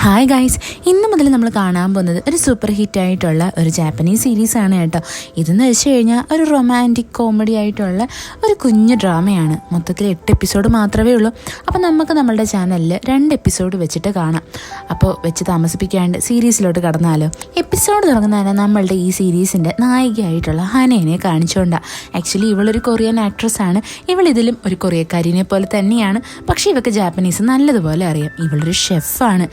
Hi guys, ഇന്ന് മുതൽ നമ്മൾ കാണാൻ പോകുന്നത് ഒരു സൂപ്പർ ഹിറ്റായിട്ടുള്ള ഒരു ജാപ്പനീസ് സീരീസാണ് കേട്ടോ. ഇതെന്ന് വെച്ച് കഴിഞ്ഞാൽ ഒരു റൊമാൻറ്റിക് കോമഡി ആയിട്ടുള്ള ഒരു കുഞ്ഞു ഡ്രാമയാണ്. മൊത്തത്തിൽ 8 എപ്പിസോഡ് മാത്രമേ ഉള്ളൂ. അപ്പോൾ നമുക്ക് നമ്മളുടെ ചാനലിൽ 2 എപ്പിസോഡ് വെച്ചിട്ട് കാണാം. അപ്പോൾ വെച്ച് താമസിപ്പിക്കാണ്ട് സീരീസിലോട്ട് കടന്നാലോ. എപ്പിസോഡ് തുടങ്ങുന്നതിന് നമ്മളുടെ ഈ സീരീസിൻ്റെ നായികയായിട്ടുള്ള ഹനേനെ കാണിച്ചുകൊണ്ടാണ്. ആക്ച്വലി ഇവളൊരു കൊറിയൻ ആക്ട്രസ് ആണ്. ഇവളിതിലും ഒരു കൊറിയക്കാരിനെ പോലെ തന്നെയാണ്. പക്ഷേ ഇവൾക്ക് ജാപ്പനീസ് നല്ലതുപോലെ അറിയാം. ഇവളൊരു ഷെഫാണ്.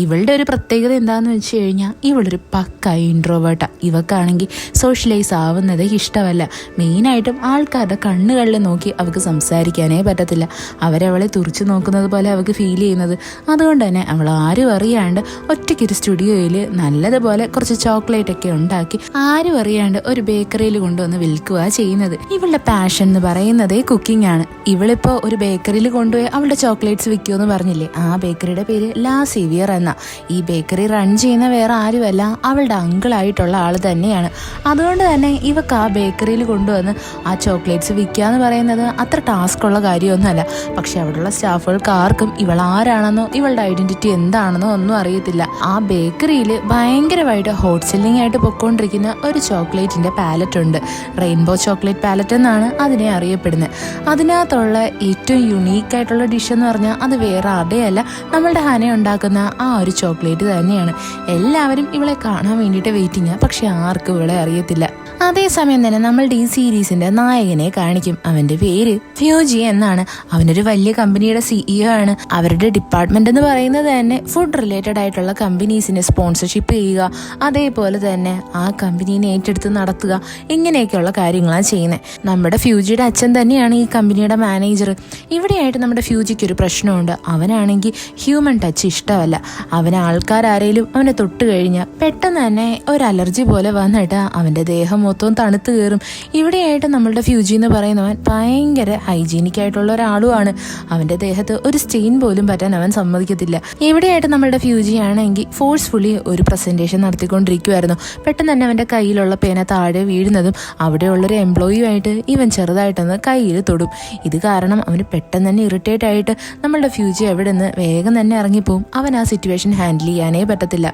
ഇവളുടെ ഒരു പ്രത്യേകത എന്താണെന്ന് വെച്ച് കഴിഞ്ഞാൽ ഇവളൊരു പക്ക ഇൻട്രോവേർട്ടാണ്. ഇവക്കാണെങ്കിൽ സോഷ്യലൈസ് ആവുന്നത് ഇഷ്ടമല്ല. മെയിനായിട്ടും ആൾക്കാരുടെ കണ്ണുകളിൽ നോക്കി അവൾക്ക് സംസാരിക്കാനേ പറ്റത്തില്ല. അവരവളെ തുറിച്ച് നോക്കുന്നത് പോലെ അവൾക്ക് ഫീൽ ചെയ്യുന്നത്. അതുകൊണ്ട് തന്നെ അവൾ ആരും അറിയാണ്ട് ഒറ്റയ്ക്കൊരു സ്റ്റുഡിയോയിൽ നല്ലതുപോലെ കുറച്ച് ചോക്ലേറ്റ് ഒക്കെ ഉണ്ടാക്കി ആരും അറിയാണ്ട് ഒരു ബേക്കറിയിൽ കൊണ്ടുവന്ന് വിൽക്കുക ചെയ്യുന്നത്. ഇവളുടെ പാഷൻ എന്ന് പറയുന്നത് കുക്കിംഗ് ആണ്. ഇവളിപ്പോൾ ഒരു ബേക്കറിയിൽ കൊണ്ടുപോയി അവളുടെ ചോക്ലേറ്റ്സ് വിൽക്കുമെന്ന് പറഞ്ഞില്ലേ, ആ ബേക്കറിയുടെ പേര് ലാ സേവിയർ എന്ന. ഈ ബേക്കറി റൺ ചെയ്യുന്ന വേറെ ആരുമല്ല, അവളുടെ അങ്കിളായിട്ടുള്ള ആൾ തന്നെയാണ്. അതുകൊണ്ട് തന്നെ ഇവക്ക് ആ ബേക്കറിയിൽ കൊണ്ടുവന്ന് ആ ചോക്ലേറ്റ്സ് വിൽക്കുക എന്ന് പറയുന്നത് അത്ര ടാസ്ക് ഉള്ള കാര്യമൊന്നുമല്ല. പക്ഷെ അവിടെയുള്ള സ്റ്റാഫുകൾക്ക് ആർക്കും ഇവൾ ആരാണെന്നോ ഇവളുടെ ഐഡന്റിറ്റി എന്താണെന്നോ ഒന്നും അറിയത്തില്ല. ആ ബേക്കറിയിൽ ഭയങ്കരമായിട്ട് ഹോട്ട് സെല്ലിംഗ് ആയിട്ട് പൊയ്ക്കൊണ്ടിരിക്കുന്ന ഒരു ചോക്ലേറ്റിന്റെ പാലറ്റ് ഉണ്ട്. റെയിൻബോ ചോക്ലേറ്റ് പാലറ്റ് എന്നാണ് അതിനെ അറിയപ്പെടുന്നത്. അതിനകത്തുള്ള ഏറ്റവും യുണീക്കായിട്ടുള്ള ഡിഷ് എന്ന് പറഞ്ഞാൽ അത് വേറെ ആരുടെയല്ല, നമ്മളുടെ ഹന ഉണ്ടാക്കുന്ന ആ ഒരു ചോക്ലേറ്റ് തന്നെയാണ്. എല്ലാവരും ഇവളെ കാണാൻ വേണ്ടിയിട്ട് വെയിറ്റിംഗ്, പക്ഷെ ആർക്കും ഇവളെ അറിയത്തില്ല. അതേസമയം തന്നെ നമ്മളുടെ ഈ സീരീസിന്റെ നായകനെ കാണിക്കും. അവന്റെ പേര് ഫ്യൂജി എന്നാണ്. അവനൊരു വലിയ കമ്പനിയുടെ CEO ആണ്. അവരുടെ ഡിപ്പാർട്ട്മെന്റ് എന്ന് പറയുന്നത് തന്നെ ഫുഡ് റിലേറ്റഡ് ആയിട്ടുള്ള കമ്പനീസിനെ സ്പോൺസർഷിപ്പ് ചെയ്യുക, അതേപോലെ തന്നെ ആ കമ്പനീനെ ഏറ്റെടുത്ത് നടത്തുക, ഇങ്ങനെയൊക്കെയുള്ള കാര്യങ്ങളാണ് ചെയ്യുന്നത്. നമ്മുടെ ഫ്യൂജിയുടെ അച്ഛൻ തന്നെയാണ് ഈ കമ്പനിയുടെ മാനേജർ. ഇവിടെയായിട്ട് നമ്മുടെ ഫ്യൂജിക്ക് ഒരു പ്രശ്നമുണ്ട്. അവനാണെങ്കിൽ ഹ്യൂമൻ ടച്ച് ഇഷ്ടമല്ല. അവന് ആൾക്കാരാരേലും അവനെ തൊട്ട് കഴിഞ്ഞാൽ പെട്ടെന്ന് തന്നെ ഒരു അലർജി പോലെ വന്നിട്ട് അവന്റെ ദേഹം മൊത്തവും തണുത്ത് കയറും. ഇവിടെയായിട്ട് നമ്മളുടെ ഫ്യൂജി എന്ന് പറയുന്നവൻ ഭയങ്കര ഹൈജീനിക് ആയിട്ടുള്ള ഒരാളുമാണ്. അവന്റെ ദേഹത്ത് ഒരു സ്റ്റെയിൻ പോലും പറ്റാൻ അവൻ സമ്മതിക്കത്തില്ല. ഇവിടെയായിട്ട് നമ്മളുടെ ഫ്യൂജി ആണെങ്കിൽ ഫോഴ്സ്ഫുള്ളി ഒരു പ്രസന്റേഷൻ നടത്തിക്കൊണ്ടിരിക്കുമായിരുന്നു. പെട്ടെന്ന് തന്നെ അവന്റെ കയ്യിലുള്ള പേന താഴെ വീഴുന്നതും അവിടെയുള്ളൊരു എംപ്ലോയിയുമായിട്ട് ഇവൻ ചെറുതായിട്ടൊന്ന് കയ്യിൽ തൊടും. ഇത് കാരണം അവന് പെട്ടെന്ന് തന്നെ ഇറിറ്റേറ്റ് ആയിട്ട് നമ്മളുടെ ഫ്യൂജി അവിടെ നിന്ന് വേഗം തന്നെ ഇറങ്ങിപ്പോവും. അവൻ ആ സിറ്റുവേഷൻ ഹാൻഡിൽ ചെയ്യാനേ പറ്റത്തില്ല.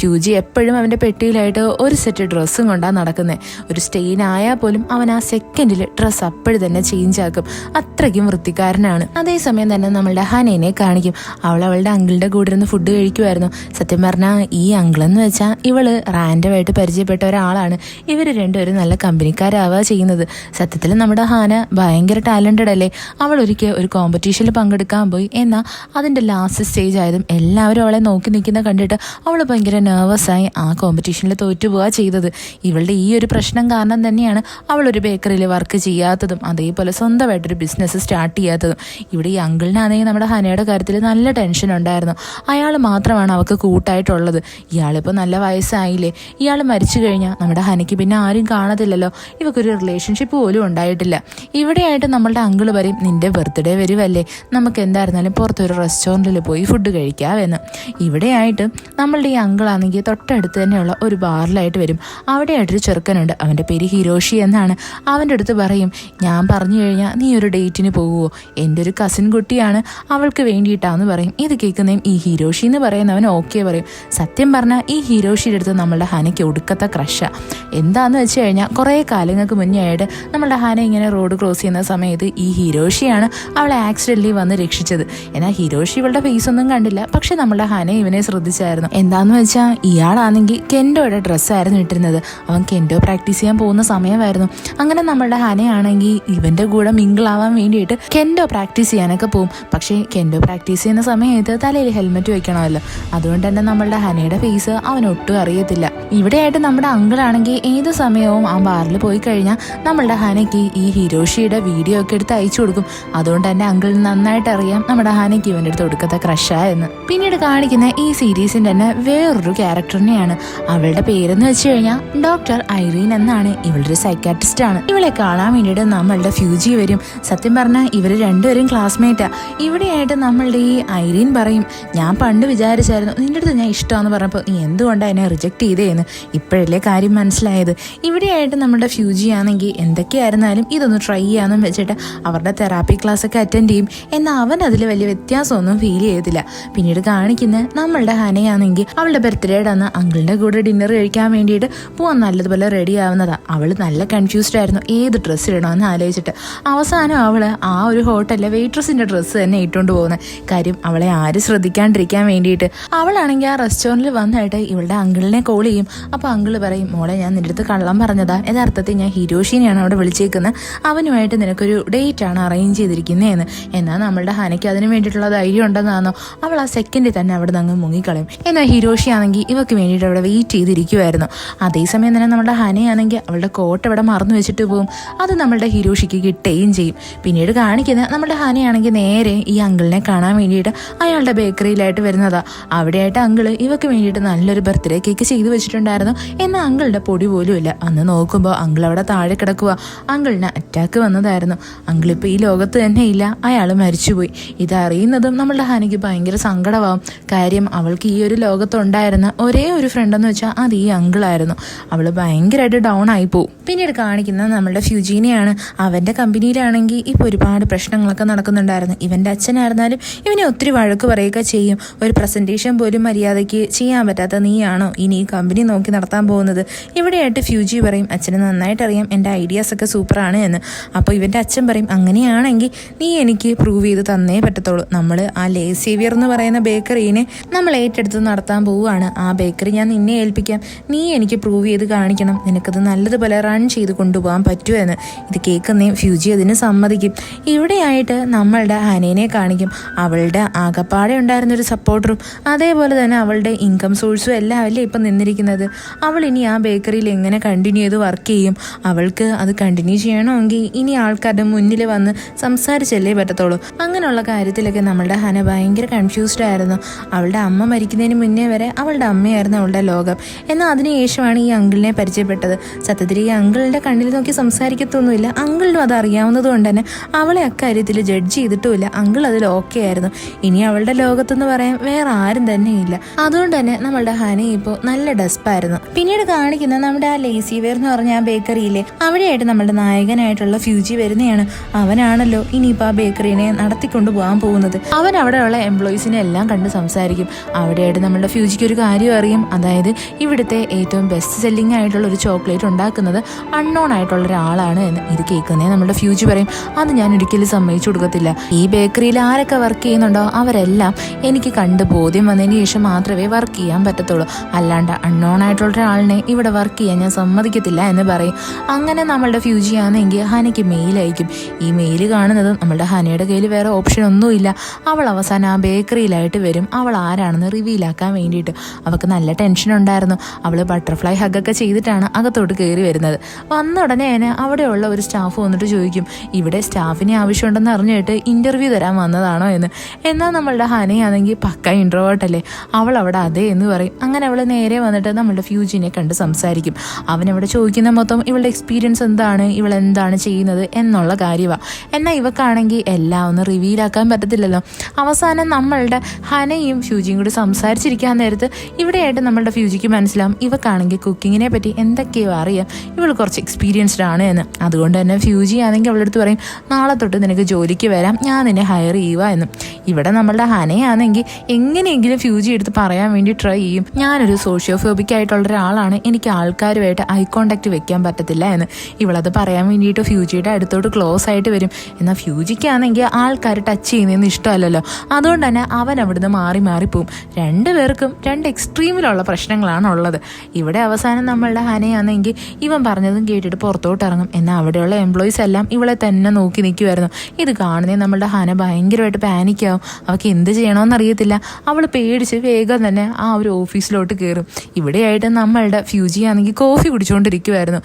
ഫ്യൂജി എപ്പോഴും അവന്റെ പെട്ടിയിലായിട്ട് ഒരു സെറ്റ് ഡ്രസ്സും കൊണ്ടാണ് നടക്കുന്നത്. ഒരു സ്റ്റെയിൻ ആയാൽ പോലും അവൻ ആ സെക്കൻഡിൽ ഡ്രസ്സ് അപ്പോഴും തന്നെ ചേഞ്ച് ആക്കും. അത്രയ്ക്കും വൃത്തിക്കാരനാണ്. അതേസമയം തന്നെ നമ്മളുടെ ഹനേനെ കാണിക്കും. അവളുടെ അങ്കിളിന്റെ കൂടെ ഇരുന്ന് ഫുഡ് കഴിക്കുമായിരുന്നു. സത്യം പറഞ്ഞാൽ ഈ അങ്കിളെന്ന് വെച്ചാൽ ഇവള് റാൻഡമായിട്ട് പരിചയപ്പെട്ട ഒരാളാണ്. ഇവര് രണ്ടുപേരും നല്ല കമ്പനിക്കാരാവുക ചെയ്യുന്നത്. സത്യത്തിൽ നമ്മുടെ ഹാന ഭയങ്കര ടാലന്റഡ് അല്ലേ. അവൾ ഒരിക്കൽ ഒരു കോമ്പറ്റീഷനിൽ പങ്കെടുക്കാൻ പോയി. എന്നാൽ അതിന്റെ ലാസ്റ്റ് സ്റ്റേജ് ആയതും എല്ലാവരും അവളെ നോക്കി നിൽക്കുന്ന കണ്ടിട്ട് അവൾ ഭയങ്കര നെർവസായി ആ കോമ്പറ്റീഷനിൽ തോറ്റുപോവുക ചെയ്തത്. ഇവളുടെ ഈ ഒരു പ്രശ്നം കാരണം തന്നെയാണ് അവളൊരു ബേക്കറിയിൽ വർക്ക് ചെയ്യാത്തതും അതേപോലെ സ്വന്തമായിട്ടൊരു ബിസിനസ് സ്റ്റാർട്ട് ചെയ്യാത്തതും. ഇവിടെ ഈ അങ്കിളിനാണെങ്കിൽ നമ്മുടെ ഹനയുടെ കാര്യത്തിൽ നല്ല ടെൻഷൻ ഉണ്ടായിരുന്നു. അയാൾ മാത്രമാണ് അവൾക്ക് കൂട്ടായിട്ടുള്ളത്. ഇയാളിപ്പോൾ നല്ല വയസ്സായില്ലേ. ഇയാൾ മരിച്ചു കഴിഞ്ഞാൽ നമ്മുടെ ഹനയ്ക്ക് പിന്നെ ആരും കാണത്തില്ലല്ലോ. ഇവക്കൊരു റിലേഷൻഷിപ്പ് പോലും ഉണ്ടായിട്ടില്ല. ഇവിടെയായിട്ട് നമ്മളുടെ അങ്കിള് പറയും, നിന്റെ ബർത്ത്ഡേ വരുമല്ലേ, നമുക്ക് എന്തായിരുന്നാലും പുറത്തൊരു റെസ്റ്റോറൻറ്റിൽ പോയി ഫുഡ് കഴിക്കാമെന്ന്. ഇവിടെയായിട്ട് നമ്മളുടെ ഈ അങ്കിളാണെങ്കിൽ തൊട്ടടുത്ത് തന്നെയുള്ള ഒരു ബാറിലായിട്ട് വരും. അവിടെയായിട്ടൊരു ചെറുക്കനുണ്ട്. അവൻ്റെ പേര് ഹിരോഷി എന്നാണ്. അവൻ്റെ അടുത്ത് പറയും, ഞാൻ പറഞ്ഞു കഴിഞ്ഞാൽ നീ ഒരു ഡേറ്റിന് പോകുമോ, എൻ്റെ ഒരു കസിൻ കുട്ടിയാണ്, അവൾക്ക് വേണ്ടിയിട്ടാന്ന് പറയും. ഇത് കേൾക്കുന്നതും ഈ ഹിരോഷി എന്ന് പറയുന്നവൻ ഓക്കെ പറയും. സത്യം പറഞ്ഞാൽ ഈ ഹിരോഷിയുടെ അടുത്ത് നമ്മളുടെ ഹനയ്ക്ക് ഒടുക്കത്തെ ക്രഷാണ്. എന്താന്ന് വെച്ച് കഴിഞ്ഞാൽ കുറേ കാലങ്ങൾക്ക് മുന്നേ ആയിട്ട് നമ്മളുടെ ഹന ഇങ്ങനെ റോഡ് ക്രോസ് ചെയ്യുന്ന സമയത്ത് ഈ ഹിരോഷിയാണ് അവളെ ആക്സിഡൻ്റലി വന്ന് രക്ഷിച്ചത്. എന്നാൽ ഹിരോഷി ഇവളുടെ ഫേസ് ഒന്നും കണ്ടില്ല. പക്ഷെ നമ്മളുടെ ഹന ഇവനെ ശ്രദ്ധിച്ചായിരുന്നു. എന്താന്ന് വെച്ചാൽ ഇയാളാണെങ്കിൽ കെൻഡോയുടെ ഡ്രസ്സായിരുന്നു ഇട്ടിരുന്നത്. അവൻ കെൻഡോ പ്രാക്ടീസ് ചെയ്യാൻ പോകുന്ന സമയമായിരുന്നു. അങ്ങനെ നമ്മളുടെ ഹനയാണെങ്കിൽ ഇവന്റെ കൂടെ മിങ്കിളാവാൻ വേണ്ടിയിട്ട് കെൻഡോ പ്രാക്ടീസ് ചെയ്യാനൊക്കെ പോകും. പക്ഷേ കെൻഡോ പ്രാക്ടീസ് ചെയ്യുന്ന സമയത്ത് തലയിൽ ഹെൽമെറ്റ് വെക്കണമല്ലോ. അതുകൊണ്ട് തന്നെ നമ്മളുടെ ഹനയുടെ ഫേസ് അവനൊട്ടും അറിയത്തില്ല. ഇവിടെയായിട്ട് നമ്മുടെ അങ്കിളാണെങ്കിൽ ഏത് സമയവും ആ ബാറിൽ പോയി കഴിഞ്ഞാൽ നമ്മളുടെ ഹനയ്ക്ക് ഈ ഹിരോഷിയുടെ വീഡിയോ ഒക്കെ എടുത്ത് അയച്ചു കൊടുക്കും. അതുകൊണ്ട് തന്നെ അങ്കിളിന് നന്നായിട്ട് അറിയാം നമ്മുടെ ഹനയ്ക്ക് ഇവൻ്റെ അടുത്ത് കൊടുക്കത്ത ക്രഷായെന്ന്. പിന്നീട് കാണിക്കുന്ന ഈ സീരീസിൻ്റെ തന്നെ വേറൊരു ക്യാരക്ടറിനെയാണ്. അവളുടെ പേരെന്ന് വെച്ച് കഴിഞ്ഞാൽ ഡോക്ടർ ഐറീൻ എന്നാണ്. ഇവളൊരു സൈക്കാട്രിസ്റ്റ് ആണ്. ഇവളെ കാണാൻ വേണ്ടിയിട്ട് നമ്മളുടെ ഫ്യൂജി വരും. സത്യം പറഞ്ഞാൽ ഇവർ രണ്ടുപേരും ക്ലാസ്മേറ്റാ. ഇവിടെയായിട്ട് നമ്മളുടെ ഈ ഐരീൻ പറയും, ഞാൻ പണ്ട് വിചാരിച്ചായിരുന്നു നിന്റെ അടുത്ത് ഞാൻ ഇഷ്ടമാണെന്ന് പറഞ്ഞപ്പോൾ നീ എന്തുകൊണ്ടാണ് എന്നെ റിജക്ട് ചെയ്തേന്ന്. ഇപ്പോഴല്ലേ കാര്യം മനസ്സിലായത്. ഇവിടെയായിട്ട് നമ്മുടെ ഫ്യൂജി ആണെങ്കിൽ എന്തൊക്കെയായിരുന്നാലും ഇതൊന്ന് ട്രൈ ചെയ്യാമെന്നും വെച്ചിട്ട് അവരുടെ തെറാപ്പി ക്ലാസ് ഒക്കെ അറ്റൻഡ് ചെയ്യും. എന്നാൽ അവൻ അതിൽ വലിയ വ്യത്യാസമൊന്നും ഫീൽ ചെയ്തില്ല. പിന്നീട് കാണിക്കുന്ന നമ്മളുടെ ഹനയാണെങ്കിൽ അവളുടെ ബർത്ത്ഡേയുടെ അന്ന് അങ്കിളിന്റെ കൂടെ ഡിന്നർ കഴിക്കാൻ വേണ്ടിയിട്ട് പോവാൻ നല്ലതുപോലെ റെഡി ആവുന്നതാ. അവള് നല്ല കൺഫ്യൂസ്ഡ് ആയിരുന്നു ഏത് ഡ്രസ്സ് ഇടണമെന്ന് ആലോചിച്ചിട്ട്. അവസാനം അവള് ആ ഒരു ഹോട്ടലിലെ വെയിട്രസിന്റെ ഡ്രസ്സ് തന്നെ ഇട്ടുകൊണ്ട് പോകുന്നത്. കാര്യം അവളെ ആരും ശ്രദ്ധിക്കാണ്ടിരിക്കാൻ വേണ്ടിയിട്ട്. അവളാണെങ്കിൽ ആ റെസ്റ്റോറൻറ്റിൽ വന്നിട്ട് ഇവളുടെ അങ്കിളിനെ കോൾ ചെയ്യും. അപ്പോൾ അങ്കിള് പറയും, മോളെ ഞാൻ നിന്റെ അടുത്ത് കള്ളം പറഞ്ഞതാ, യഥാർത്ഥത്തിൽ ഞാൻ ഹിരോഷിനെയാണ് അവിടെ വിളിച്ചേക്കുന്നത്, അവനുമായിട്ട് നിനക്കൊരു ഡേറ്റ് ആണ് അറേഞ്ച് ചെയ്തിരിക്കുന്നതെന്ന്. എന്നാൽ നമ്മളുടെ ഹനയ്ക്ക് അതിന് വേണ്ടിയിട്ടുള്ള ധൈര്യം ഉണ്ടെന്നാണോ അവൾ ആ സെക്കൻഡിൽ തന്നെ അവിടെ നിന്ന് മുങ്ങിക്കളയും. എന്നാൽ ഹിരോഷി ആണെങ്കിൽ ഇവക്ക് വേണ്ടിയിട്ട് അവിടെ വെയിറ്റ് ചെയ്തിരിക്കുമായിരുന്നു. അതേസമയം തന്നെ നമ്മുടെ ഹനയാണെങ്കിൽ അവളുടെ കോട്ട് അവിടെ മറന്നു വെച്ചിട്ട് പോകും. അത് നമ്മളുടെ ഹിരോഷിക്ക് കിട്ടുകയും ചെയ്യും. പിന്നീട് കാണിക്കുന്ന നമ്മുടെ ഹനയാണെങ്കിൽ നേരെ ഈ അങ്കിളിനെ കാണാൻ വേണ്ടിയിട്ട് അയാളുടെ ബേക്കറിയിലായിട്ട് വരുന്നതാ. അവിടെയായിട്ട് അങ്കിള് ഇവക്ക് വേണ്ടിയിട്ട് നല്ലൊരു ബർത്ത്ഡേ കേക്ക് ചെയ്തു വെച്ചിട്ടുണ്ടായിരുന്നു. എന്നാൽ അങ്കിളുടെ പൊടി പോലും ഇല്ല. അന്ന് നോക്കുമ്പോൾ അങ്കിൾ അവിടെ താഴെ കിടക്കുക. അങ്കിളിന് അറ്റാക്ക് വന്നതായിരുന്നു. അങ്കിളിപ്പോൾ ഈ ലോകത്ത് തന്നെ ഇല്ല, അയാൾ മരിച്ചുപോയി. ഇതറിയുന്നതും നമ്മളുടെ ഹനയ്ക്ക് ഭയങ്കര സങ്കടമാവും. കാര്യം അവൾക്ക് ഈ ഒരു ലോകത്തുണ്ടായിരുന്ന ഒരേ ഒരു ഫ്രണ്ടെന്ന് വെച്ചാൽ അത് ഈ അങ്കിളായിരുന്നു. അവൾ ഭയങ്കരമായിട്ട് ഡൗൺ ആയി പോവും. പിന്നീട് കാണിക്കുന്നത് നമ്മളുടെ ഫ്യൂജീനെയാണ്. അവൻ്റെ കമ്പനിയിലാണെങ്കിൽ ഇപ്പോൾ ഒരുപാട് പ്രശ്നങ്ങളൊക്കെ നടക്കുന്നുണ്ടായിരുന്നു. ഇവൻ്റെ അച്ഛനായിരുന്നാലും ഇവനെ ഒത്തിരി വഴക്ക് പറയുക ചെയ്യും. ഒരു പ്രസൻറ്റേഷൻ പോലും മര്യാദയ്ക്ക് ചെയ്യാൻ പറ്റാത്ത നീയാണോ ഇനി ഈ കമ്പനി നോക്കി നടത്താൻ പോകുന്നത്. ഇവിടെയായിട്ട് ഫ്യൂജി പറയും, അച്ഛന് നന്നായിട്ട് അറിയാം എൻ്റെ ഐഡിയാസൊക്കെ സൂപ്പറാണ് എന്ന്. അപ്പോൾ ഇവൻ്റെ അച്ഛൻ പറയും, അങ്ങനെയാണെങ്കിൽ നീ എനിക്ക് പ്രൂവ് ചെയ്ത് തന്നേ പറ്റത്തുള്ളൂ. നമ്മൾ ആ ലേ സേവിയർ എന്ന് പറയുന്ന ബേക്കറീനെ നമ്മൾ ഏറ്റെടുത്ത് നടത്താൻ പോവുകയാണ്. ആ ബേക്കറി ഞാൻ നിന്നെ ഏൽപ്പിക്കാം, നീ എനിക്ക് പ്രൂവ് ചെയ്ത് കാണിക്കണം, നിനക്കത് നല്ലതുപോലെ റൺ ചെയ്ത് കൊണ്ടുപോകാൻ പറ്റുമെന്ന്. ഇത് കേൾക്കുന്നേ ഫ്യൂജി അതിന് സമ്മതിക്കും. ഇവിടെയായിട്ട് നമ്മളുടെ ഹനേനെ കാണിക്കും. അവളുടെ ആകപ്പാടെ ഉണ്ടായിരുന്നൊരു സപ്പോർട്ടറും അതേപോലെ തന്നെ അവളുടെ ഇൻകം സോഴ്സും എല്ലാം അല്ലേ ഇപ്പം നിന്നിരിക്കുന്നത്. അവൾ ഇനി ആ ബേക്കറിയിൽ എങ്ങനെ കണ്ടിന്യൂ ചെയ്ത് വർക്ക് ചെയ്യും? അവൾക്ക് അത് കണ്ടിന്യൂ ചെയ്യണമെങ്കിൽ ഇനി ആൾക്കാരുടെ മുന്നിൽ വന്ന് സംസാരിച്ചല്ലേ പറ്റത്തുള്ളൂ. അങ്ങനെയുള്ള കാര്യത്തിലൊക്കെ നമ്മളുടെ ഹന ഭയങ്കര കൺഫ്യൂസ്ഡ് ആയിരുന്നു. അവളുടെ അമ്മ മരിക്കുന്നതിന് മുന്നേ വരെ അവളുടെ അമ്മയായിരുന്നു അവളുടെ ലോകം. എന്നാൽ അതിനുശേഷമാണ് ഈ അങ്കിളിനെ പരിചയപ്പെട്ടത്. സത്യത്തിൽ ഈ അങ്കിളിൻ്റെ കണ്ണിൽ നോക്കി സംസാരിക്കത്തൊന്നുമില്ല. അങ്കിളിനും അത് അറിയാവുന്നത് കൊണ്ട് തന്നെ അവളെ അക്കാര്യത്തിൽ ജഡ്ജ് ചെയ്തിട്ടുമില്ല. അങ്കിൾ അതിൽ ഓക്കെ ആയിരുന്നു. ഇനി അവളുടെ ലോകത്തെന്ന് പറയാൻ വേറെ ആരും തന്നെ ഇല്ല. അതുകൊണ്ട് തന്നെ നമ്മളുടെ ഹന ഇപ്പോൾ നല്ല ഡെസ്പായിരുന്നു. പിന്നീട് കാണിക്കുന്ന നമ്മുടെ ആ ലേസി വെയർ എന്ന് പറഞ്ഞ ആ ബേക്കറിയിലെ അവിടെയായിട്ട് നമ്മുടെ നായകനായിട്ടുള്ള ഫ്യൂജി വരുന്നതാണ്. അവനാണല്ലോ ഇനിയിപ്പോൾ ആ ബേക്കറിനെ നടത്തിക്കൊണ്ടു പോകാൻ പോകുന്നത്. അവൻ അവിടെയുള്ള എംപ്ലോയീസിനെ എല്ലാം കണ്ട് സംസാരിക്കും. അവിടെയായിട്ട് നമ്മുടെ ഫ്യൂജിക്ക് ഒരു കാര്യം അറിയും. അതായത് ഇവിടുത്തെ ഏറ്റവും ബെസ്റ്റ് സെല്ലിംഗ് ആയിട്ടുള്ള ഒരു ചോക്ലേറ്റ് ഉണ്ടാക്കുന്നത് അൺനോൺ ആയിട്ടുള്ള ഒരാളാണ് എന്ന്. ഇത് കേൾക്കുന്നേ നമ്മുടെ ഫ്യൂജി പറയും, അത് ഞാൻ ഒരിക്കലും സമ്മതിച്ചു കൊടുക്കത്തില്ല. ഈ ബേക്കറിയിൽ ആരൊക്കെ വർക്ക് ചെയ്യുന്നുണ്ടോ അവരെല്ലാം എനിക്ക് കണ്ട് ബോധ്യം വന്നതിന് ശേഷം മാത്രമേ വർക്ക് ചെയ്യാൻ പറ്റത്തുള്ളൂ. അല്ലാണ്ട് അൺനോൺ ആയിട്ടുള്ള ഒരാളിനെ ഇവിടെ വർക്ക് ചെയ്യാൻ ഞാൻ സമ്മതിക്കത്തില്ല എന്ന് പറയും. അങ്ങനെ നമ്മളുടെ ഫ്യൂജി ആണെങ്കിൽ ഹനയ്ക്ക് മെയിൽ അയക്കും. ഈ മെയിൽ കാണുന്നത് നമ്മളുടെ ഹനയുടെ കയ്യിൽ വേറെ ഓപ്ഷൻ ഒന്നുമില്ല. അവൾ അവസാനം ആ ബേക്കറിയിലായിട്ട് വരും. അവൾ ആരാണെന്ന് റിവീലാക്കാൻ വേണ്ടിയിട്ട്. അവൾക്ക് നല്ല ടെൻഷൻ ഉണ്ടായിരുന്നു. അവൾ ബട്ടർഫ്ലൈ ഹഗ്ഗൊക്കെ ചെയ്തിട്ടാണ് അകത്തോട്ട് കയറി വരുന്നത്. വന്ന ഉടനെ തന്നെ അവിടെയുള്ള ഒരു സ്റ്റാഫ് വന്നിട്ട് ചോദിക്കും, ഇവിടെ സ്റ്റാഫിനെ ആവശ്യമുണ്ടെന്ന് അറിഞ്ഞിട്ട് ഇൻ്റർവ്യൂ തരാൻ വന്നതാണോ എന്ന്. എന്നാൽ നമ്മളുടെ ഹനയാണെങ്കിൽ പക്ക ഇൻട്രോവേർട്ടല്ലേ. അവൾ അവിടെ അതെ എന്ന് പറയും. അങ്ങനെ അവൾ നേരെ വന്നിട്ട് നമ്മളുടെ ഫ്യൂജിനെ കണ്ട് സംസാരിക്കും. അവനവിടെ ചോദിക്കുന്ന മൊത്തം ഇവളുടെ എക്സ്പീരിയൻസ് എന്താണ്, ഇവൾ എന്താണ് ചെയ്യുന്നത് എന്നുള്ള കാര്യമാണ്. എന്നാൽ ഇവക്കാണെങ്കിൽ എല്ലാം ഒന്ന് റിവീലാക്കാൻ പറ്റത്തില്ലല്ലോ. അവസാനം നമ്മളുടെ ഹനയും ഫ്യൂജിയും കൂടി സംസാരിച്ചിരിക്കാൻ നേരത്ത് ഇവിടെയായിട്ട് നമ്മളുടെ ഫ്യൂജിക്ക് മനസ്സിലാവും ഇവക്കാണെങ്കിൽ കുക്കിങ്ങിനെ പറ്റി എന്തൊക്കെയോ അറിയാം, ഇവൾ കുറച്ച് എക്സ്പീരിയൻസ്ഡ് ആണ് എന്ന്. അതുകൊണ്ട് തന്നെ ഫ്യൂജി ആണെങ്കിൽ അവളുടെ അടുത്ത് പറയും, നാളെ തൊട്ട് നിനക്ക് ജോലിക്ക് വരാം, ഞാൻ നിന്നെ ഹയർ ചെയ്യുക എന്ന്. ഇവിടെ നമ്മളുടെ ഹനയാണെങ്കിൽ എങ്ങനെയെങ്കിലും ഫ്യൂജി എടുത്ത് പറയാൻ വേണ്ടി ട്രൈ ചെയ്യും, ഞാനൊരു സോഷ്യോഫോബിക് ആയിട്ടുള്ള ഒരാളാണ്, എനിക്ക് ആൾക്കാരുമായിട്ട് ഐ കോണ്ടാക്ട് വെക്കാൻ പറ്റത്തില്ല എന്ന്. ഇവളത് പറയാൻ വേണ്ടിയിട്ട് ഫ്യൂജിയുടെ അടുത്തോട്ട് ക്ലോസ് ആയിട്ട് വരും. എന്നാൽ ഫ്യൂജിക്കാണെങ്കിൽ ആൾക്കാർ ടച്ച് ചെയ്യുന്നതെന്ന് ഇഷ്ടമല്ലല്ലോ. അതുകൊണ്ട് തന്നെ അവൻ അവിടുന്ന് മാറി മാറിപ്പോവും. രണ്ടുപേർക്കും രണ്ട് എക്സ്ട്രീമിലുള്ള പ്രശ്നങ്ങളാണ് ഉള്ളത്. ഇവിടെ അവസാനം നമ്മളുടെ ഹനയാണെങ്കിൽ ഇവൻ പറഞ്ഞതും കേട്ടിട്ട് പുറത്തോട്ട് ഇറങ്ങും. എന്നാൽ അവിടെയുള്ള എംപ്ലോയീസ് എല്ലാം ഇവളെ തന്നെ നോക്കി നിൽക്കുമായിരുന്നു. ഇത് കാണുന്നേ നമ്മളുടെ ഹന ഭയങ്കരമായിട്ട് പാനിക്കാവും. അവൾക്ക് എന്ത് ചെയ്യണമെന്നറിയത്തില്ല. അവൾ പേടിച്ച് വേഗം തന്നെ ആ ഒരു ഓഫീസിലോട്ട് കയറും. ഇവിടെയായിട്ട് നമ്മളുടെ ഫ്യൂജി ആണെങ്കിൽ കോഫി കുടിച്ചുകൊണ്ടിരിക്കുമായിരുന്നു.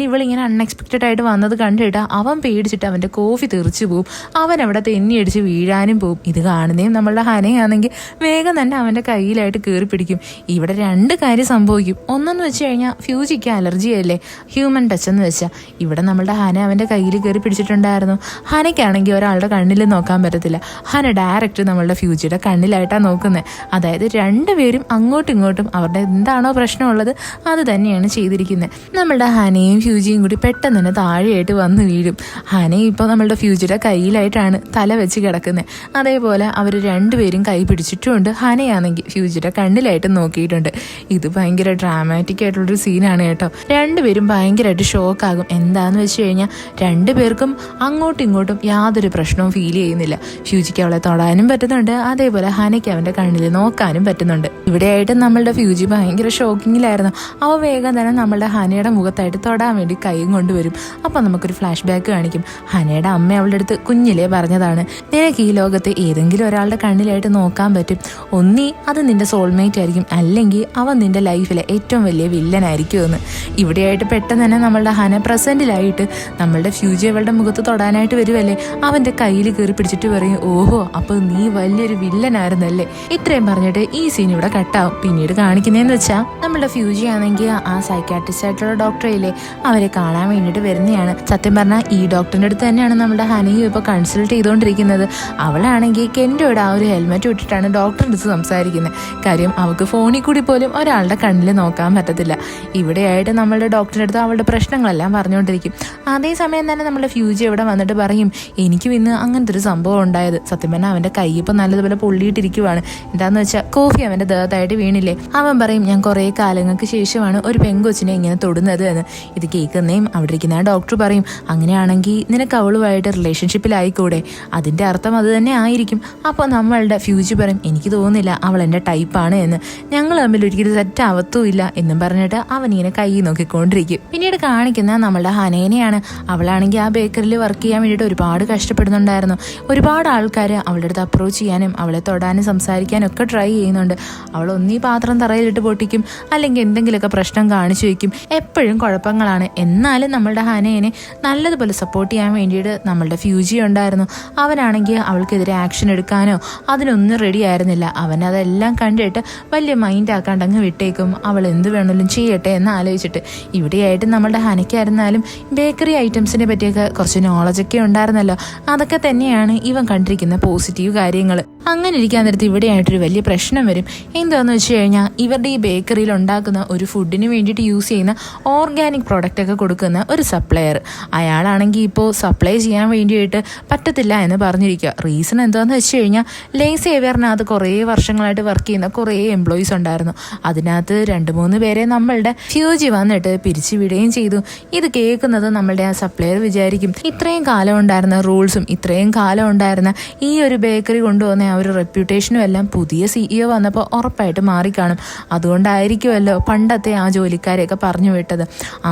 ഇവളിങ്ങനെ അൺഎക്സ്പെക്റ്റഡ് ആയിട്ട് വന്നത് കണ്ടിട്ട് അവൻ പേടിച്ചിട്ട് അവൻ്റെ കോഫി തെറിച്ചു പോവും. അവൻ അവിടെ തെന്നിയടിച്ച് വീഴാനും പോവും. ഇത് കാണുന്നേയും നമ്മളുടെ ഹനയാണെങ്കിൽ വേഗം തന്നെ അവൻ്റെ കയ്യിലായിട്ട് കയറി പിടിക്കും. ഇവിടെ രണ്ട് കാര്യം സംഭവിക്കും. ഒന്നെന്ന് വെച്ച് കഴിഞ്ഞാൽ ഫ്യൂജിക്ക് അലർജി അല്ലേ ഹ്യൂമൻ ടച്ച് എന്ന് വെച്ചാൽ. ഇവിടെ നമ്മളുടെ ഹന അവൻ്റെ കയ്യിൽ കയറി പിടിച്ചിട്ടുണ്ടായിരുന്നു. ഹനയ്ക്കാണെങ്കിൽ ഒരാളുടെ കണ്ണിൽ നോക്കാൻ പറ്റത്തില്ല. ഹന ഡയറക്റ്റ് നമ്മളുടെ ഫ്യൂജിയുടെ കണ്ണിലായിട്ടാണ് നോക്കുന്നത്. അതായത് രണ്ടുപേരും അങ്ങോട്ടും ഇങ്ങോട്ടും അവരുടെ എന്താണോ പ്രശ്നമുള്ളത് അത് തന്നെയാണ് ചെയ്തിരിക്കുന്നത്. നമ്മളുടെ ഹനയും ഫ്യൂജിയും കൂടി പെട്ടെന്ന് തന്നെ താഴെയായിട്ട് വന്ന് വീഴും. ഹനയും ഇപ്പോൾ നമ്മളുടെ ഫ്യൂജിയുടെ കയ്യിലായിട്ടാണ് തല വെച്ച് കിടക്കുന്നത്. അതേപോലെ അവർ രണ്ടുപേരും കൈ പിടിച്ചിട്ടുമുണ്ട്. ഹനയാണെങ്കിൽ ഫ്യൂജിയുടെ കണ്ണിലായിട്ട് നോക്കിയിട്ടുണ്ട്. ഇത് ഭയങ്കര ഡ്രാമാറ്റിക് ആയിട്ടുള്ളൊരു സീനാണ് കേട്ടോ. രണ്ടുപേരും ഭയങ്കരമായിട്ട് ഷോക്കാകും. എന്താന്ന് വെച്ച് കഴിഞ്ഞാൽ രണ്ടുപേർക്കും അങ്ങോട്ടും ഇങ്ങോട്ടും യാതൊരു പ്രശ്നവും ഫീൽ ചെയ്യുന്നില്ല. ഫ്യൂജിക്ക് അവളെ തൊടാനും പറ്റുന്നുണ്ട്, അതേപോലെ ഹനയ്ക്ക് അവൻ്റെ കണ്ണിൽ നോക്കാനും പറ്റുന്നുണ്ട്. ഇവിടെയായിട്ട് നമ്മളുടെ ഫ്യൂജി ഭയങ്കര ഷോക്കിങ്ങിലായിരുന്നു. അവ വേഗം തന്നെ നമ്മളുടെ ഹനയുടെ മുഖത്തായിട്ട് തൊടാൻ വേണ്ടി കൈയും കൊണ്ടുവരും. അപ്പം നമുക്കൊരു ഫ്ലാഷ് ബാക്ക് കാണിക്കും. ഹനയുടെ അമ്മ അവളുടെ അടുത്ത് കുഞ്ഞിലേ പറഞ്ഞതാണ്, നിനക്ക് ഈ ലോകത്ത് ഏതെങ്കിലും ഒരാളുടെ കണ്ണിലായിട്ട് നോക്കാൻ പറ്റും. ഒന്നീ അത് നിന്റെ സോൾമേറ്റ് ആയിരിക്കും, അല്ലെങ്കിൽ അവൻ നിന്റെ ലൈഫിലെ ഏറ്റവും വലിയ വില്ലനായിരിക്കുമെന്ന്. ഇവിടെയായിട്ട് പെട്ടെന്ന് തന്നെ നമ്മളുടെ ഹന പ്രസന്റിലായിട്ട് നമ്മളുടെ ഫ്യൂജി അവളുടെ മുഖത്ത് തൊടാനായിട്ട് വരുമല്ലേ, അവൻ്റെ കയ്യിൽ കയറി പിടിച്ചിട്ട് പറയും, ഓഹോ അപ്പോൾ നീ വലിയൊരു വില്ലനായിരുന്നല്ലേ. ഇത്രയും പറഞ്ഞിട്ട് ഈ സീൻ ഇവിടെ കട്ടാവും. പിന്നീട് കാണിക്കുന്നതെന്ന് വെച്ചാൽ നമ്മളുടെ ഫ്യൂജി ആണെങ്കിൽ ആ സൈക്കാട്രിസ്റ്റ് ആയിട്ടുള്ള ഡോക്ടറില്ലേ അവരെ കാണാൻ വേണ്ടിയിട്ട് വരുന്നതാണ്. സത്യം പറഞ്ഞാൽ ഈ ഡോക്ടറിൻ്റെ അടുത്ത് തന്നെയാണ് നമ്മുടെ ഹനയും ഇപ്പോൾ കൺസൾട്ട് ചെയ്തുകൊണ്ടിരിക്കുന്നത്. അവളാണെങ്കിൽ കെൻഡോയുടെ ആ ഒരു ഹെൽമെറ്റ് ഇട്ടിട്ടാണ് ഡോക്ടറിൻ്റെ അടുത്ത് സംസാരിക്കുന്നത്. കാര്യം അവൾക്ക് ഫോണിൽ കൂടി പോലും ഒരാളുടെ കണ്ണിൽ നോക്കാൻ പറ്റത്തില്ല. ഇവിടെയായിട്ട് നമ്മളുടെ ഡോക്ടറിൻ്റെ അടുത്ത് അവളുടെ പ്രശ്നങ്ങളെല്ലാം പറഞ്ഞുകൊണ്ടിരിക്കും. അതേസമയം തന്നെ നമ്മളുടെ ഫ്യൂജി ഇവിടെ വന്നിട്ട് പറയും, എനിക്കും ഇന്ന് അങ്ങനത്തെ ഒരു സംഭവം ഉണ്ടായത്. സത്യം പറഞ്ഞാൽ അവൻ്റെ കൈ ഇപ്പം നല്ലതുപോലെ പൊള്ളിയിട്ടിരിക്കുവാണ്. എന്താന്ന് വെച്ചാൽ കോഫി അവൻ്റെ ദേഹത്തായിട്ട് വീണില്ലേ. അവൻ പറയും, ഞാൻ കുറേ കാലങ്ങൾക്ക് ശേഷമാണ് ഒരു പെങ്കൊച്ചിനെ ഇങ്ങനെ തൊടുന്നത് എന്ന്. ഇത് കേൾക്കുന്നേയും അവിടെ ഇരിക്കുന്ന ഡോക്ടർ പറയും, അങ്ങനെയാണെങ്കിൽ നിനക്ക് അവളുമായിട്ട് റിലേഷൻഷിപ്പിലായിക്കൂടെ, അതിൻ്റെ അർത്ഥം അത് തന്നെ ആയിരിക്കും. അപ്പോൾ നമ്മളുടെ ഫ്യൂജി പറയും, എനിക്ക് തോന്നുന്നില്ല അവൾ എൻ്റെ ടൈപ്പാണ് എന്ന്, ഞങ്ങൾ തമ്മിൽ ഒരിക്കലും സെറ്റ് ആവത്തുമില്ല എന്നും പറഞ്ഞിട്ട് അവൻ ഇങ്ങനെ കൈ നോക്കിക്കൊണ്ടിരിക്കും. പിന്നീട് കാണിക്കുന്ന നമ്മളുടെ ഹനേനെയാണ്. അവളാണെങ്കിൽ ആ ബേക്കറിൽ വർക്ക് ചെയ്യാൻ വേണ്ടിയിട്ട് ഒരുപാട് കഷ്ടപ്പെടുന്നുണ്ടായിരുന്നു. ഒരുപാട് ആൾക്കാർ അവളുടെ അടുത്ത് അപ്രോച്ച് ചെയ്യാനും അവളെ തൊടാനും സംസാരിക്കാനും ഒക്കെ ട്രൈ ചെയ്യുന്നുണ്ട്. അവൾ ഒന്നീ പാത്രം തറയിലിട്ട് പൊട്ടിക്കും, അല്ലെങ്കിൽ എന്തെങ്കിലുമൊക്കെ പ്രശ്നം കാണിച്ചു വയ്ക്കും. എപ്പോഴും കുഴപ്പങ്ങളാണ്. എന്നാലും നമ്മളുടെ ഹനേനെ നല്ലതുപോലെ സപ്പോർട്ട് ചെയ്യാൻ വേണ്ടിയിട്ട് നമ്മളുടെ ഫ്യൂജി ഉണ്ടായിരുന്നു. അവനാണെങ്കിൽ അവൾക്കെതിരെ ആക്ഷൻ എടുക്കാനോ അതിനൊന്നും റെഡി ആയിരുന്നില്ല. അവനതെല്ലാം കണ്ടിട്ട് വലിയ മൈൻഡ് ആക്കാണ്ട് അങ്ങ് വിട്ടേക്കും. അവൾ എന്ത് വേണമെങ്കിലും ചെയ്യട്ടെ എന്ന് ആലോചിച്ചിട്ട്. ഇവിടെയായിട്ട് നമ്മളുടെ ഹനയ്ക്കായിരുന്നാലും ബേക്കറി ഐറ്റംസിനെ പറ്റിയൊക്കെ കുറച്ച് നോളജൊക്കെ ഉണ്ടായിരുന്നല്ലോ. അതൊക്കെ തന്നെയാണ് ഇവൻ കണ്ടിരിക്കുന്ന പോസിറ്റീവ് കാര്യങ്ങൾ. അങ്ങനെ ഇരിക്കാൻ നേരത്ത് ഇവിടെയായിട്ടൊരു വലിയ പ്രശ്നം വരും. എന്താണെന്ന് വെച്ച് കഴിഞ്ഞാൽ ഇവരുടെ ഈ ബേക്കറിയിൽ ഉണ്ടാക്കുന്ന ഒരു ഫുഡിന് വേണ്ടിയിട്ട് യൂസ് ചെയ്യുന്ന ഓർഗാനിക് പ്രോഡക്റ്റ് ഒക്കെ കൊടുക്കുന്ന ഒരു സപ്ലയർ, അയാളാണെങ്കിൽ ഇപ്പോൾ സപ്ലൈ ചെയ്യാൻ വേണ്ടിയിട്ട് പറ്റത്തില്ല എന്ന് പറഞ്ഞിരിക്കുക. റീസൺ എന്താണെന്ന് വെച്ച് കഴിഞ്ഞാൽ ലേസ് ഏവിയറിനകത്ത് കുറേ വർഷങ്ങളായിട്ട് വർക്ക് ചെയ്യുന്ന കുറേ എംപ്ലോയീസ് ഉണ്ടായിരുന്നു. അതിനകത്ത് 2-3 പേരെ നമ്മളുടെ ഫ്യൂജി വന്നിട്ട് പിരിച്ചുവിടുകയും ചെയ്തു. ഇത് കേൾക്കുന്നത് നമ്മളുടെ ആ സപ്ലയർ വിചാരിക്കും, ഇത്രയും കാലം ഉണ്ടായിരുന്ന റൂൾസും ഇത്രയും കാലം ഉണ്ടായിരുന്ന ഈ ഒരു ബേക്കറി കൊണ്ടുവന്ന ആ ഒരു റെപ്യൂട്ടേഷനും എല്ലാം പുതിയ CEO വന്നപ്പോൾ ഉറപ്പായിട്ട് മാറിക്കാണും. അതുകൊണ്ടായിരിക്കുമല്ലോ പണ്ടത്തെ ആ ജോലിക്കാരെയൊക്കെ പറഞ്ഞു വിട്ടത്.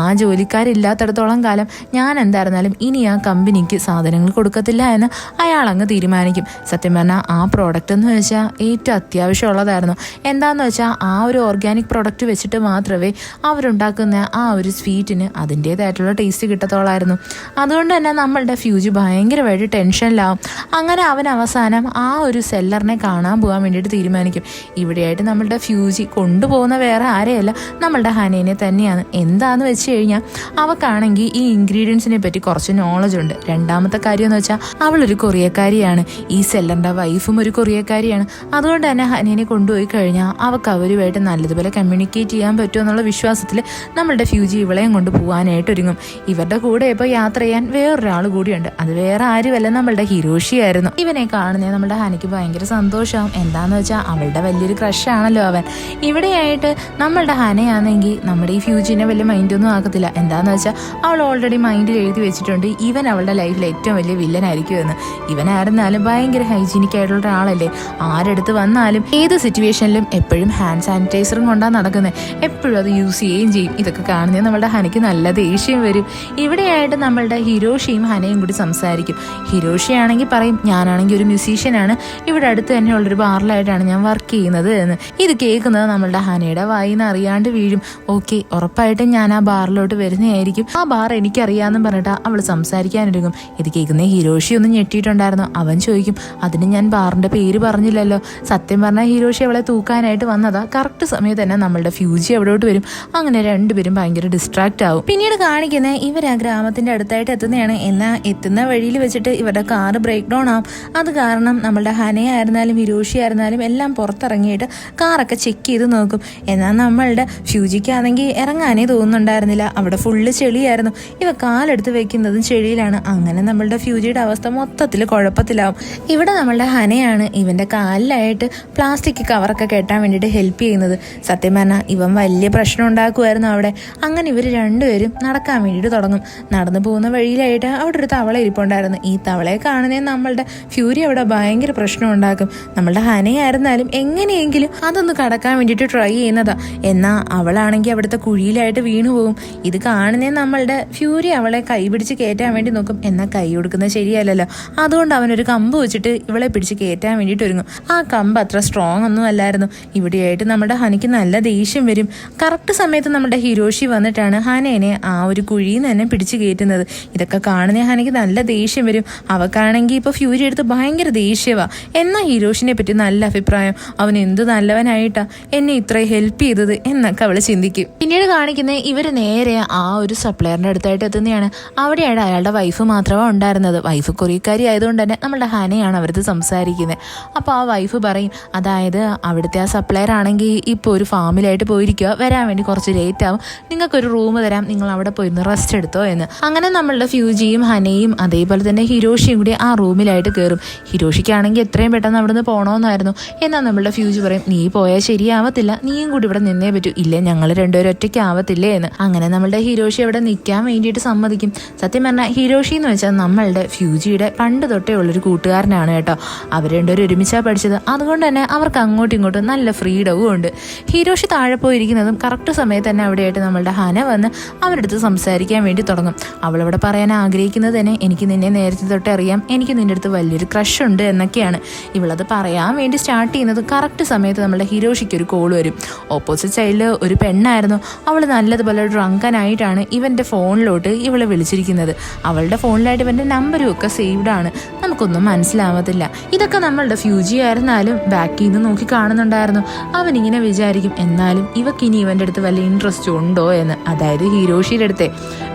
ആ ജോലിക്കാരില്ലാത്തടത്തോളം കാലം ഞാൻ എന്തായിരുന്നാലും ഇനി ആ കമ്പനിക്ക് സാധനങ്ങൾ കൊടുക്കത്തില്ല എന്ന് അയാൾ അങ്ങ് തീരുമാനിക്കും. സത്യം പറഞ്ഞാൽ ആ പ്രോഡക്റ്റ് എന്ന് വെച്ചാൽ ഏറ്റവും അത്യാവശ്യമുള്ളതായിരുന്നു. എന്താണെന്ന് വെച്ചാൽ ആ ഒരു ഓർഗാനിക് പ്രോഡക്റ്റ് വെച്ചിട്ട് മാത്രമേ അവരുണ്ടാക്കുന്ന ആ ഒരു സ്വീറ്റിന് അതിൻ്റേതായിട്ടുള്ള ടേസ്റ്റ് കിട്ടത്തോളായിരുന്നു. അതുകൊണ്ട് തന്നെ നമ്മളുടെ ഫ്യൂജി ഭയങ്കരമായിട്ട് ടെൻഷനിലാവും. അങ്ങനെ അവൻ അവസാനം ആ ഒരു സെല്ലറിനെ കാണാൻ പോകാൻ വേണ്ടിയിട്ട് തീരുമാനിക്കും. ഇവിടെയായിട്ട് നമ്മളുടെ ഫ്യൂജി കൊണ്ടുപോകുന്ന വേറെ ആരെയല്ല, നമ്മളുടെ ഹനേനെ തന്നെയാണ്. എന്താണെന്ന് വെച്ച് കഴിഞ്ഞാൽ അവൾക്കാണെങ്കിൽ ഈ ഇൻഗ്രീഡിയൻസിനെ പറ്റി കുറച്ച് നോളജ് ഉണ്ട്. രണ്ടാമത്തെ കാര്യം എന്ന് വെച്ചാൽ അവളൊരു കൊറിയക്കാരിയാണ്. ഈ സെല്ലറിൻ്റെ വൈഫും ഒരു കൊറിയക്കാരിയാണ്. അതുകൊണ്ട് തന്നെ ഹനേനെ കൊണ്ടുപോയി കഴിഞ്ഞാൽ അവൾക്ക് അവരുമായിട്ട് നല്ലതുപോലെ കമ്മ്യൂണിക്കേറ്റ് ചെയ്യാൻ പറ്റുമോ എന്നുള്ള വിശ്വാസത്തിൽ നമ്മളുടെ ഫ്യൂജി ഇവളെയും കൊണ്ട് പോകാനായിട്ട് ഒരുങ്ങും. ഇവരുടെ കൂടെ ഇപ്പോൾ യാത്ര ചെയ്യാൻ വേറൊരാൾ കൂടിയുണ്ട്. അത് വേറെ ആരുമല്ല, നമ്മളുടെ ഹിരോഷിയായിരുന്നു. ഇവനെ കാണുന്നത് നമ്മളുടെ ഹനയ്ക്ക് ഭയങ്കര സന്തോഷമാവും. എന്താണെന്ന് വെച്ചാൽ അവളുടെ വലിയൊരു ക്രഷാണല്ലോ അവൻ. ഇവിടെയായിട്ട് നമ്മളുടെ ഹനയാണെങ്കിൽ നമ്മുടെ ഈ ഫ്യൂജിനെ വലിയ മൈൻഡൊന്നും ആക്കത്തില്ല. എന്താണെന്ന് വെച്ചാൽ അവൾ ഓൾറെഡി മൈൻഡിൽ എഴുതി വെച്ചിട്ടുണ്ട് ഇവൻ അവളുടെ ലൈഫിൽ ഏറ്റവും വലിയ വില്ലനായിരിക്കുമെന്ന്. ഇവനായിരുന്നാലും ഭയങ്കര ഹൈജീനിക് ആയിട്ടുള്ള ഒരാളല്ലേ. ആരെടുത്ത് വന്നാലും ഏത് സിറ്റുവേഷനിലും എപ്പോഴും ഹാൻഡ് സാനിറ്റൈസറും കൊണ്ടാണ് നടക്കുന്നത്. എപ്പോഴും അത് യൂസ് ചെയ്യുകയും ചെയ്യും. ഇതൊക്കെ കാണുന്നത് നമ്മളുടെ ഹനയ്ക്ക് നല്ല ദേഷ്യം വരും. ഇവിടെയായിട്ട് നമ്മളുടെ ഹിരോഷിയും ഹനയും കൂടി സംസാരിക്കും. ഹിരോഷിയാണെങ്കിൽ പറയും, ഞാനാണെങ്കിൽ ഒരു മ്യൂസീഷ്യനാണ്, ഇവിടെ അടുത്ത് തന്നെയുള്ളൊരു ബാറിലായിട്ടാണ് ഞാൻ വർക്ക് ചെയ്യുന്നത് എന്ന്. ഇത് കേൾക്കുന്നത് നമ്മളുടെ ഹനയുടെ വായിന്ന് അറിയാണ്ട് വീഴും. ഓക്കെ, ഉറപ്പായിട്ടും ഞാൻ ആ ബാറിലോട്ട് വരുന്നതായിരിക്കും, ആ ബാർ എനിക്കറിയാമെന്നും പറഞ്ഞിട്ട് അവൾ സംസാരിക്കാനൊരുങ്ങും. ഇത് കേൾക്കുന്ന ഹിരോഷി ഒന്ന് ഞെട്ടിയിട്ടുണ്ടായിരുന്നു. അവൻ ചോദിക്കും, അതിന് ഞാൻ ബാറിന്റെ പേര് പറഞ്ഞില്ലല്ലോ. സത്യം പറഞ്ഞാൽ ഹിരോഷി അവളെ തൂക്കാനായിട്ട് വന്നതാ. കറക്റ്റ് സമയത്ത് തന്നെ നമ്മളുടെ ഫ്യൂജി അവിടോട്ട് വരും. അങ്ങനെ രണ്ടുപേരും ഭയങ്കര ഡിസ്ട്രാക്ട് ആവും. പിന്നീട് കാണിക്കുന്നത് ഇവർ ആ ഗ്രാമത്തിന്റെ അടുത്തായിട്ട് എത്തുന്നതാണ്. എന്നാൽ എത്തുന്ന വഴിയിൽ വെച്ചിട്ട് ഇവരുടെ കാറ് ബ്രേക്ക് ഡൗൺ ആവും. അത് കാരണം നമ്മളുടെ ഹനയായിരുന്നാലും ഹിരോഷി ആയിരുന്നാലും എല്ലാം പുറത്തിറങ്ങിയിട്ട് കാറൊക്കെ ചെക്ക് ചെയ്ത് നോക്കും. എന്നാൽ നമ്മളുടെ ഫ്യൂജിക്കാണെങ്കിൽ ഇറങ്ങാനേ തോന്നുന്നുണ്ടായിരുന്നില്ല. അവിടെ ഫുള്ള് ചെളിയായിരുന്നു. ഇവ കാലെടുത്ത് വെക്കുന്നതും ചെളിയിലാണ്. അങ്ങനെ നമ്മളുടെ ഫ്യൂജിയുടെ അവസ്ഥ മൊത്തത്തിൽ കുഴപ്പത്തിലാവും. ഇവിടെ നമ്മളുടെ ഹനയാണ് ഇവന്റെ കാലിലായിട്ട് പ്ലാസ്റ്റിക് കവറൊക്കെ കെട്ടാൻ വേണ്ടിയിട്ട് ഹെൽപ്പ് ചെയ്യുന്നത്. സത്യം പറഞ്ഞാൽ ഇവൻ വലിയ പ്രശ്നം ഉണ്ടാക്കുമായിരുന്നു അവിടെ. അങ്ങനെ ഇവർ രണ്ടുപേരും നടക്കാൻ വേണ്ടിയിട്ട് തുടങ്ങും. നടന്നു പോകുന്ന വഴിയിലായിട്ട് അവിടെ ഒരു തവള ഇരിപ്പുണ്ടായിരുന്നു. ഈ തവളയെ കാണുന്നേ നമ്മളുടെ ഫ്യൂരി അവിടെ ഭയങ്കര പ്രശ്നം ഉണ്ടാക്കും. നമ്മളുടെ ഹനയായിരുന്നാലും എങ്ങനെയെങ്കിലും അതൊന്ന് കടക്കാൻ വേണ്ടിയിട്ട് ട്രൈ ചെയ്യുന്നതാ. എന്നാൽ അവളാണെങ്കിൽ അവിടുത്തെ കുഴിയിലായിട്ട് വീണു പോകും. ഇത് കാണുന്നേ നമ്മളുടെ ഫ്യൂരി അവളെ കൈ പിടിച്ച് കയറ്റാൻ വേണ്ടി നോക്കും. എന്നാൽ കൈ കൊടുക്കുന്നത് ശരിയല്ലല്ലോ. അതുകൊണ്ട് അവനൊരു കമ്പ് വെച്ചിട്ട് ഇവളെ പിടിച്ച് കയറ്റാൻ വേണ്ടിയിട്ട് ഒരുങ്ങും. ആ കമ്പ് അത്ര സ്ട്രോങ് ഒന്നും അല്ലായിരുന്നു. ഇവിടെയായിട്ട് നമ്മുടെ ഹനയ്ക്ക് നല്ല ദേഷ്യം വരും. കറക്റ്റ് സമയത്ത് നമ്മുടെ ഹിരോഷി വന്നിട്ടാണ് ഹനേനെ ആ ഒരു കുഴിയിൽ നിന്ന് തന്നെ പിടിച്ച് കയറ്റുന്നത്. ഇതൊക്കെ കാണുന്ന ഹനയ്ക്ക് നല്ല ദേഷ്യം വരും. അവക്കാണെങ്കിൽ ഇപ്പോൾ ഫ്യൂരി എടുത്ത് ഭയങ്കര ദേഷ്യവാ. എന്നാൽ ഹിരോഷിനെ പറ്റി നല്ല അഭിപ്രായം. അവൻ എന്ത് നല്ലവനായിട്ടാ എന്നെ ഇത്രയും ഹെൽപ്പ് ചെയ്തത് എന്നൊക്കെ അവൾ ചിന്തിക്കും. പിന്നീട് കാണിക്കുന്നത് ഇവർ നേരെ ആ ഒരു സപ്ലയറിന്റെ അടുത്തായിട്ട് എത്തുന്നതാണ്. അവിടെയാണ് അയാളുടെ വൈഫ് മാത്രമേ ഉണ്ടായിരുന്നത്. വൈഫ് കൊറിയക്കാരി ആയതുകൊണ്ട് തന്നെ നമ്മുടെ ഹനയാണ് അവരത് സംസാരിക്കുന്നത്. അപ്പോൾ ആ വൈഫ് പറയും, അതായത് അവിടുത്തെ ആ സപ്ലയർ ആണെങ്കിൽ ഇപ്പോൾ ഒരു ഫാമിലായിട്ട് പോയിരിക്കുക, വരാൻ വേണ്ടി കുറച്ച് ലേറ്റ് ആവും, നിങ്ങൾക്കൊരു റൂം തരാം, നിങ്ങൾ അവിടെ പോയിരുന്ന് റെസ്റ്റ് എടുത്തോ എന്ന്. അങ്ങനെ നമ്മളുടെ ഫ്യൂജിയും ഹനയും അതേപോലെ തന്നെ ഹിരോഷിയും കൂടി ആ റൂമിലായിട്ട് കയറും. ഹിരോഷിക്കാണെങ്കിൽ എത്രയും പെട്ടെന്ന് അവിടെ നിന്ന് പോകണമെന്നായിരുന്നു. എന്നാൽ നമ്മളുടെ ഫ്യൂജി പറയും, നീ പോയാൽ ശരിയാവത്തില്ല, നീയും കൂടി ഇവിടെ നിന്നേ പറ്റൂ, ഇല്ലേ ഞങ്ങൾ രണ്ടുപേരും ഒറ്റയ്ക്ക് ആവത്തില്ലേ എന്ന്. അങ്ങനെ നമ്മളുടെ ഹിരോഷി അവിടെ നിൽക്കാൻ വേണ്ടിയിട്ട് സമ്മതിക്കും. സത്യം പറഞ്ഞാൽ ഹിരോഷി എന്ന് വെച്ചാൽ നമ്മളുടെ ഫ്യൂജിയുടെ പണ്ട് തൊട്ടേ ഉള്ളൊരു കൂട്ടുകാരനാണ് കേട്ടോ. അവർ രണ്ടുപേരും ഒരുമിച്ചാണ് പഠിച്ചത്. അതുകൊണ്ട് തന്നെ അവർക്ക് അങ്ങോട്ടും ഇങ്ങോട്ടും നല്ല ഫ്രീഡവും ഉണ്ട്. ഹിരോഷി താഴെ പോയിരിക്കുന്നതും കറക്റ്റ് സമയത്ത് തന്നെ അവിടെയായിട്ട് നമ്മളുടെ ഹന വന്ന് അവരുടെ അടുത്ത് സംസാരിക്കാൻ വേണ്ടി തുടങ്ങും. അവളവിടെ പറയാൻ ആഗ്രഹിക്കുന്നത് തന്നെ, എനിക്ക് നിന്നെ നേരത്തെ തൊട്ട് അറിയാം, എനിക്ക് നിന്റെ അടുത്ത് വലിയൊരു ക്രഷ് ഉണ്ട് എന്നൊക്കെയാണ്. ഇവളത് പറയാൻ വേണ്ടി സ്റ്റാർട്ട് ചെയ്യുന്നത് കറക്റ്റ് സമയത്ത് നമ്മളുടെ ഹിരോഷിക്ക് ഒരു കോൾ വരും. ഓപ്പോസിറ്റ് സൈഡിൽ ഒരു പെണ്ണായിരുന്നു. അവൾ നല്ലതുപോലെ ഡ്രങ്കനായിട്ടാണ് ഇവൻ്റെ ഫോണിലോട്ട് ഇവളെ വിളിച്ചിരിക്കുന്നത്. അവളുടെ ഫോണിലായിട്ട് ഇവൻ്റെ നമ്പരും ഒക്കെ സേവ്ഡ് ആണ്. നമുക്കൊന്നും മനസ്സിലാവത്തില്ല. ഇതൊക്കെ നമ്മളുടെ ഫ്യൂജി ആയിരുന്നാലും ബാക്കിൽ നിന്ന് നോക്കി കാണുന്നുണ്ടായിരുന്നു. അവനിങ്ങനെ വിചാരിക്കും, എന്നാലും ഇവക്കിനി ഇവൻ്റെ അടുത്ത് വല്ല ഇൻട്രസ്റ്റ് ഉണ്ടോ എന്ന്, അതായത് ഹിരോഷിയുടെ അടുത്തെ.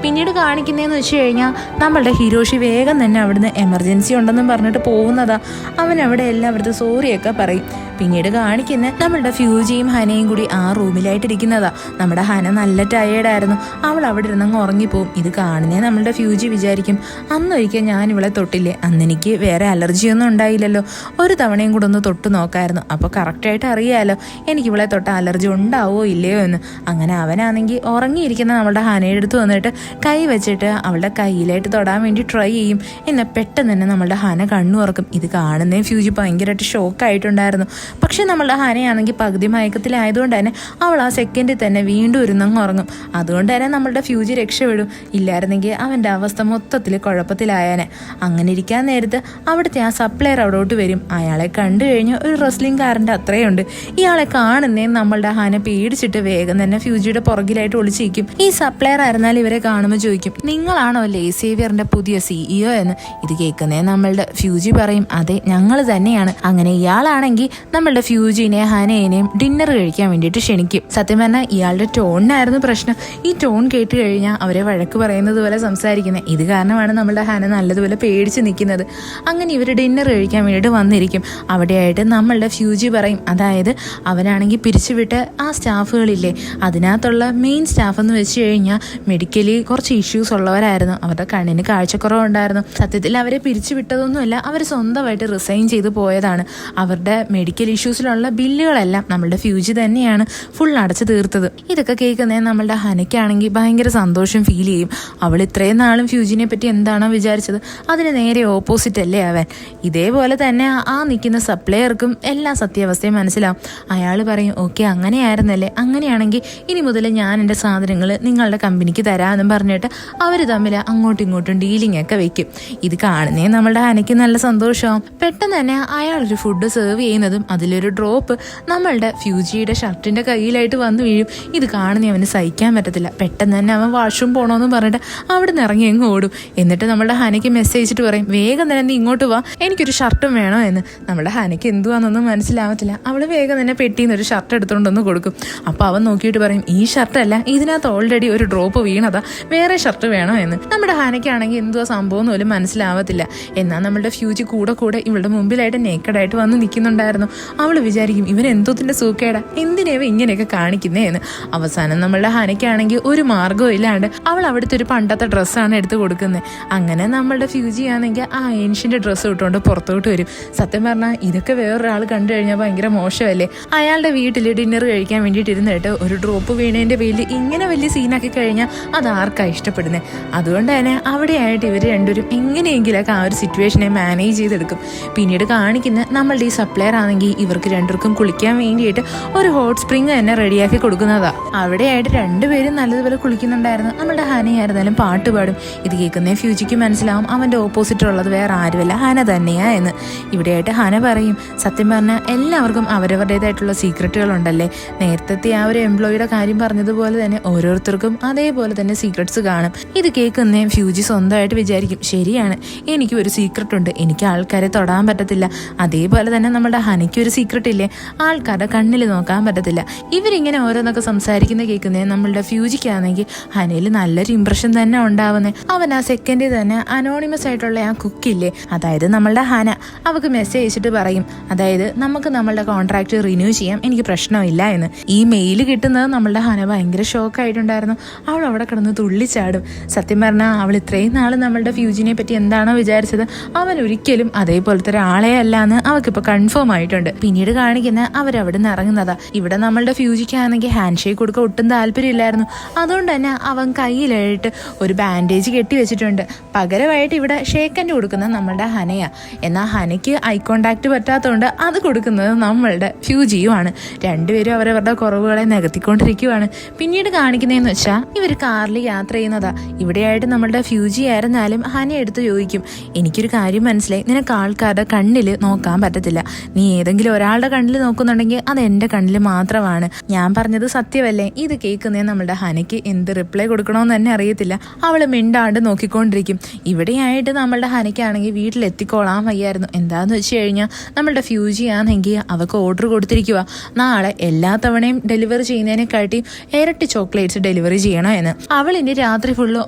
പിന്നീട് കാണിക്കുന്നതെന്ന് വെച്ച് കഴിഞ്ഞാൽ നമ്മളുടെ ഹിരോഷി വേഗം തന്നെ അവിടുന്ന് എമർജൻസി ഉണ്ടെന്നും പറഞ്ഞിട്ട് പോകുന്നതാ. അവൻ അവിടെ എല്ലാവരുടെ സോറിയൊക്കെ പറയും. പിന്നീട് കാണിക്കുന്ന നമ്മളുടെ ഫ്യൂജിയും ഹനയും കൂടി ആ റൂമിലായിട്ടിരിക്കുന്നതാ. നമ്മുടെ ഹന നല്ല ടയേർഡായിരുന്നു. അവൾ അവിടെ ഇരുന്നങ്ങ് ഉറങ്ങിപ്പോവും. ഇത് കാണുന്നേ നമ്മളുടെ ഫ്യൂജി വിചാരിക്കും, അന്നൊരിക്കൽ ഞാൻ ഇവളെ തൊട്ടില്ലേ, അന്നെനിക്ക് വേറെ അലർജിയൊന്നും ഉണ്ടായില്ലല്ലോ, ഒരു തവണയും കൂടെ ഒന്ന് തൊട്ട് നോക്കായിരുന്നു, അപ്പോൾ കറക്റ്റായിട്ട് അറിയാലോ എനിക്ക് ഇവളെ തൊട്ട് അലർജി ഉണ്ടാവോ ഇല്ലയോ എന്ന്. അങ്ങനെ അവനാണെങ്കിൽ ഉറങ്ങിയിരിക്കുന്ന നമ്മളുടെ ഹനയുടെ അടുത്ത് വന്നിട്ട് കൈ വെച്ചിട്ട് അവളുടെ കയ്യിലായിട്ട് തൊടാൻ വേണ്ടി ട്രൈ ചെയ്യും. എന്നാൽ പെട്ടെന്ന് തന്നെ നമ്മളുടെ ഹന കണ്ണു തുറക്കും. ഇത് കാണുന്നേ ഫ്യൂജി ഭയങ്കരമായിട്ട് ഷോക്കായിട്ടുണ്ടായിരുന്നു. പക്ഷെ നമ്മളുടെ ഹനയാണെങ്കിൽ പകുതി മയക്കത്തിലായതുകൊണ്ട് തന്നെ അവൾ ആ സെക്കൻഡിൽ തന്നെ വീണ്ടും ഇരുന്നങ്ങ് ഉറങ്ങും. അതുകൊണ്ട് തന്നെ നമ്മളുടെ ഫ്യൂജി രക്ഷപ്പെടും. ഇല്ലായിരുന്നെങ്കിൽ അവൻ്റെ അവസ്ഥ മൊത്തത്തിൽ കുഴപ്പത്തിലായാനെ. അങ്ങനെ ഇരിക്കാൻ നേരത്ത് അവിടുത്തെ ആ സപ്ലയർ അവിടോട്ട് വരും. അയാളെ കണ്ടു കഴിഞ്ഞ് ഒരു റെസ്ലിംഗ് കാരൻ്റെ അത്രയുണ്ട്. ഇയാളെ കാണുന്നേ നമ്മളുടെ ഹന പേടിച്ചിട്ട് വേഗം തന്നെ ഫ്യൂജിയുടെ പുറകിലായിട്ട് ഒളിച്ചിരിക്കും. ഈ സപ്ലയർ ആയിരുന്നാലും ഇവരെ കാണുമ്പോൾ ചോദിക്കും, നിങ്ങളാണോ ലേസേവിയറിന്റെ പുതിയ CEO എന്ന്. ഇത് കേൾക്കുന്നേ നമ്മളുടെ ഫ്യൂജി പറയും, അതെ ഞങ്ങൾ തന്നെയാണ്. അങ്ങനെ ഇയാളാണെങ്കിൽ നമ്മളുടെ ഫ്യൂജിനെ ഹനേനെയും ഡിന്നർ കഴിക്കാൻ വേണ്ടിയിട്ട് ക്ഷണിക്കും. സത്യം പറഞ്ഞാൽ ഇയാളുടെ ടോണിനായിരുന്നു പ്രശ്നം. ഈ ടോൺ കേട്ട് കഴിഞ്ഞാൽ അവരെ വഴക്ക് പറയുന്നത് പോലെ സംസാരിക്കുന്നത്. ഇത് കാരണമാണ് നമ്മളുടെ ഹന നല്ലതുപോലെ പേടിച്ച് നിൽക്കുന്നത്. അങ്ങനെ ഇവർ ഡിന്നർ കഴിക്കാൻ വേണ്ടിയിട്ട് വന്നിരിക്കും. അവിടെയായിട്ട് നമ്മളുടെ ഫ്യൂജി പറയും, അതായത് അവനാണെങ്കിൽ പിരിച്ചുവിട്ട് ആ സ്റ്റാഫുകളില്ലേ, അതിനകത്തുള്ള മെയിൻ സ്റ്റാഫ് എന്ന് വെച്ച് കഴിഞ്ഞാൽ മെഡിക്കലി കുറച്ച് ഇഷ്യൂസ് ഉള്ളവരായിരുന്നു. അവരുടെ കണ്ണിന് കാഴ്ചക്കുറവുണ്ടായിരുന്നു. സത്യത്തിൽ അവരെ പിരിച്ചു വിട്ടതൊന്നുമല്ല, അവർ സ്വന്തമായിട്ട് റിസൈൻ ചെയ്ത് പോയതാണ്. അവരുടെ മെഡിക്കൽ ഇഷ്യൂസിലുള്ള ബില്ലുകളെല്ലാം നമ്മളുടെ ഫ്യൂജി തന്നെയാണ് ഫുൾ അടച്ചു തീർത്തത്. ഇതൊക്കെ കേൾക്കുന്നേ നമ്മളുടെ ഹനയ്ക്കാണെങ്കിൽ ഭയങ്കര സന്തോഷം ഫീൽ ചെയ്യും. അവൾ ഇത്രയും നാളും ഫ്യൂജിനെ പറ്റി എന്താണോ വിചാരിച്ചത് അതിന് നേരെ ഓപ്പോസിറ്റ് അല്ലേ അവൻ. ഇതേപോലെ തന്നെ ആ നിൽക്കുന്ന സപ്ലയർക്കും എല്ലാ സത്യാവസ്ഥയും മനസ്സിലാവും. അയാൾ പറയും, ഓക്കെ അങ്ങനെയായിരുന്നല്ലേ, അങ്ങനെയാണെങ്കിൽ ഇനി മുതൽ ഞാൻ എൻ്റെ സാധനങ്ങൾ നിങ്ങളുടെ കമ്പനിക്ക് തരാമെന്നും പറഞ്ഞിട്ട് അവർ തമ്മിൽ അങ്ങോട്ടും ഇങ്ങോട്ടും ഡീലിംഗ് ഒക്കെ വെക്കും. ഇത് കാണുന്നേ നമ്മളുടെ ഹനയ്ക്ക് നല്ല സന്തോഷമാവും. പെട്ടെന്ന് തന്നെ അയാളൊരു ഫുഡ് സെർവ് ചെയ്യുന്നതും അതിലൊരു ഡ്രോപ്പ് നമ്മളുടെ ഫ്യൂജിയുടെ ഷർട്ടിന്റെ കയ്യിലായിട്ട് വന്നു വീഴും. ഇത് കാണുന്നേ അവന് സഹിക്കാൻ പറ്റത്തില്ല. പെട്ടെന്ന് തന്നെ അവൻ വാഷ്റൂം പോകണമെന്ന് പറഞ്ഞിട്ട് അവിടെ നിന്ന് ഇറങ്ങി എങ്ങ് ഓടും. എന്നിട്ട് നമ്മുടെ ഹനയ്ക്ക് മെസ്സേജ് അയച്ചിട്ട് പറയും, വേഗം തന്നെ നീ ഇങ്ങോട്ട് വാ, എനിക്കൊരു ഷർട്ടും വേണോ എന്ന്. നമ്മുടെ ഹനയ്ക്ക് എന്തുവാന്നൊന്നും മനസ്സിലാവത്തില്ല. അവള് വേഗം തന്നെ പെട്ടിന്ന് ഒരു ഷർട്ട് എടുത്തുകൊണ്ടൊന്ന് കൊടുക്കും. അപ്പോൾ അവൻ നോക്കിയിട്ട് പറയും, ഈ ഷർട്ടല്ല, ഇതിനകത്ത് ഓൾറെഡി ഒരു ഡ്രോപ്പ് വീണതാ, വേറെ ഷർട്ട് വേണോ എന്ന്. നമ്മുടെ ഹനയ്ക്കാണെങ്കിൽ എന്തുവാ സംഭവം എന്ന് പോലും മനസ്സിലാവത്തില്ല. എന്നാൽ നമ്മളുടെ ഫ്യൂജി കൂടെ കൂടെ ഇവളുടെ മുമ്പിലായിട്ട് നേക്കഡായിട്ട് വന്ന് നിൽക്കുന്നുണ്ടായിരുന്നു. അവൾ വിചാരിക്കും, ഇവൻ എന്തോത്തിന്റെ സൂക്കേടാ, എന്തിനേവ ഇങ്ങനെയൊക്കെ കാണിക്കുന്നേ എന്ന്. അവസാനം നമ്മളുടെ ഹനയ്ക്കാണെങ്കിൽ ഒരു മാർഗ്ഗവും ഇല്ലാണ്ട് അവൾ അവിടുത്തെ ഒരു പണ്ടത്തെ ഡ്രസ്സാണ് എടുത്ത് കൊടുക്കുന്നത്. അങ്ങനെ നമ്മളുടെ ഫ്യൂജി ആണെങ്കിൽ ആ ഏൻഷ്യൻ്റെ ഡ്രസ്സ് ഇട്ടുകൊണ്ട് പുറത്തോട്ട് വരും. സത്യം പറഞ്ഞാൽ ഇതൊക്കെ വേറൊരാൾ കണ്ടു കഴിഞ്ഞാൽ ഭയങ്കര മോശമല്ലേ. അയാളുടെ വീട്ടിൽ ഡിന്നർ കഴിക്കാൻ വേണ്ടിയിട്ട് ഇരുന്നിട്ട് ഒരു ഡ്രോപ്പ് വീണതിൻ്റെ പേരിൽ ഇങ്ങനെ വലിയ സീനാക്കി കഴിഞ്ഞാൽ അത് ആർക്കാണ് ഇഷ്ടപ്പെടുന്നത്. അതുകൊണ്ട് തന്നെ അവിടെയായിട്ട് ഇവർ രണ്ടുപേരും എങ്ങനെയെങ്കിലൊക്കെ ആ ഒരു സിറ്റുവേഷനെ മാനേജ് ചെയ്തെടുക്കും. പിന്നീട് കാണിക്കുന്ന നമ്മളുടെ ഈ സപ്ലയർ ആണെങ്കിൽ ഇവർക്ക് രണ്ടുപേർക്കും കുളിക്കാൻ വേണ്ടിയിട്ട് ഒരു ഹോട്ട് സ്പ്രിങ് തന്നെ റെഡിയാക്കി കൊടുക്കുന്നതാ. അവിടെയായിട്ട് രണ്ടുപേരും നല്ലതുപോലെ കുളിക്കുന്നുണ്ടായിരുന്നു. നമ്മുടെ ഹനയായിരുന്നാലും പാട്ട് പാടും. ഇത് കേൾക്കുന്ന ഫ്യൂജിക്ക് മനസ്സിലാവും അവൻ്റെ ഓപ്പോസിറ്റ് ഉള്ളത് വേറെ ആരുമല്ല, ഹന തന്നെയാ എന്ന്. ഇവിടെയായിട്ട് ഹന പറയും, സത്യം പറഞ്ഞാൽ എല്ലാവർക്കും അവരവരുടേതായിട്ടുള്ള സീക്രട്ടുകളുണ്ടല്ലേ. നേരത്തെ ആ ഒരു എംപ്ലോയിയുടെ കാര്യം പറഞ്ഞതുപോലെ തന്നെ ഓരോരുത്തർക്കും അതേപോലെ തന്നെ സീക്രട്സ് കാണും. ഇത് കേൾക്കുന്ന ഫ്യൂജി സ്വന്തമായിട്ട് വിചാരിക്കും, ശരിയാണ്, എനിക്കും ഒരു സീക്രട്ട് ഉണ്ട്, എനിക്ക് ആൾക്കാരെ തൊടാൻ പറ്റത്തില്ല. അതേപോലെ തന്നെ നമ്മുടെ ഹനയ്ക്ക് ഒരു സീക്രട്ട് ഇല്ലേ, ആൾക്കാരുടെ കണ്ണിൽ നോക്കാൻ പറ്റത്തില്ല. ഇവരിങ്ങനെ ഓരോന്നൊക്കെ സംസാരിക്കുന്ന കേൾക്കുന്നേ നമ്മളുടെ ഫ്യൂജിക്കാണെങ്കിൽ ഹനയിൽ നല്ലൊരു ഇംപ്രഷൻ തന്നെ ഉണ്ടാവുന്നേ. അവൻ ആ സെക്കൻഡിൽ തന്നെ അനോണിമസ് ആയിട്ടുള്ള ആ കുക്കില്ലേ, അതായത് നമ്മളുടെ ഹന, അവൾക്ക് മെസ്സേജ് അയച്ചിട്ട് പറയും, അതായത് നമുക്ക് നമ്മളുടെ കോൺട്രാക്ട് റിന്യൂ ചെയ്യാം, എനിക്ക് പ്രശ്നമില്ല എന്ന്. ഈ മെയിൽ കിട്ടുന്നത് നമ്മളുടെ ഹന ഭയങ്കര ഷോക്കായിട്ടുണ്ടായിരുന്നു. അവൾ അവിടെ കിടന്ന് തുള്ളിച്ചാടും. സത്യം പറഞ്ഞാൽ അവൾ ഇത്രയും നാൾ നമ്മളുടെ ഫ്യൂജിനെ പറ്റി എന്താണോ വിചാരിച്ചത്, അവൻ ഒരിക്കലും അതേപോലത്തെ ഒരാളെ അല്ല എന്ന് അവൾക്കിപ്പോൾ കൺഫേം ആയിട്ടുണ്ട്. പിന്നീട് കാണിക്കുന്ന അവരവിടെ നിന്ന് ഇറങ്ങുന്നതാ. ഇവിടെ നമ്മളുടെ ഫ്യൂജിക്കാണെങ്കിൽ ഹാൻഡ് ഷേക്ക് കൊടുക്കാൻ ഒട്ടും താല്പര്യമില്ലായിരുന്നു. അതുകൊണ്ട് തന്നെ അവൻ കയ്യിലായിട്ട് ഒരു ബാൻഡേജ് കെട്ടി വെച്ചിട്ടുണ്ട്. പകരമായിട്ട് ഇവിടെ ഷേക്ക് ഹാൻഡ് കൊടുക്കുന്നത് നമ്മളുടെ ഹനയാ. എന്നാൽ ഹനയ്ക്ക് ഐ കോണ്ടാക്ട് പറ്റാത്തതുകൊണ്ട് അത് കൊടുക്കുന്നത് നമ്മളുടെ ഫ്യൂജിയുമാണ്. രണ്ടുപേരും അവരവരുടെ കുറവുകളെ നികത്തിക്കൊണ്ടിരിക്കുവാണ്. പിന്നീട് കാണിക്കുന്നതെന്ന് വെച്ചാൽ ഇവർ കാറിൽ യാത്ര ചെയ്യുന്നതാ. ഇവിടെയായിട്ട് നമ്മളുടെ ഫ്യൂജി ആയിരുന്നാലും ഹന എടുത്ത് ചോദിക്കും, എനിക്കൊരു കാര്യം മനസ്സിലായി, നിനക്ക് ആൾക്കാരുടെ കണ്ണിൽ നോക്കാൻ പറ്റത്തില്ല. നീ ഏതെങ്കിലും ഒരാളുടെ കണ്ണിൽ നോക്കുന്നുണ്ടെങ്കിൽ അത് എൻ്റെ കണ്ണിൽ മാത്രമാണ്. ഞാൻ പറഞ്ഞത് സത്യമല്ലേ? ഇത് കേൾക്കുന്നേ നമ്മളുടെ ഹനയ്ക്ക് എന്ത് റിപ്ലൈ കൊടുക്കണമെന്ന് തന്നെ അറിയത്തില്ല. അവൾ മിണ്ടാണ്ട് നോക്കിക്കൊണ്ടിരിക്കും. ഇവിടെയായിട്ട് നമ്മളുടെ ഹനയ്ക്കാണെങ്കിൽ വീട്ടിലെത്തിക്കോളാൻ വയ്യായിരുന്നു. എന്താന്ന് വെച്ച് കഴിഞ്ഞാൽ നമ്മളുടെ ഫ്യൂജി ആണെങ്കിൽ അവൾക്ക് ഓർഡർ കൊടുത്തിരിക്കുക, നാളെ എല്ലാ തവണയും ഡെലിവറി ചെയ്യുന്നതിനെക്കാട്ടി ഇരട്ടി ചോക്ലേറ്റ്സ് ഡെലിവറി ചെയ്യണം എന്ന്. അവൾ ഇനി രാത്രി ഫുള്ള്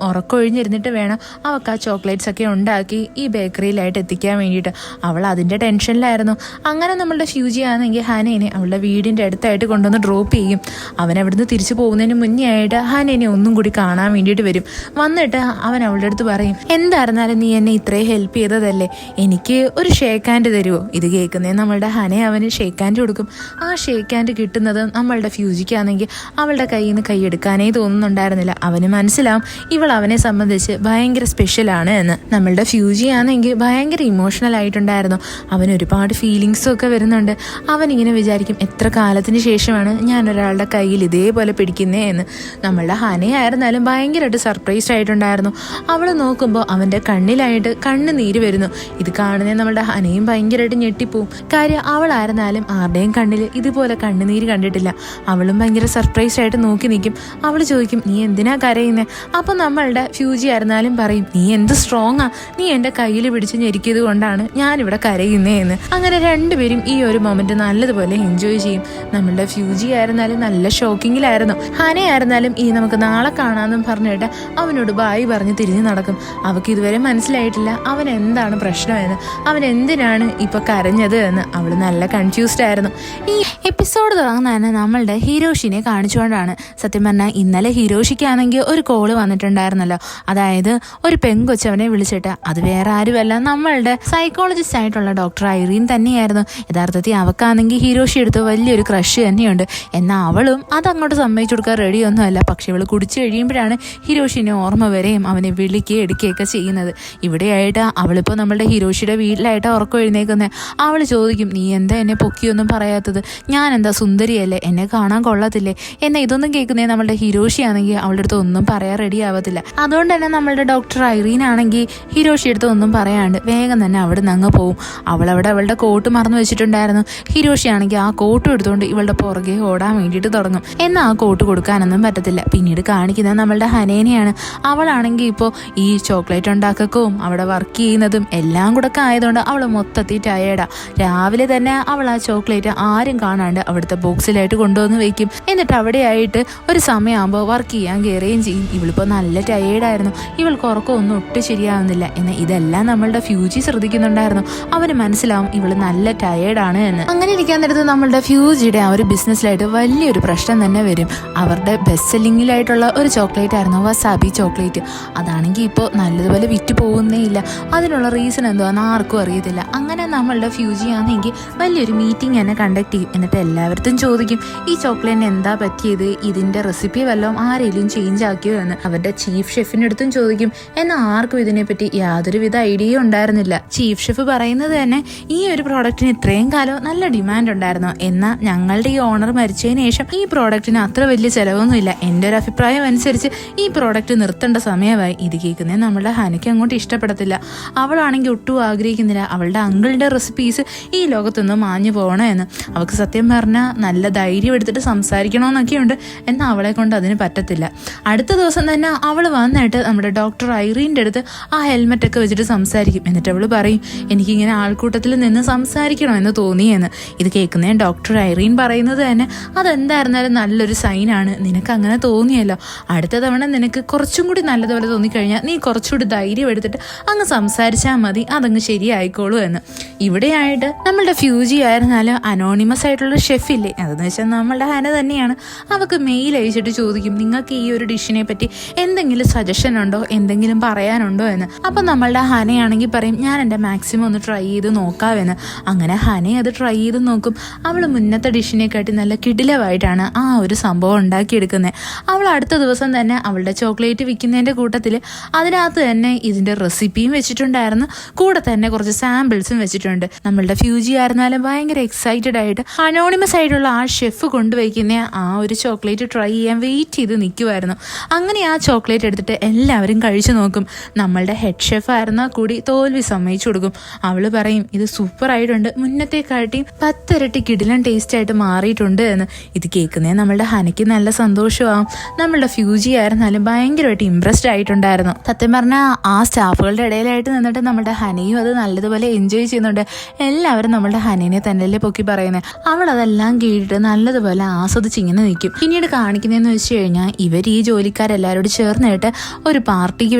ഉറക്കൊഴിഞ്ഞിരുന്നിട്ട് വേണം അവൾക്ക് ആ ചോക്ലേറ്റ്സ് ഒക്കെ ഉണ്ടാക്കി ഈ ബേക്കറിയിലായിട്ട് എത്തിക്കാൻ വേണ്ടിയിട്ട്. അവൾ അതിൻ്റെ ടെൻഷനിലായിരുന്നു. അങ്ങനെ നമ്മളുടെ ഫ്യൂജി ആണെങ്കിൽ ഹനേനെ അവളുടെ വീടിൻ്റെ അടുത്തായിട്ട് കൊണ്ടുവന്ന് ഡ്രോപ്പ് ചെയ്യും. അവൻ അവിടുന്ന് തിരിച്ചു പോകുന്നതിന് മുന്നേ ആയിട്ട് ഹനേനെ ഒന്നും കൂടി കാണാൻ വേണ്ടിയിട്ട് വരും. വന്നിട്ട് അവൻ അവളുടെ അടുത്ത് പറയും, എന്തായിരുന്നാലും നീ എന്നെ ഇത്രയും ഹെൽപ്പ് ചെയ്തതല്ലേ, എനിക്ക് ഒരു ഷേക്ക് ഹാൻഡ് തരുമോ? ഇത് കേൾക്കുന്നേ നമ്മളുടെ ഹനെ അവന് ഷേക്ക് ഹാൻഡ് കൊടുക്കും. ആ ഷേക്ക് ഹാൻഡ് കിട്ടുന്നത് നമ്മളുടെ ഫ്യൂജിക്കാണെങ്കിൽ അവളുടെ കയ്യിൽ നിന്ന് കൈയെടുക്കാനേ തോന്നുന്നുണ്ടായിരുന്നില്ല. അവന് മനസ്സിലാവും ഇവൾ അവനെ സംബന്ധിച്ച് ഭയങ്കര സ്പെഷ്യലാണ് എന്ന്. നമ്മളുടെ ഫ്യൂജി ആണെങ്കിൽ ഭയങ്കര ഇമോഷണൽ ആയിട്ടുണ്ടായിരുന്നു. അവന് ഒരുപാട് ഫീലിങ്സും ഒക്കെ വരുന്നുണ്ട്. അവനിങ്ങനെ വിചാരിക്കും, എത്ര കാലത്തിന് ശേഷമാണ് ഞാൻ ഒരാളുടെ കയ്യിൽ ഇതേപോലെ പിടിക്കുന്നേ എന്ന്. നമ്മളുടെ ഹനയായിരുന്നാലും ഭയങ്കരമായിട്ട് സർപ്രൈസ്ഡ് ആയിട്ടുണ്ടായിരുന്നു. അവൾ നോക്കുമ്പോൾ അവൻ്റെ കണ്ണിലായിട്ട് കണ്ണുനീര് വരുന്നു. ഇത് കാണുന്നേ നമ്മളുടെ ഹനയും ഭയങ്കരമായിട്ട് ഞെട്ടിപ്പോവും. കാര്യം അവളായിരുന്നാലും ആരുടെയും കണ്ണിൽ ഇതുപോലെ കണ്ണുനീര് കണ്ടിട്ടില്ല. അവളും ഭയങ്കര സർപ്രൈസ്ഡ് ആയിട്ട് നോക്കി നിൽക്കും. അവൾ ചോദിക്കും, നീ എന്തിനാ കരയുന്നേ? അപ്പം നമ്മളുടെ ഫ്യൂജി ആയിരുന്നാലും പറയും, നീ എന്ത് സ്ട്രോങ്ങാ, നീ എൻ്റെ കയ്യിൽ പിടിച്ച് ഞെരിക്കിയത് കൊണ്ടാണ് ഞാനിവിടെ കരയുന്നേ എന്ന്. അങ്ങനെ രണ്ടുപേരും ഈ ഒരു മൊമെന്റ് നല്ലതുപോലെ എൻജോയ് ചെയ്യും. നമ്മളുടെ ഫ്യൂജി ആയിരുന്നാലും നല്ല ഷോക്കിങ്ങിലായിരുന്നു. ഹനയായിരുന്നാലും ഈ നമുക്ക് നാളെ കാണാമെന്നും പറഞ്ഞിട്ട് അവനോട് ബായി പറഞ്ഞ് തിരിഞ്ഞു നടക്കും. അവൾക്ക് ഇതുവരെ മനസ്സിലായിട്ടില്ല അവൻ എന്താണ് പ്രശ്നമെന്ന്, അവൻ എന്തിനാണ് ഇപ്പൊ കരഞ്ഞത് എന്ന്. അവൾ നല്ല കൺഫ്യൂസ്ഡ് ആയിരുന്നു. ഈ എപ്പിസോഡ് തുടങ്ങുന്ന തന്നെ നമ്മളുടെ ഹിരോഷിനെ കാണിച്ചുകൊണ്ടാണ്. സത്യം പറഞ്ഞാൽ ഇന്നലെ ഹിരോഷിക്കാണെങ്കിൽ ഒരു കോള് വന്നിട്ടുണ്ടായിരുന്നല്ലോ. അതായത് ഒരു പെങ്കൊച്ചവനെ വിളിച്ചിട്ട്, അത് വേറെ ആരുമല്ല നമ്മളുടെ സൈക്കോളജിസ്റ്റ് ആയിട്ടുള്ള ഡോക്ടർ ഐറീൻ തന്നെയായിരുന്നു. യഥാർത്ഥത്തിൽ അവക്കാണെങ്കിൽ ഹിരോഷി എടുത്ത് വലിയൊരു ക്രഷ് തന്നെയുണ്ട്. എന്നാൽ അവളും അതങ്ങോട്ട് സമ്മതിച്ചു കൊടുക്കാൻ റെഡിയൊന്നുമല്ല. പക്ഷെ ഇവൾ കുടിച്ചു കഴിയുമ്പോഴാണ് ഹിരോഷിനെ ഓർമ്മ വരെയും അവനെ വിളിക്കുകയും എടുക്കുകയൊക്കെ ചെയ്യുന്നത്. ഇവിടെയായിട്ട് അവളിപ്പോൾ നമ്മളുടെ ഹിരോഷിയുടെ വീട്ടിലായിട്ട് ഉറക്കം എഴുന്നേക്കുന്നത്. അവൾ ചോദിക്കും, നീ എന്താ എന്നെ പൊക്കിയൊന്നും പറയാത്തത്? ഞാൻ എന്താ സുന്ദരിയല്ലേ, എന്നെ കാണാൻ കൊള്ളത്തില്ലേ? എന്നാൽ ഇതൊന്നും കേൾക്കുന്നേ നമ്മളുടെ ഹിരോഷി ആണെങ്കിൽ അവളുടെ അടുത്ത് ഒന്നും പറയാൻ റെഡി ആവത്തില്ല. അതുകൊണ്ട് തന്നെ നമ്മളുടെ ഡോക്ടർ ഐറീൻ ആണെങ്കിൽ ഹിരോഷി അടുത്ത് ഒന്നും പറയാണ്ട് വേഗം തന്നെ അവിടെ നിന്ന് അങ്ങ് പോവും. അവളവിടെ അവളുടെ കോട്ട് മറന്നു വെച്ചിട്ടുണ്ടായിരുന്നു. ഹിരോഷി ആണെങ്കിൽ ആ കോട്ട് എടുത്തുകൊണ്ട് ഇവളുടെ പുറകെ ഓടാൻ വേണ്ടിയിട്ട് തുടങ്ങും. എന്നാൽ ആ കോട്ട് കൊടുക്കാനൊന്നും പറ്റത്തില്ല. പിന്നീട് കാണിക്കുന്നത് നമ്മളുടെ ഹനേനെയാണ്. അവളാണെങ്കിൽ ഇപ്പോൾ ഈ ചോക്ലേറ്റ് ഉണ്ടാക്കവും അവിടെ വർക്ക് ചെയ്യുന്നതും എല്ലാം കൂടെ ആയതുകൊണ്ട് അവൾ മൊത്തത്തിൽ ടയേർഡാ. രാവിലെ തന്നെ അവൾ ആ ചോക്ലേറ്റ് ആരും കാണാണ്ട് അവിടുത്തെ ബോക്സിലായിട്ട് കൊണ്ടുവന്ന് വെക്കും. എന്നിട്ട് അവിടെയായിട്ട് ഒരു സമയമാകുമ്പോൾ വർക്ക് ചെയ്യാൻ കയറുകയും ചെയ്യും. ഇവളിപ്പോൾ നല്ല ടയേർഡായിരുന്നു. ഇവൾക്ക് ഉറക്കമൊന്നും ഒട്ടും ശരിയാവുന്നില്ല. എന്നാൽ ഇതെല്ലാം നമ്മളുടെ ഫ്യൂജി ശ്രദ്ധിക്കുന്നുണ്ടായിരുന്നു. അവന് മനസ്സിലാവും ഇവള് നല്ല ടയേർഡാണ് എന്ന്. അങ്ങനെ ഇരിക്കാൻ നേരത്ത് നമ്മളുടെ ഫ്യൂജിയുടെ ആ ഒരു ബിസിനസ്സിലായിട്ട് വലിയൊരു പ്രശ്നം തന്നെ വരും. അവരുടെ ബെസ്റ്റ് സെല്ലിങ്ങിലായിട്ടുള്ള ഒരു ചോക്ലേറ്റ് ആയിരുന്നു വസാബി ചോക്ലേറ്റ്. അതാണെങ്കിൽ ഇപ്പോൾ നല്ലതുപോലെ വിറ്റ് പോകുന്നേ ഇല്ല. അതിനുള്ള റീസൺ എന്തുവാന്ന് ആർക്കും അറിയത്തില്ല. അങ്ങനെ നമ്മളുടെ ഫ്യൂജി ആണെങ്കിൽ വലിയൊരു മീറ്റിംഗ് തന്നെ കണ്ടക്ട് ചെയ്യും. എന്നിട്ട് എല്ലാവരും ചോദിക്കും ഈ ചോക്ലേറ്റിന് എന്താ പറ്റിയത്, ഇതിന്റെ റെസിപ്പി വല്ലതും ആരെങ്കിലും ചേഞ്ച് ആക്കിയോ എന്ന്. അവരുടെ ചീഫ് ഷെഫിന്റെ അടുത്തും ചോദിക്കും. എന്നാൽ ആർക്കും ഇതിനെപ്പറ്റി യാതൊരുവിധ ഐഡിയയും ഉണ്ടായിരുന്നില്ല. ചീഫ് ഷെഫ് പറയുന്നത് തന്നെ ഈ ഒരു പ്രോഡക്റ്റിന് ഇത്രയും കാലം നല്ല ഡിമാൻഡ് ഉണ്ടായിരുന്നു. എന്നാൽ ഞങ്ങളുടെ ഈ ഓണർ മരിച്ചതിന് ശേഷം ഈ പ്രോഡക്റ്റിന് അത്ര വലിയ ചിലവൊന്നുമില്ല. എൻ്റെ ഒരു അഭിപ്രായം അനുസരിച്ച് ഈ പ്രോഡക്റ്റ് നിർത്തേണ്ട സമയമായി. ഇത് കേൾക്കുന്നത് നമ്മളുടെ ഹനയ്ക്ക് അങ്ങോട്ട് ഇഷ്ടപ്പെടത്തില്ല. അവളാണെങ്കിൽ ഒട്ടും ആഗ്രഹിക്കുന്നില്ല അവളുടെ അങ്കിളിന്റെ റെസിപ്പീസ് ഈ ലോകത്തൊന്നും മാഞ്ഞു പോകണമെന്ന്. അവൾക്ക് സത്യം പറഞ്ഞാൽ നല്ല ധൈര്യം എടുത്തിട്ട് സംസാരിക്കണമെന്നൊക്കെയുണ്ട്. എന്നാൽ അവളെ കൊണ്ട് അതിന് പറ്റത്തില്ല. അടുത്ത ദിവസം തന്നെ അവൾ വന്നിട്ട് നമ്മുടെ ഡോക്ടർ ഐറീൻ്റെ അടുത്ത് ആ ഹെൽമെറ്റ് ഒക്കെ വെച്ചിട്ട് സംസാരിക്കും. എന്നിട്ട് അവൾ പറയും എനിക്കിങ്ങനെ ആൾക്കൂട്ടത്തിൽ നിന്ന് സംസാരിക്കണമെന്ന് തോന്നിയെന്ന്. ഇത് കേൾക്കുന്നേ ഡോക്ടർ ഐറീൻ പറയുന്നത് തന്നെ അതെന്തായിരുന്നാലും നല്ലൊരു സൈനാണ്. നിനക്ക് അങ്ങനെ തോന്നിയല്ലോ, അടുത്ത തവണ നിനക്ക് കുറച്ചും കൂടി നല്ലതുപോലെ തോന്നിക്കഴിഞ്ഞാൽ നീ കുറച്ചുകൂടി ധൈര്യം എടുത്തിട്ട് അങ്ങ് സംസാരിച്ചാൽ മതി, അതങ്ങ് ശരിയായിക്കോളൂ എന്ന്. ഇവിടെയായിട്ട് നമ്മളുടെ ഫ്യൂജി ആയിരുന്നാലും അനോണിമസ് ആയിട്ടുള്ള ഷെഫില്ലേ, അതെന്ന് വെച്ചാൽ നമ്മളുടെ ഹന തന്നെയാണ്. അവൾക്ക് മെയിൽ അയച്ചിട്ട് ചോദിക്കും നിങ്ങൾക്ക് ഈ ഒരു ഡിഷിനെ പറ്റി എന്തെങ്കിലും സജഷൻ ഉണ്ടോ, എന്തെങ്കിലും പറയാനുണ്ടോ എന്ന്. അപ്പം നമ്മളുടെ ഹനയാണെങ്കിൽ പറയും ഞാൻ എൻ്റെ മാക്സിമം ഒന്ന് ട്രൈ ചെയ്ത് നോക്കാമെന്ന്. അങ്ങനെ ഹനെ അത് ട്രൈ ചെയ്ത് നോക്കും. അവൾ മുന്നത്തെ ഡിഷിനെക്കാട്ടി നല്ല കിടിലമായിട്ടാണ് ആ ഒരു സംഭവം ഉണ്ടാക്കിയെടുക്കുന്നത്. അവൾ അടുത്ത ദിവസം തന്നെ അവളുടെ ചോക്ലേറ്റ് വിൽക്കുന്നതിൻ്റെ കൂട്ടത്തിൽ അതിനകത്ത് തന്നെ ഇതിൻ്റെ റെസിപ്പിയും വെച്ചിട്ടുണ്ടായിരുന്നു. കൂടെ തന്നെ കുറച്ച് സാമ്പിൾസും വെച്ചിട്ടുണ്ട്. നമ്മളുടെ ഫ്യൂജി ആയിരുന്നാലും ഭയങ്കര എക്സൈറ്റഡ് ആയിട്ട് അനോണിമസ് ആയിട്ടുള്ള ആ ഷെഫ് കൊണ്ടുവയ്ക്കുന്ന ആ ഒരു ചോക്ലേറ്റ് ട്രൈ ചെയ്യാൻ വെയിറ്റ് ചെയ്ത് നിൽക്കുമായിരുന്നു. അങ്ങനെ ആ ചോക്ലേറ്റ് എടുത്തിട്ട് എല്ലാവരും കഴിച്ചു നോക്കും. നമ്മളുടെ ഹെഡ് ഷെഫ് ആയിരുന്നാൽ കൂടി തോൽവി സമ്മതിച്ചു കൊടുക്കും. അവൾ പറയും ഇത് സൂപ്പർ ആയിട്ടുണ്ട്, മുന്നത്തെക്കാട്ടിയും 10 ഇരട്ടി കിടിലൻ ടേസ്റ്റ് ആയിട്ട് മാറിയിട്ടുണ്ട് എന്ന്. ഇത് കേൾക്കുന്നേ നമ്മളുടെ ഹനയ്ക്ക് നല്ല സന്തോഷമാവും. നമ്മളുടെ ഫ്യൂജി ആയിരുന്നാലും ഭയങ്കരമായിട്ട് ഇംപ്രസ്ഡ് ആയിട്ടുണ്ടായിരുന്നു. സത്യം പറഞ്ഞാൽ ആ സ്റ്റാഫുകളുടെ ഇടയിലായിട്ട് നിന്നിട്ട് നമ്മുടെ ഹനയും അത് നല്ലതുപോലെ എൻജോയ് ചെയ്യുന്നുണ്ട്. എല്ലാവരും നമ്മളുടെ ഹനേനെ തന്നെയല്ലേ പൊക്കി പറയുന്നത്. അവൾ അതെല്ലാം കേട്ടിട്ട് നല്ലതുപോലെ ആസ്വദിച്ചിങ്ങനെ നിൽക്കും. പിന്നീട് കാണിക്കുന്നതെന്ന് വെച്ച് കഴിഞ്ഞാൽ ഇവർ ഈ ജോലിക്കാരെല്ലാവരോടും ചേർന്നിട്ട് ഒരു പാർട്ടിക്ക്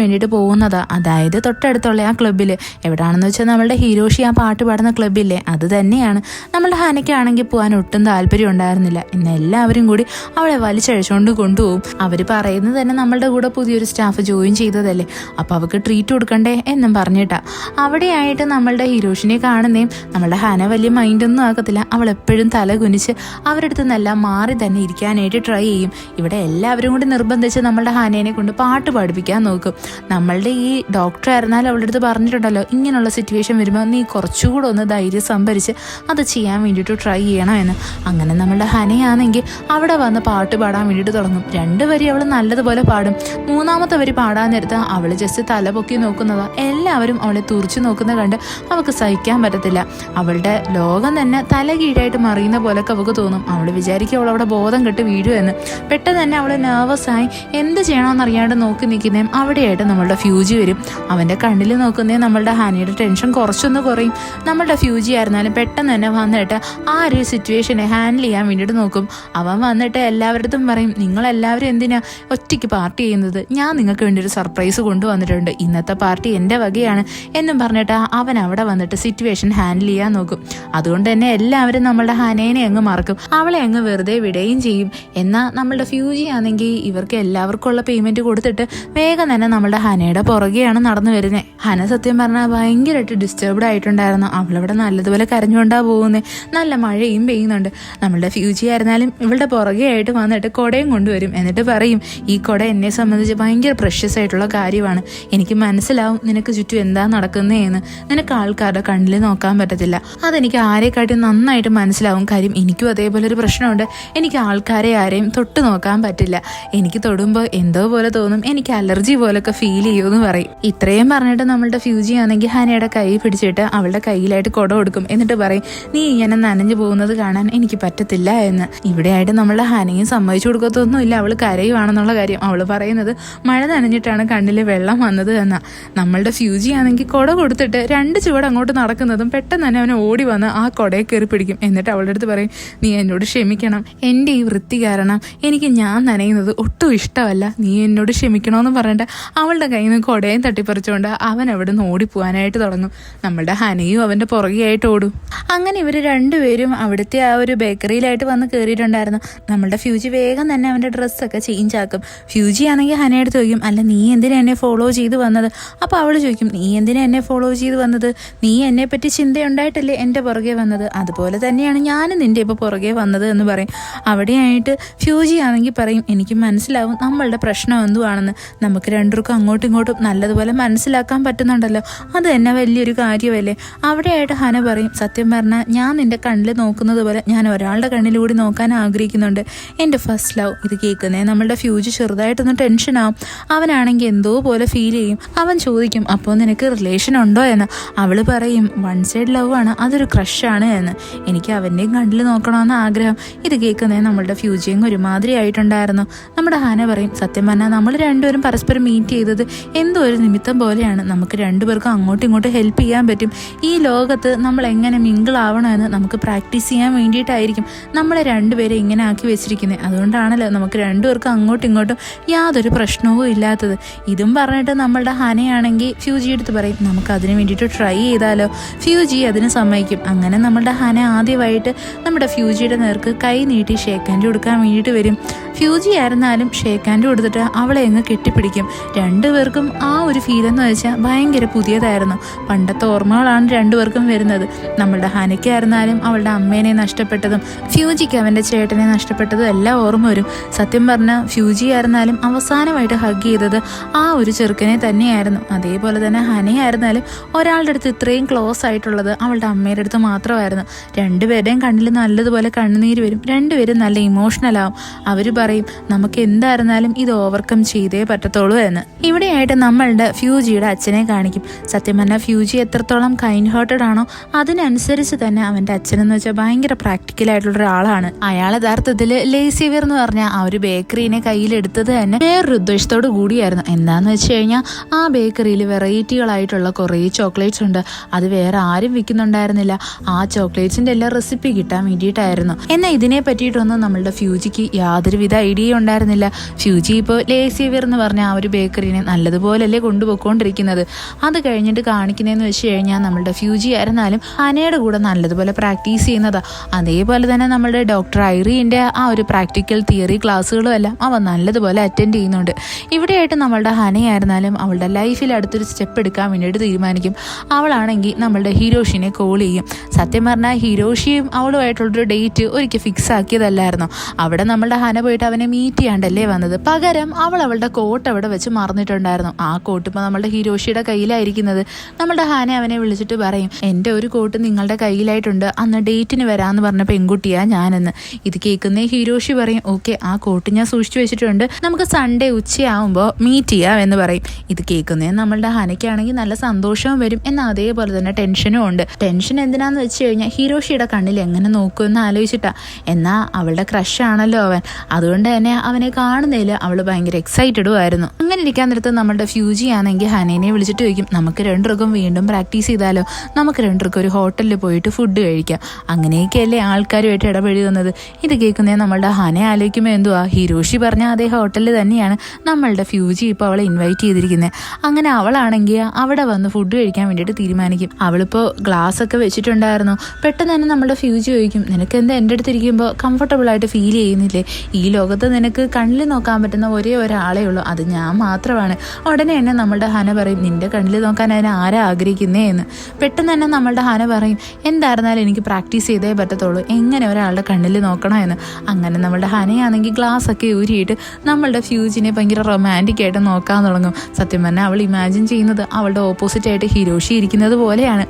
വേണ്ടിയിട്ട് പോകുന്നതാ. അതായത് തൊട്ടടുത്തുള്ള ആ ക്ലബ്ബിൽ എവിടാണെന്ന് വെച്ചാൽ നമ്മളുടെ ഹിരോഷി ആ പാട്ട് പാടുന്ന ക്ലബ്ബില്ലേ അത് തന്നെയാണ്. നമ്മളുടെ ഹനയ്ക്കാണെങ്കിൽ പോകാൻ ഒട്ടും താല്പര്യം ഉണ്ടായിരുന്നില്ല. ഇന്ന് എല്ലാവരും കൂടി അവളെ വലിച്ചഴിച്ചുകൊണ്ട് കൊണ്ടുപോകും. അവർ പറയുന്നത് തന്നെ നമ്മളുടെ കൂടെ പുതിയൊരു സ്റ്റാഫ് ജോയിൻ ചെയ്തതല്ലേ, അപ്പോൾ അവൾക്ക് ട്രീറ്റ് കൊടുക്കണ്ടേ എന്നും പറഞ്ഞിട്ടാ. അവിടെയായിട്ട് നമ്മളുടെ ഹിരോഷിനെ കാണുന്നേയും നമ്മളുടെ ഹന വലിയ മൈൻഡൊന്നും ആക്കത്തില്ല. അവൾ എപ്പോഴും തല കുനിച്ച് അവരുടെ അടുത്ത് നിന്നെല്ലാം മാറി തന്നെ ഇരിക്കാനായിട്ട് ട്രൈ ചെയ്യും. ഇവിടെ എല്ലാവരും കൂടി നിർബന്ധിച്ച് നമ്മളുടെ ഹനേനെ കൊണ്ട് പാട്ട് പഠിപ്പിക്കാൻ നോക്കും. നമ്മളുടെ ഈ ഡോക്ടർ ആയിരുന്നാലും അവളുടെ അടുത്ത് പറഞ്ഞിട്ടുണ്ടല്ലോ ഇങ്ങനെയുള്ള സിറ്റുവേഷൻ വരുമ്പോൾ നീ കുറച്ചുകൂടെ ഒന്ന് ധൈര്യം സംഭരിച്ച് അത് ചെയ്യാൻ വേണ്ടിയിട്ട് ട്രൈ ചെയ്യണം എന്ന്. അങ്ങനെ നമ്മളുടെ ഹനയാണെങ്കിൽ അവിടെ വന്ന് പാട്ട് പാടാൻ വേണ്ടിയിട്ട് തുടങ്ങും. 2 വരി അവൾ നല്ലതുപോലെ പാടും. 3ാമത്തെ വരി പാടാൻ നേരത്ത് അവൾ ജസ്റ്റ് തല പൊക്കി നോക്കുന്നതാ. എല്ലാവരും അവളെ തുറിച്ചു നോക്കുന്ന കണ്ട് അവൾക്ക് സഹിക്കാൻ പറ്റത്തില്ല. അവളുടെ ലോകം തന്നെ തല കീഴായിട്ട് മറിയുന്ന പോലൊക്കെ അവൾക്ക് തോന്നും. അവൾ വിചാരിക്കും അവൾ അവിടെ ബോധം കെട്ട് വീഴുമെന്ന്. പെട്ടെന്ന് തന്നെ അവൾ നെർവസായി എന്ത് ചെയ്യണമെന്നറിയാണ്ട് നോക്കി നിൽക്കുന്നതും അവിടെയായിട്ട് നമ്മളുടെ ഫ്യൂജി വരും. അവൻ്റെ കണ്ണിൽ നോക്കുന്നേ നമ്മളുടെ ഹനയുടെ ടെൻഷൻ കുറച്ചൊന്ന് കുറയും. നമ്മളുടെ ഫ്യൂജി ആയിരുന്നാലും പെട്ടെന്ന് തന്നെ വന്നിട്ട് ആ ഒരു സിറ്റുവേഷനെ ഹാൻഡിൽ ചെയ്യാൻ വേണ്ടിയിട്ട് നോക്കും. അവൻ വന്നിട്ട് എല്ലാവരുടെയും പറയും നിങ്ങളെല്ലാവരും എന്തിനാ ഒറ്റയ്ക്ക് പാർട്ടി ചെയ്യുന്നത്, ഞാൻ നിങ്ങൾക്ക് വേണ്ടി ഒരു സർപ്രൈസ് കൊണ്ടുവന്നിട്ടുണ്ട്, ഇന്നത്തെ പാർട്ടി എൻ്റെ വകയാണ് എന്നും പറഞ്ഞിട്ട് അവൻ അവിടെ വന്നിട്ട് സിറ്റുവേഷൻ ഹാൻഡിൽ ചെയ്യാൻ നോക്കും. അതുകൊണ്ട് തന്നെ എല്ലാവരും നമ്മളുടെ ഹനേനെ അങ്ങ് മറക്കും. അവളെ അങ്ങ് വെറുതെ വിടുകയും ചെയ്യും. എന്നാൽ നമ്മളുടെ ഫ്യൂജി ആണെങ്കിൽ ഇവർക്ക് എല്ലാവർക്കും ഉള്ള പേയ്മെന്റ് കൊടുത്തിട്ട് വേഗം തന്നെ നമ്മളുടെ ഹനയുടെ പുറകെയാണ് നടന്നു വരുന്നത്. ഹന സത്യം പറഞ്ഞാൽ ഭയങ്കരമായിട്ട് ഡിസ്റ്റർബ്ഡ് ആയിട്ടുണ്ടായിരുന്നു. അവളവിടെ നല്ലതുപോലെ കരഞ്ഞുകൊണ്ടാ പോകുന്നത്. നല്ല മഴയും പെയ്യുന്നുണ്ട്. നമ്മളുടെ ഫ്യൂജി ആയിരുന്നാലും ഇവളുടെ പുറകെ ആയിട്ട് വന്നിട്ട് കുടയും കൊണ്ടുവരും. എന്നിട്ട് പറയും ഈ കുട എന്നെ സംബന്ധിച്ച് ഭയങ്കര പ്രഷ്യസ് ആയിട്ടുള്ള കാര്യമാണ്, എനിക്ക് മനസ്സിലാവും നിനക്ക് ചുറ്റും എന്താ നടക്കുന്നതെന്ന്. നിനക്ക് ആൾക്കാരുടെ കണ്ണിൽ നോക്കാൻ പറ്റത്തില്ല, അതെനിക്ക് ആരെക്കാട്ടി നന്നായിട്ട് മനസ്സിലാവും. കാര്യം എനിക്കും അതേപോലെ ഒരു പ്രശ്നമുണ്ട്, എനിക്ക് ആൾക്കാരെ ആരെയും തൊട്ട് നോക്കാൻ പറ്റില്ല. എനിക്ക് തൊടുമ്പോൾ എന്തോ പോലെ തോന്നും, എനിക്ക് അലർജി പോലൊക്കെ ഫീൽ ചെയ്യുമെന്ന് പറയും. ഇത്രയും പറഞ്ഞിട്ട് നമ്മളുടെ ഫ്യൂജി ആണെങ്കിൽ ഹനയുടെ കൈ പിടിച്ചിട്ട് അവളുടെ കയ്യിലായിട്ട് കുട കൊടുക്കും. എന്നിട്ട് പറയും, നീ ഇങ്ങനെ നനഞ്ഞു പോകുന്നത് കാണാൻ എനിക്ക് പറ്റത്തില്ല എന്ന്. ഇവിടെയായിട്ട് നമ്മളുടെ ഹനയും സമ്മതിച്ചു കൊടുക്കത്തൊന്നുമില്ല, അവൾ കരയുവാണെന്നുള്ള കാര്യം. അവൾ പറയുന്നത് മഴ നനഞ്ഞിട്ടാണ് കണ്ണിൽ വെള്ളം വന്നത് എന്നാ. നമ്മളുടെ ഫ്യൂജി ആണെങ്കിൽ കുട കൊടുത്തിട്ട് 2 ചുവട് അങ്ങോട്ട് നടക്കുന്നതും പെട്ടെന്ന് തന്നെ അവനെ ഓടി വന്ന് ആ കുടയെ കയറി പിടിക്കും. എന്നിട്ട് അവളുടെ അടുത്ത് പറയും, നീ എന്നോട് ക്ഷമിക്കണം, എൻ്റെ ഈ വൃത്തി കാരണം എനിക്ക് ഞാൻ നനയുന്നത് ഒട്ടും ഇഷ്ടമല്ല, നീ എന്നോട് ക്ഷമിക്കണമെന്ന് പറഞ്ഞിട്ട് അവളുടെ കയ്യിൽ നിന്ന് കുടയും തട്ടിപ്പറിച്ചുകൊണ്ട് അവൻ അവിടെ നിന്ന് ഓടിപ്പോവാനായിട്ട് തുടങ്ങും. നമ്മളുടെ ഹനയും അവൻ്റെ പുറകെയായിട്ട് ഓടും. അങ്ങനെ ഇവർ രണ്ടുപേരും അവിടുത്തെ ആ ഒരു ബേക്കറിയിലായിട്ട് വന്ന് കയറിയിട്ടുണ്ടായിരുന്നു. നമ്മളുടെ ഫ്യൂജി വേഗം തന്നെ അവൻ്റെ ഡ്രസ്സൊക്കെ ചേഞ്ച് ആക്കും. ഫ്യൂജി ആണെങ്കിൽ ഹനയെടുത്ത് ചോദിക്കും, അല്ല നീ എന്തിനാ എന്നെ ഫോളോ ചെയ്ത് വന്നത്? അപ്പോൾ അവൾ ചോദിക്കും, നീ എന്തിനാ എന്നെ ഫോളോ ചെയ്ത് വന്നത്? നീ എന്നെ പറ്റി ചിന്തയുണ്ടായിട്ടല്ലേ എൻ്റെ പുറകെ വന്നത്, അതുപോലെ തന്നെയാണ് ഞാനും നിൻ്റെ ഇപ്പോൾ പുറകെ വന്നത് എന്ന് പറയും. അവിടെയായിട്ട് ഫ്യൂജി ആണെങ്കിൽ പറയും, എനിക്ക് മനസ്സിലാവും നമ്മളുടെ പ്രശ്നം എന്തുവാണെന്ന്, നമുക്ക് രണ്ടുപേർക്കും അങ്ങോട്ടും ഇങ്ങോട്ടും നല്ലതുപോലെ മനസ്സിലാക്കാൻ പറ്റുന്നുണ്ടല്ലോ, അത് തന്നെ വലിയൊരു കാര്യമല്ലേ. അവിടെയായിട്ട് ഹന പറയും, സത്യം പറഞ്ഞാൽ ഞാൻ നിൻ്റെ കണ്ണിൽ നോക്കുന്നത് പോലെ ഞാൻ ഒരാളുടെ കണ്ണിലൂടെ നോക്കാൻ ആഗ്രഹിക്കുന്നുണ്ട്, എൻ്റെ ഫസ്റ്റ് ലവ്. ഇത് കേൾക്കുന്നേ നമ്മളുടെ ഫ്യൂജി ചെറുതായിട്ടൊന്ന് ടെൻഷനാവും. അവനാണെങ്കിൽ എന്തോ പോലെ ഫീൽ ചെയ്യും. അവൻ ചോദിക്കും, അപ്പോൾ നിനക്ക് റിലേഷൻ ഉണ്ടോ എന്ന്. അവൾ പറയും, 1 സൈഡ് ലവ് ആണ്, അതൊരു ക്രഷാണ് എന്ന്. എനിക്ക് അവൻ്റെയും കണ്ണിൽ നോക്കണമെന്ന് ആഗ്രഹം. ഇത് കേൾക്കുന്നേ നമ്മളുടെ ഫ്യൂജിയും ഒരുമാതിരി ആയിട്ടുണ്ടായിരുന്നു. നമ്മുടെ ഹന പറയും, സത്യം പറഞ്ഞാൽ നമ്മൾ രണ്ടുപേരും പരസ്പരം മീറ്റ് ചെയ്തത് എന്തോ ഒരു നിമിത്തം പോലെയാണ്, നമുക്ക് രണ്ടുപേർക്കും അങ്ങോട്ടും ഇങ്ങോട്ടും ഹെൽപ്പ് ചെയ്യാൻ പറ്റും. ഈ ലോകത്ത് നമ്മൾ എങ്ങനെ മിങ്കിൾ ആവണമെന്ന് നമുക്ക് പ്രാക്ടീസ് ചെയ്യാൻ വേണ്ടിയിട്ടായിരിക്കും നമ്മളെ രണ്ടുപേരെ ഇങ്ങനെ ആക്കി വെച്ചിരിക്കുന്നത്. അതുകൊണ്ടാണല്ലോ നമുക്ക് രണ്ടുപേർക്കും അങ്ങോട്ടും ഇങ്ങോട്ടും യാതൊരു പ്രശ്നവും ഇല്ലാത്തത്. ഇതും പറഞ്ഞിട്ട് നമ്മളുടെ ഹനയാണെങ്കിൽ ഫ്യൂജി എടുത്ത് പറയും, നമുക്ക് അതിന് വേണ്ടിയിട്ട് ട്രൈ ചെയ്താലോ. ഫ്യൂജി അതിന് സമ്മതിക്കും. അങ്ങനെ നമ്മളുടെ ഹന ആദ്യമായിട്ട് നമ്മുടെ ഫ്യൂജിയുടെ നേർക്ക് കൈ നീട്ടി ഷേക്ക് ഹാൻഡ് കൊടുക്കാൻ വേണ്ടിയിട്ട് വരും. ഫ്യൂജി ആയിരുന്നാലും ഷേക്ക് ഹാൻഡ് കൊടുത്തിട്ട് അവളെ അങ്ങ് കെട്ടിപ്പിടിക്കും. രണ്ടുപേർക്കും ആ ഒരു ഫീൽ എന്ന് വെച്ചാൽ ഭയങ്കര പുതിയതായിരുന്നു. പണ്ടത്തെ ഓർമ്മകളാണ് രണ്ടുപേർക്കും വരുന്നത്. നമ്മളുടെ ഹനയ്ക്കായിരുന്നാലും അവളുടെ അമ്മേനെ നഷ്ടപ്പെട്ടതും ഫ്യൂജിക്ക് അവൻ്റെ ചേട്ടനെ നഷ്ടപ്പെട്ടതും എല്ലാം ഓർമ്മ വരും. സത്യം പറഞ്ഞാൽ ഫ്യൂജി ആയിരുന്നാലും അവസാനമായിട്ട് ഹഗ് ചെയ്തത് ആ ഒരു ചെറുക്കനെ തന്നെയായിരുന്നു. അതേപോലെ തന്നെ ഹനയായിരുന്നാലും ഒരാളുടെ അടുത്ത് ഇത്രയും ക്ലോസ് ആയിട്ടുള്ളത് അവളുടെ അമ്മയുടെ അടുത്ത് മാത്രമായിരുന്നു. രണ്ടുപേരുടെയും കണ്ണിൽ നല്ലതുപോലെ കണ്ണുനീര് വരും. രണ്ടുപേരും നല്ല ഇമോഷണൽ ആവും. അവർ പറയും, നമുക്ക് എന്തായിരുന്നാലും ഇത് ഓവർകം ചെയ്തേ പറ്റത്തുള്ളൂ എന്ന്. ഇവിടെയായിട്ട് നമ്മളുടെ ഫ്യൂജിയുടെ അച്ഛനെ കാണിക്കും. സത്യം പറഞ്ഞാൽ ഫ്യൂജി എത്രത്തോളം കൈൻഡ് ഹാർട്ടഡ് ആണോ അതിനനുസരിച്ച് തന്നെ അവൻ്റെ അച്ഛനെന്ന് വെച്ചാൽ ഭയങ്കര പ്രാക്ടിക്കലായിട്ടുള്ള ഒരാളാണ്. അയാൾ യഥാർത്ഥത്തിൽ ലേസിയർ എന്ന് പറഞ്ഞാൽ ആ ഒരു ബേക്കറിനെ കയ്യിലെടുത്തത് തന്നെ വേറൊരു ഉദ്ദേശത്തോടു കൂടിയായിരുന്നു. എന്താന്ന് വെച്ച് കഴിഞ്ഞാൽ ആ ബേക്കറിയിൽ വെറൈറ്റികളായിട്ടുള്ള കുറേ ചോക്ലേറ്റ്സ് ഉണ്ട്. അത് വേറെ ആരും വിൽക്കുന്നുണ്ടായിരുന്നില്ല. ആ ചോക്ലേറ്റ്സിൻ്റെ എല്ലാം റെസിപ്പി കിട്ടാൻ വേണ്ടിയിട്ടായിരുന്നു. എന്നാൽ ഇതിനെ പറ്റിയിട്ടൊന്നും നമ്മളുടെ ഫ്യൂജിക്ക് യാതൊരുവിധ ഐഡിയ ഉണ്ടായിരുന്നില്ല. ഫ്യൂജി ഇപ്പോൾ ലേസിയർ എന്ന് പറഞ്ഞ ആ ഒരു ബേക്കറിനെ നല്ലതുപോലല്ലേ കൊണ്ടുപോയിക്കൊണ്ടിരിക്കുന്നത്. അത് കഴിഞ്ഞിട്ട് കാണിക്കുന്നതെന്ന് വെച്ച് കഴിഞ്ഞാൽ നമ്മളുടെ ഫ്യൂജി ആയിരുന്നാലും ഹനയുടെ കൂടെ നല്ലതുപോലെ പ്രാക്ടീസ് ചെയ്യുന്നതാണ്. അതേപോലെ തന്നെ നമ്മളുടെ ഡോക്ടർ ഐറിൻ്റെ ആ ഒരു പ്രാക്ടിക്കൽ തിയറി ക്ലാസ്സുകളും എല്ലാം അവൻ നല്ലതുപോലെ അറ്റൻഡ് ചെയ്യുന്നുണ്ട്. ഇവിടെയായിട്ട് നമ്മളുടെ ഹനയായിരുന്നാലും അവളുടെ ലൈഫിൽ അടുത്തൊരു സ്റ്റെപ്പ് എടുക്കാൻ വേണ്ടിയിട്ട് തീരുമാനിക്കും. അവളാണെങ്കിൽ നമ്മളുടെ ഹിരോഷിനെ കോൾ ചെയ്യും. സത്യം പറഞ്ഞാൽ ഹിരോഷിയും അവളുമായിട്ടുള്ളൊരു ഡേറ്റ് ഒരിക്കൽ ഫിക്സ് ആക്കിയതല്ലായിരുന്നു. അവിടെ നമ്മളുടെ ഹന പോയിട്ട് അവനെ മീറ്റ് ചെയ്യാണ്ടല്ലേ വന്നത്. പകരം അവൾ അവളുടെ കോട്ട് അവിടെ വെച്ച് മറന്നിട്ടുണ്ടായിരുന്നു. ആ കോട്ട് ഇപ്പോൾ നമ്മളുടെ ഹിരോഷിയുടെ കയ്യിലായിരിക്കുന്നത്. നമ്മളുടെ ഹന അവനെ വിളിച്ചിട്ട് പറയും, എൻ്റെ ഒരു കോട്ട് നിങ്ങളുടെ കയ്യിലായിട്ടുണ്ട്, അന്ന് ഡേറ്റിന് വരാമെന്ന് പറഞ്ഞ പെൺകുട്ടിയാ ഞാനെന്ന്. ഇത് കേൾക്കുന്നേ ഹിരോഷി പറയും, ഓക്കെ ആ കോട്ട് ഞാൻ സൂക്ഷിച്ചു വെച്ചിട്ടുണ്ട്, നമുക്ക് സൺഡേ ഉച്ചയാവുമ്പോൾ മീറ്റ് ചെയ്യാം എന്ന് പറയും. ഇത് കേൾക്കുന്നേ നമ്മളുടെ ഹനയ്ക്കാണെങ്കിൽ നല്ല സന്തോഷവും വരും. എന്നാൽ അതേപോലെ തന്നെ ടെൻഷനും ഉണ്ട്. ടെൻഷൻ എന്തിനാന്ന് വെച്ച് കഴിഞ്ഞാൽ ഹിരോഷിയുടെ കണ്ണിൽ എങ്ങനെ നോക്കുമെന്ന് ആലോചിച്ചിട്ടാ. എന്നാൽ അവളുടെ ക്രഷാണല്ലോ അവൻ, അതുകൊണ്ട് തന്നെ അവനെ കാണുന്നതിൽ അവൾ ഭയങ്കര എക്സൈറ്റഡും ആയിരുന്നു. അങ്ങനെ ഇരിക്കാൻ നേരത്ത് നമ്മളുടെ ഫ്യൂജി ആണെങ്കിൽ ഹനേനെ വിളിച്ചിട്ട് ചോദിക്കും, നമുക്ക് രണ്ടുപേർക്കും വീണ്ടും പ്രാക്ടീസ് ചെയ്താലോ, നമുക്ക് രണ്ടുപേർക്കും ഒരു ഹോട്ടലിൽ പോയിട്ട് ഫുഡ് കഴിക്കാം. അങ്ങനെയൊക്കെയല്ലേ ആൾക്കാരുമായിട്ട് ഇടപഴകുന്നത്. ഇത് കേൾക്കുന്നേ നമ്മളുടെ ഹന ആലോചിക്കുമ്പോൾ എന്തുവാ, ഹിരോഷി പറഞ്ഞ അതേ ഹോട്ടലിൽ തന്നെയാണ് നമ്മളുടെ ഫ്യൂജി ഇപ്പോൾ അവളെ ഇൻവൈറ്റ് ചെയ്തിരിക്കുന്നത്. അങ്ങനെ അവളാണെങ്കിൽ അവിടെ വന്ന് ഫുഡ് കഴിക്കാൻ വേണ്ടിയിട്ട് തീരുമാനിക്കും. അവളിപ്പോൾ ഗ്ലാസ് ഒക്കെ വെച്ചിട്ടുണ്ടായിരുന്നു. പെട്ടെന്ന് തന്നെ നമ്മളുടെ ഫ്യൂജി ചോദിക്കും, നിനക്ക് എന്താ എൻ്റെ അടുത്ത് ഇരിക്കുമ്പോൾ കംഫർട്ടബിൾ ആയിട്ട് ഫീൽ ചെയ്യുന്നില്ലേ? ഈ ലോകത്ത് നിനക്ക് കണ്ണിൽ നോക്കാൻ പറ്റുന്ന ഒരേ ഒരാളേ ഉള്ളൂ, അത് ഞാൻ മാത്രമാണ്. ഉടനെ തന്നെ നമ്മളുടെ ഹന പറയും, നിന്റെ കണ്ണിൽ നോക്കാൻ അതിനെ ആരാ ആഗ്രഹിക്കുന്നേ എന്ന്. പെട്ടെന്ന് തന്നെ നമ്മളുടെ ഹന പറയും, എന്തായിരുന്നാലും എനിക്ക് പ്രാക്ടീസ് ചെയ്തേ പറ്റത്തുള്ളൂ, എങ്ങനെ ഒരാളുടെ കണ്ണിൽ നോക്കണം എന്ന്. അങ്ങനെ നമ്മളുടെ ഹനയാണെങ്കിൽ ഗ്ലാസ് ഒക്കെ ഊരിയിട്ട് നമ്മളുടെ ഫ്യൂജിനെ ഭയങ്കര റൊമാൻറ്റിക് ആയിട്ട് നോക്കാൻ തുടങ്ങും. സത്യം പറഞ്ഞാൽ അവൾ ഇമാജിൻ ചെയ്യുന്നത് അവളുടെ ഓപ്പോസിറ്റ് ആയിട്ട് ഹിരോഷി ഇരിക്കുന്നത് പോലെയാണ്.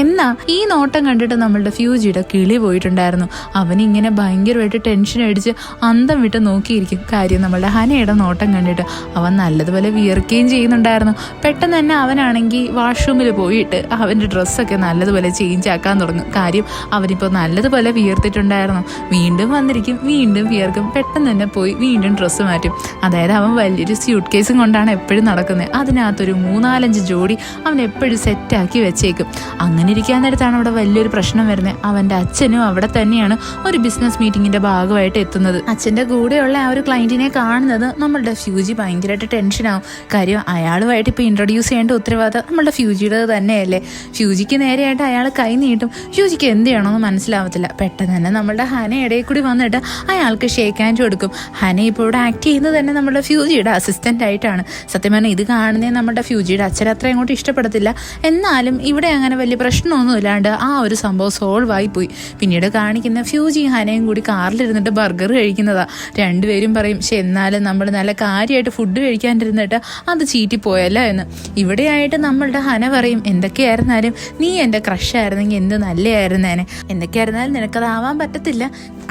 എന്നാൽ ഈ നോട്ടം കണ്ടിട്ട് നമ്മളുടെ ഫ്യൂജിയുടെ കിളി പോയിട്ടുണ്ടായിരുന്നു. അവനിങ്ങനെ ഭയങ്കരമായിട്ട് ടെൻഷൻ അടിച്ച് അന്തം വിട്ട് നോക്കിയിരിക്കും. കാര്യം നമ്മളുടെ ഹനയുടെ നോട്ടം കണ്ടിട്ട് അവൻ നല്ലതുപോലെ വിയർക്കുകയും ചെയ്യുന്നുണ്ടായിരുന്നു. പെട്ടെന്ന് തന്നെ അവനാണെങ്കിൽ വാഷ്റൂമിൽ പോയിട്ട് അവൻ്റെ ഡ്രസ്സൊക്കെ നല്ലതുപോലെ ചേഞ്ച് ആക്കാൻ തുടങ്ങും. കാര്യം അവനിപ്പോൾ നല്ലതുപോലെ വിയർത്തിട്ടുണ്ടായിരുന്നു. വീണ്ടും വന്നിരിക്കും, വീണ്ടും വിയർക്കും, പെട്ടെന്ന് തന്നെ പോയി വീണ്ടും ഡ്രസ്സ് മാറ്റും. അതായത് അവൻ വലിയൊരു സ്യൂട്ട് കേസും കൊണ്ടാണ് എപ്പോഴും നടക്കുന്നത്. അതിനകത്തൊരു 3-4 ജോഡി അവൻ എപ്പോഴും സെറ്റാക്കി വെച്ചേക്കും. അങ്ങനെ ഇരിക്കാൻ നേരത്താണ് അവിടെ വലിയൊരു പ്രശ്നം വരുന്നത്. അവൻ്റെ അച്ഛനും അവിടെ തന്നെയാണ് ഒരു ബിസിനസ് മീറ്റിങ്ങിൻ്റെ ഭാഗമായിട്ട് എത്തുന്നത്. അച്ഛൻ്റെ കൂടെയുള്ള ആ ഒരു ക്ലയൻറ്റിനെ കാണുന്നത് നമ്മളുടെ ഫ്യൂജി ഭയങ്കരമായിട്ട് ടെൻഷനാവും. കാര്യം അയാളുമായിട്ട് ഇപ്പോൾ ഇൻട്രൊഡ്യൂസ് ചെയ്യേണ്ട ഉത്തരവാദിത്തം നമ്മളുടെ ഫ്യൂജിയുടെ തന്നെയല്ലേ. ഫ്യൂജിക്ക് നേരെയായിട്ട് അയാൾ കൈ നീട്ടും. ഫ്യൂജിക്ക് എന്ത് ചെയ്യണമെന്ന് മനസ്സിലാവത്തില്ല. പെട്ടെന്ന് തന്നെ നമ്മളുടെ ഹന ഇടയിൽ കൂടി വന്നിട്ട് അയാൾക്ക് ഷേക്ക് ഹാൻഡ് കൊടുക്കും. ഹന ഇപ്പോൾ ഇവിടെ ആക്ട് ചെയ്യുന്നത് തന്നെ നമ്മുടെ ഫ്യൂജിയുടെ അസിസ്റ്റൻ്റ് ആയിട്ടാണ്. സത്യം പറഞ്ഞാൽ ഇത് കാണുന്നേ നമ്മുടെ ഫ്യൂജിയുടെ അച്ഛൻ അത്ര അങ്ങോട്ട് ഇഷ്ടപ്പെടത്തില്ല. എന്നാലും ഇവിടെ അങ്ങനെ വലിയ പ്രശ്നമൊന്നും ഇല്ലാണ്ട് ആ ഒരു സംഭവം സോൾവ് ആയി പോയി. പിന്നീട് കാണിക്കുന്ന ഫ്യൂജിയും ഹനയും കൂടി കാറിലിരുന്നിട്ട് ബർഗർ കഴിക്കുന്നതാ. രണ്ടുപേരും പറയും, പക്ഷെ എന്നാലും നമ്മൾ നല്ല കാര്യമായിട്ട് ഫുഡ് കഴിക്കാണ്ടിരുന്നിട്ട് അത് ചീറ്റിപ്പോയല്ലോ എന്ന്. ഇവിടെയായിട്ട് നമ്മളുടെ ഹന പറയും, എന്തൊക്കെയായിരുന്നാലും നീ എൻ്റെ ക്രഷായിരുന്നെങ്കിൽ എന്ത് നല്ലതായിരുന്നേനെ. എന്തൊക്കെയായിരുന്നാലും നിനക്കതാവാൻ പറ്റത്തില്ല.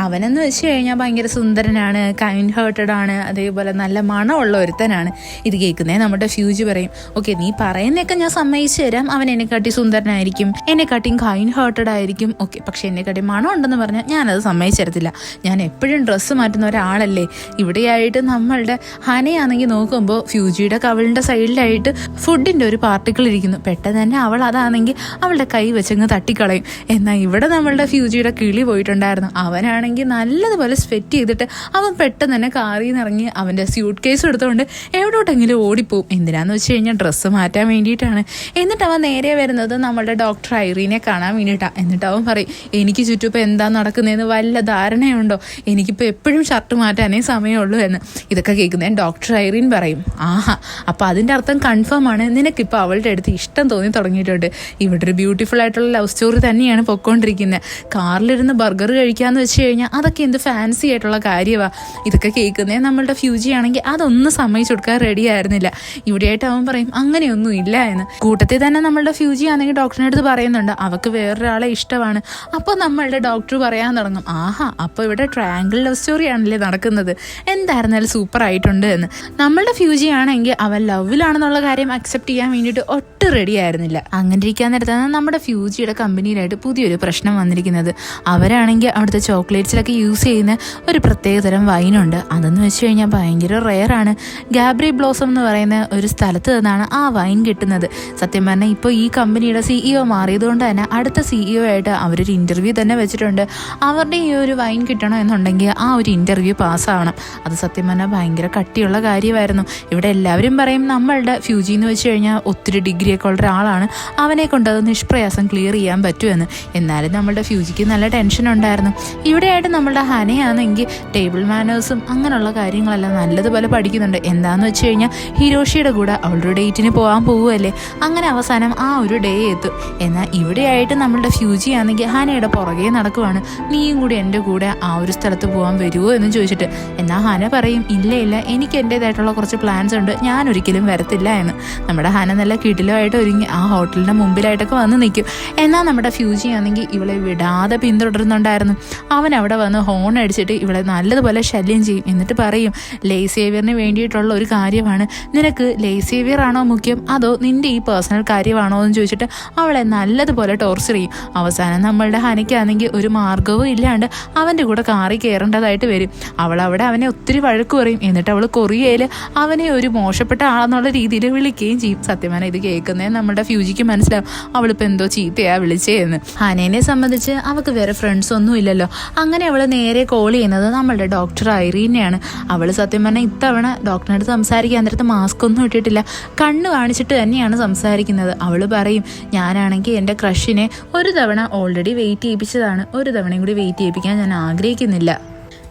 അവനെന്ന് വെച്ച് കഴിഞ്ഞാൽ ഭയങ്കര സുന്ദരനാണ്, കൈൻഡ് ഹേർട്ടഡ് ആണ്, അതേപോലെ നല്ല മണമുള്ള ഒരുത്തനാണ്. ഇത് കേൾക്കുന്നേ നമ്മുടെ ഫ്യൂജി പറയും, ഓക്കെ നീ പറയുന്നതൊക്കെ ഞാൻ സമ്മതിച്ചു തരാം, അവൻ എന്നെക്കാട്ടി സുന്ദരനായിരിക്കും, എന്നെക്കാട്ടിയും കൈൻഡ് ഹേർട്ടഡ് ആയിരിക്കും, ഓക്കെ, പക്ഷെ എന്നെക്കാട്ടി മണം ഉണ്ടെന്ന് പറഞ്ഞാൽ ഞാനത് സമ്മതിച്ചു തരത്തില്ല. ഞാൻ എപ്പോഴും ഡ്രസ്സ് മാറ്റുന്ന ഒരാളല്ലേ. ഇവിടെയായിട്ട് നമ്മളുടെ ഹനയാണെങ്കിൽ നോക്കുമ്പോൾ ഫ്യൂജിയുടെ കവിളിൻ്റെ സൈഡിലായിട്ട് ഫുഡിൻ്റെ ഒരു പാർട്ടിക്കിൾ ഇരിക്കുന്നു. പെട്ടെന്ന് തന്നെ അവൾ അതാണെങ്കിൽ അവളുടെ കൈ വെച്ചങ്ങ് തട്ടിക്കളയും. എന്നാൽ ഇവിടെ നമ്മളുടെ ഫ്യൂജിയുടെ കിളി പോയിട്ടുണ്ടായിരുന്നു. അവനാണെങ്കിൽ നല്ലതുപോലെ സ്വെറ്റ് ചെയ്തിട്ട് അവൻ പെട്ടെന്ന് തന്നെ കാറിൽ നിന്ന് ഇറങ്ങി അവൻ്റെ സ്യൂട്ട് കേസ് എടുത്തുകൊണ്ട് എവിടോട്ടെങ്കിലും ഓടിപ്പോവും. എന്തിനാന്ന് വെച്ച് കഴിഞ്ഞാൽ ഡ്രസ്സ് മാറ്റാൻ വേണ്ടിയിട്ടാണ്. എന്നിട്ട് അവൻ നേരെ വരുന്നത് നമ്മളുടെ ഡോക്ടർ ഐറീനെ കാണാൻ വേണ്ടിയിട്ടാണ്. എന്നിട്ട് അവൻ പറയും, എനിക്ക് ചുറ്റും ഇപ്പോൾ എന്താ നടക്കുന്നതെന്ന് വല്ല ധാരണയുണ്ടോ, എനിക്കിപ്പോൾ എപ്പോഴും ഷർട്ട് മാറ്റാനേ സമയമുള്ളൂ എന്ന്. ഇതൊക്കെ കേൾക്കുന്നതിന് ഡോക്ടർ ഐറീൻ പറയും, ആഹാ, അപ്പോൾ അതിൻ്റെ അർത്ഥം കൺഫേം ആണ്, നിനക്കിപ്പോൾ അവളുടെ അടുത്ത് ഇഷ്ടം തോന്നി തുടങ്ങിയിട്ടുണ്ട്. ഇവിടെ ഒരു ബ്യൂട്ടിഫുൾ ആയിട്ടുള്ള ലവ് സ്റ്റോറി തന്നെയാണ് പൊയ്ക്കൊണ്ടിരിക്കുന്നത്. കാറിലിരുന്ന് ബർഗർ കഴിക്കാമെന്ന് വെച്ച് കഴിഞ്ഞാൽ അതൊക്കെ എന്ത് ഫാൻസി ആയിട്ടുള്ള കാര്യമാണ്. ഇതൊക്കെ കേൾക്കുന്നേ നമ്മളുടെ ഫ്യൂജി ആണെങ്കിൽ അതൊന്നും സമ്മതിച്ചു കൊടുക്കാൻ റെഡി ആയിരുന്നില്ല. ഇവിടെയായിട്ട് അവൻ പറയും, അങ്ങനെയൊന്നും ഇല്ല എന്ന്. കൂട്ടത്തിൽ തന്നെ നമ്മളുടെ ഫ്യൂജി ആണെങ്കിൽ ഡോക്ടറിൻ്റെ അടുത്ത് പറയുന്നുണ്ട് അവൾക്ക് വേറൊരാളെ ഇഷ്ടമാണ്. അപ്പോൾ നമ്മളുടെ ഡോക്ടർ പറയാൻ തുടങ്ങും, ആഹാ, അപ്പോൾ ഇവിടെ ട്രയാങ്കിൾ ലവ് സ്റ്റോറി ആണല്ലേ നടക്കുന്നത്, എന്തായിരുന്നാലും സൂപ്പർ ആയിട്ടുണ്ട് എന്ന്. നമ്മളുടെ ഫ്യൂജി ആണെങ്കിൽ അവൻ ലവിലാണെന്നുള്ള കാര്യം അക്സെപ്റ്റ് ചെയ്യാൻ വേണ്ടിയിട്ട് ഒട്ടും റെഡി ആയിരുന്നില്ല. അങ്ങനെ ഇരിക്കാൻ നേരത്താണ് നമ്മുടെ ഫ്യൂജിയുടെ കമ്പനിയിലായിട്ട് പുതിയൊരു പ്രശ്നം വന്നിരിക്കുന്നത്. അവരാണെങ്കിൽ അവിടുത്തെ ചോക്ലേറ്റ്സിലൊക്കെ യൂസ് ചെയ്യുന്ന ഒരു പ്രത്യേകതരം വൈനുണ്ട്. അതെന്ന് വെച്ച് കഴിഞ്ഞാൽ ഭയങ്കര റെയറാണ്. ഗാബ്രി ബ്ലോസം എന്ന് പറയുന്ന ഒരു സ്ഥലത്ത് നിന്നാണ് ആ വൈൻ കിട്ടുന്നത്. സത്യം പറഞ്ഞാൽ ഇപ്പോൾ ഈ കമ്പനിയുടെ CEO മാറിയതുകൊണ്ട് തന്നെ അടുത്ത CEO ആയിട്ട് അവരൊരു ഇൻ്റർവ്യൂ തന്നെ വെച്ചിട്ടുണ്ട്. അവരുടെ ഈ ഒരു വൈൻ കിട്ടണം എന്നുണ്ടെങ്കിൽ ആ ഒരു ഇൻ്റർവ്യൂ പാസ്സാവണം. അത് സത്യം പറഞ്ഞാൽ ഭയങ്കര കട്ടിയുള്ള കാര്യമായിരുന്നു. ഇവിടെ എല്ലാവരും പറയും നമ്മളുടെ ഫ്യൂജി എന്ന് വെച്ച് കഴിഞ്ഞാൽ ഒത്തിരി ഡിഗ്രിയൊക്കെ ഉള്ള ഒരാളാണ്, അവനെ കൊണ്ട് അത് നിഷ്പ്രയാസം ക്ലിയർ ചെയ്യാൻ പറ്റുമെന്ന്. എന്നാലും നമ്മളുടെ ഫ്യൂജിക്ക് നല്ല ടെൻഷൻ ഉണ്ടായിരുന്നു. ഇവിടെയായിട്ട് നമ്മളുടെ ഹനയാണെങ്കിൽ ടേബിൾ മാനേഴ്സും അങ്ങനെയുള്ള കാര്യങ്ങളെല്ലാം നല്ലതുപോലെ പഠിക്കുന്നുണ്ട്. എന്താണെന്ന് വെച്ച് കഴിഞ്ഞാൽ ഹിരോഷിയുടെ കൂടെ അവളുടെ ഡേറ്റിന് പോകാൻ പോവുമല്ലേ. അങ്ങനെ അവസാനം ആ ഒരു ഡേ എത്തും. എന്നാൽ ഇവിടെയായിട്ട് നമ്മളുടെ ഫ്യൂജി ആണെങ്കിൽ ഹനയുടെ പുറകെ നടക്കുവാണ്, നീയും കൂടി എൻ്റെ കൂടെ ആ ഒരു സ്ഥലത്ത് പോകാൻ വരുമോ എന്ന് ചോദിച്ചിട്ട്. എന്നാൽ ഹന പറയും, ഇല്ല ഇല്ല, എനിക്ക് എൻ്റേതായിട്ടുള്ള കുറച്ച് പ്ലാൻസ് ഉണ്ട്, ഞാൻ ഒരിക്കലും വരത്തില്ല എന്ന്. നമ്മുടെ ഹന നല്ല കിടിലമായിട്ട് ഒരുങ്ങി ആ ഹോട്ടലിൻ്റെ മുമ്പിലായിട്ടൊക്കെ വന്ന് നിൽക്കും. എന്നാൽ നമ്മുടെ ഫ്യൂജി ആണെങ്കിൽ ഇവളെ വിടാതെ പിന്തുടരുന്നുണ്ടായിരുന്നു. അവൻ അവിടെ വന്ന് ഹോൺ അടിച്ചിട്ട് ഇവളെ നല്ലതുപോലെ ശല്യം ചെയ്യും. എന്നിട്ട് പറയും, ലേസേവിയറിന് വേണ്ടിയിട്ടുള്ള ഒരു കാര്യമാണ്, നിനക്ക് ലേസേവിയർ ആണോ മുഖ്യം അതോ നിൻ്റെ ഈ പേഴ്സണൽ കാര്യമാണോ എന്ന് ചോദിച്ചിട്ട് അവളെ നല്ലതുപോലെ ടോർച്ചർ ചെയ്യും. അവസാനം നമ്മളുടെ ഹനയ്ക്കാണെങ്കിൽ ഒരു മാർഗവും ഇല്ലാണ്ട് അവൻ്റെ കൂടെ കാറിൽ കയറേണ്ടതായിട്ട് വരും. അവളവിടെ അവനെ ഒത്തിരി വഴക്ക് പറയും. എന്നിട്ട് അവൾ കൊറിയയിൽ അവനെ ഒരു മോശപ്പെട്ട ആളെന്നുള്ള രീതിയിൽ വിളിക്കുകയും ചെയ്യും. സത്യമാണ് ഇത് കേൾക്കുന്നേ നമ്മുടെ ഫ്യൂജിക്ക് മനസ്സിലാവും അവളിപ്പോൾ എന്തോ ചീത്തയാ വിളിച്ചേന്ന്. ഹനേനെ സംബന്ധിച്ച് അവൾക്ക് വേറെ ഫ്രണ്ട്സ് ഒന്നും ഇല്ലല്ലോ. അങ്ങനെ അവൾ നേരെ കോൾ ചെയ്യുന്നത് നമ്മളുടെ ഡോക്ടർ ഐറീനെയാണ്. അവൾ സത്യം പറഞ്ഞാൽ ഇത്തവണ ഡോക്ടറിനടുത്ത് സംസാരിക്കാൻ നേരത്ത് മാസ്ക് ഒന്നും ഇട്ടിട്ടില്ല, കണ്ണ് കാണിച്ചിട്ട് തന്നെയാണ് സംസാരിക്കുന്നത്. അവൾ പറയും, ഞാനാണെങ്കിൽ എൻ്റെ ക്രഷിനെ ഒരു തവണ ഓൾറെഡി വെയിറ്റ് ചെയ്യിപ്പിച്ചതാണ്, ഒരു തവണയും കൂടി വെയിറ്റ് ചെയ്യിപ്പിക്കാൻ ഞാൻ ആഗ്രഹിക്കുന്നില്ല.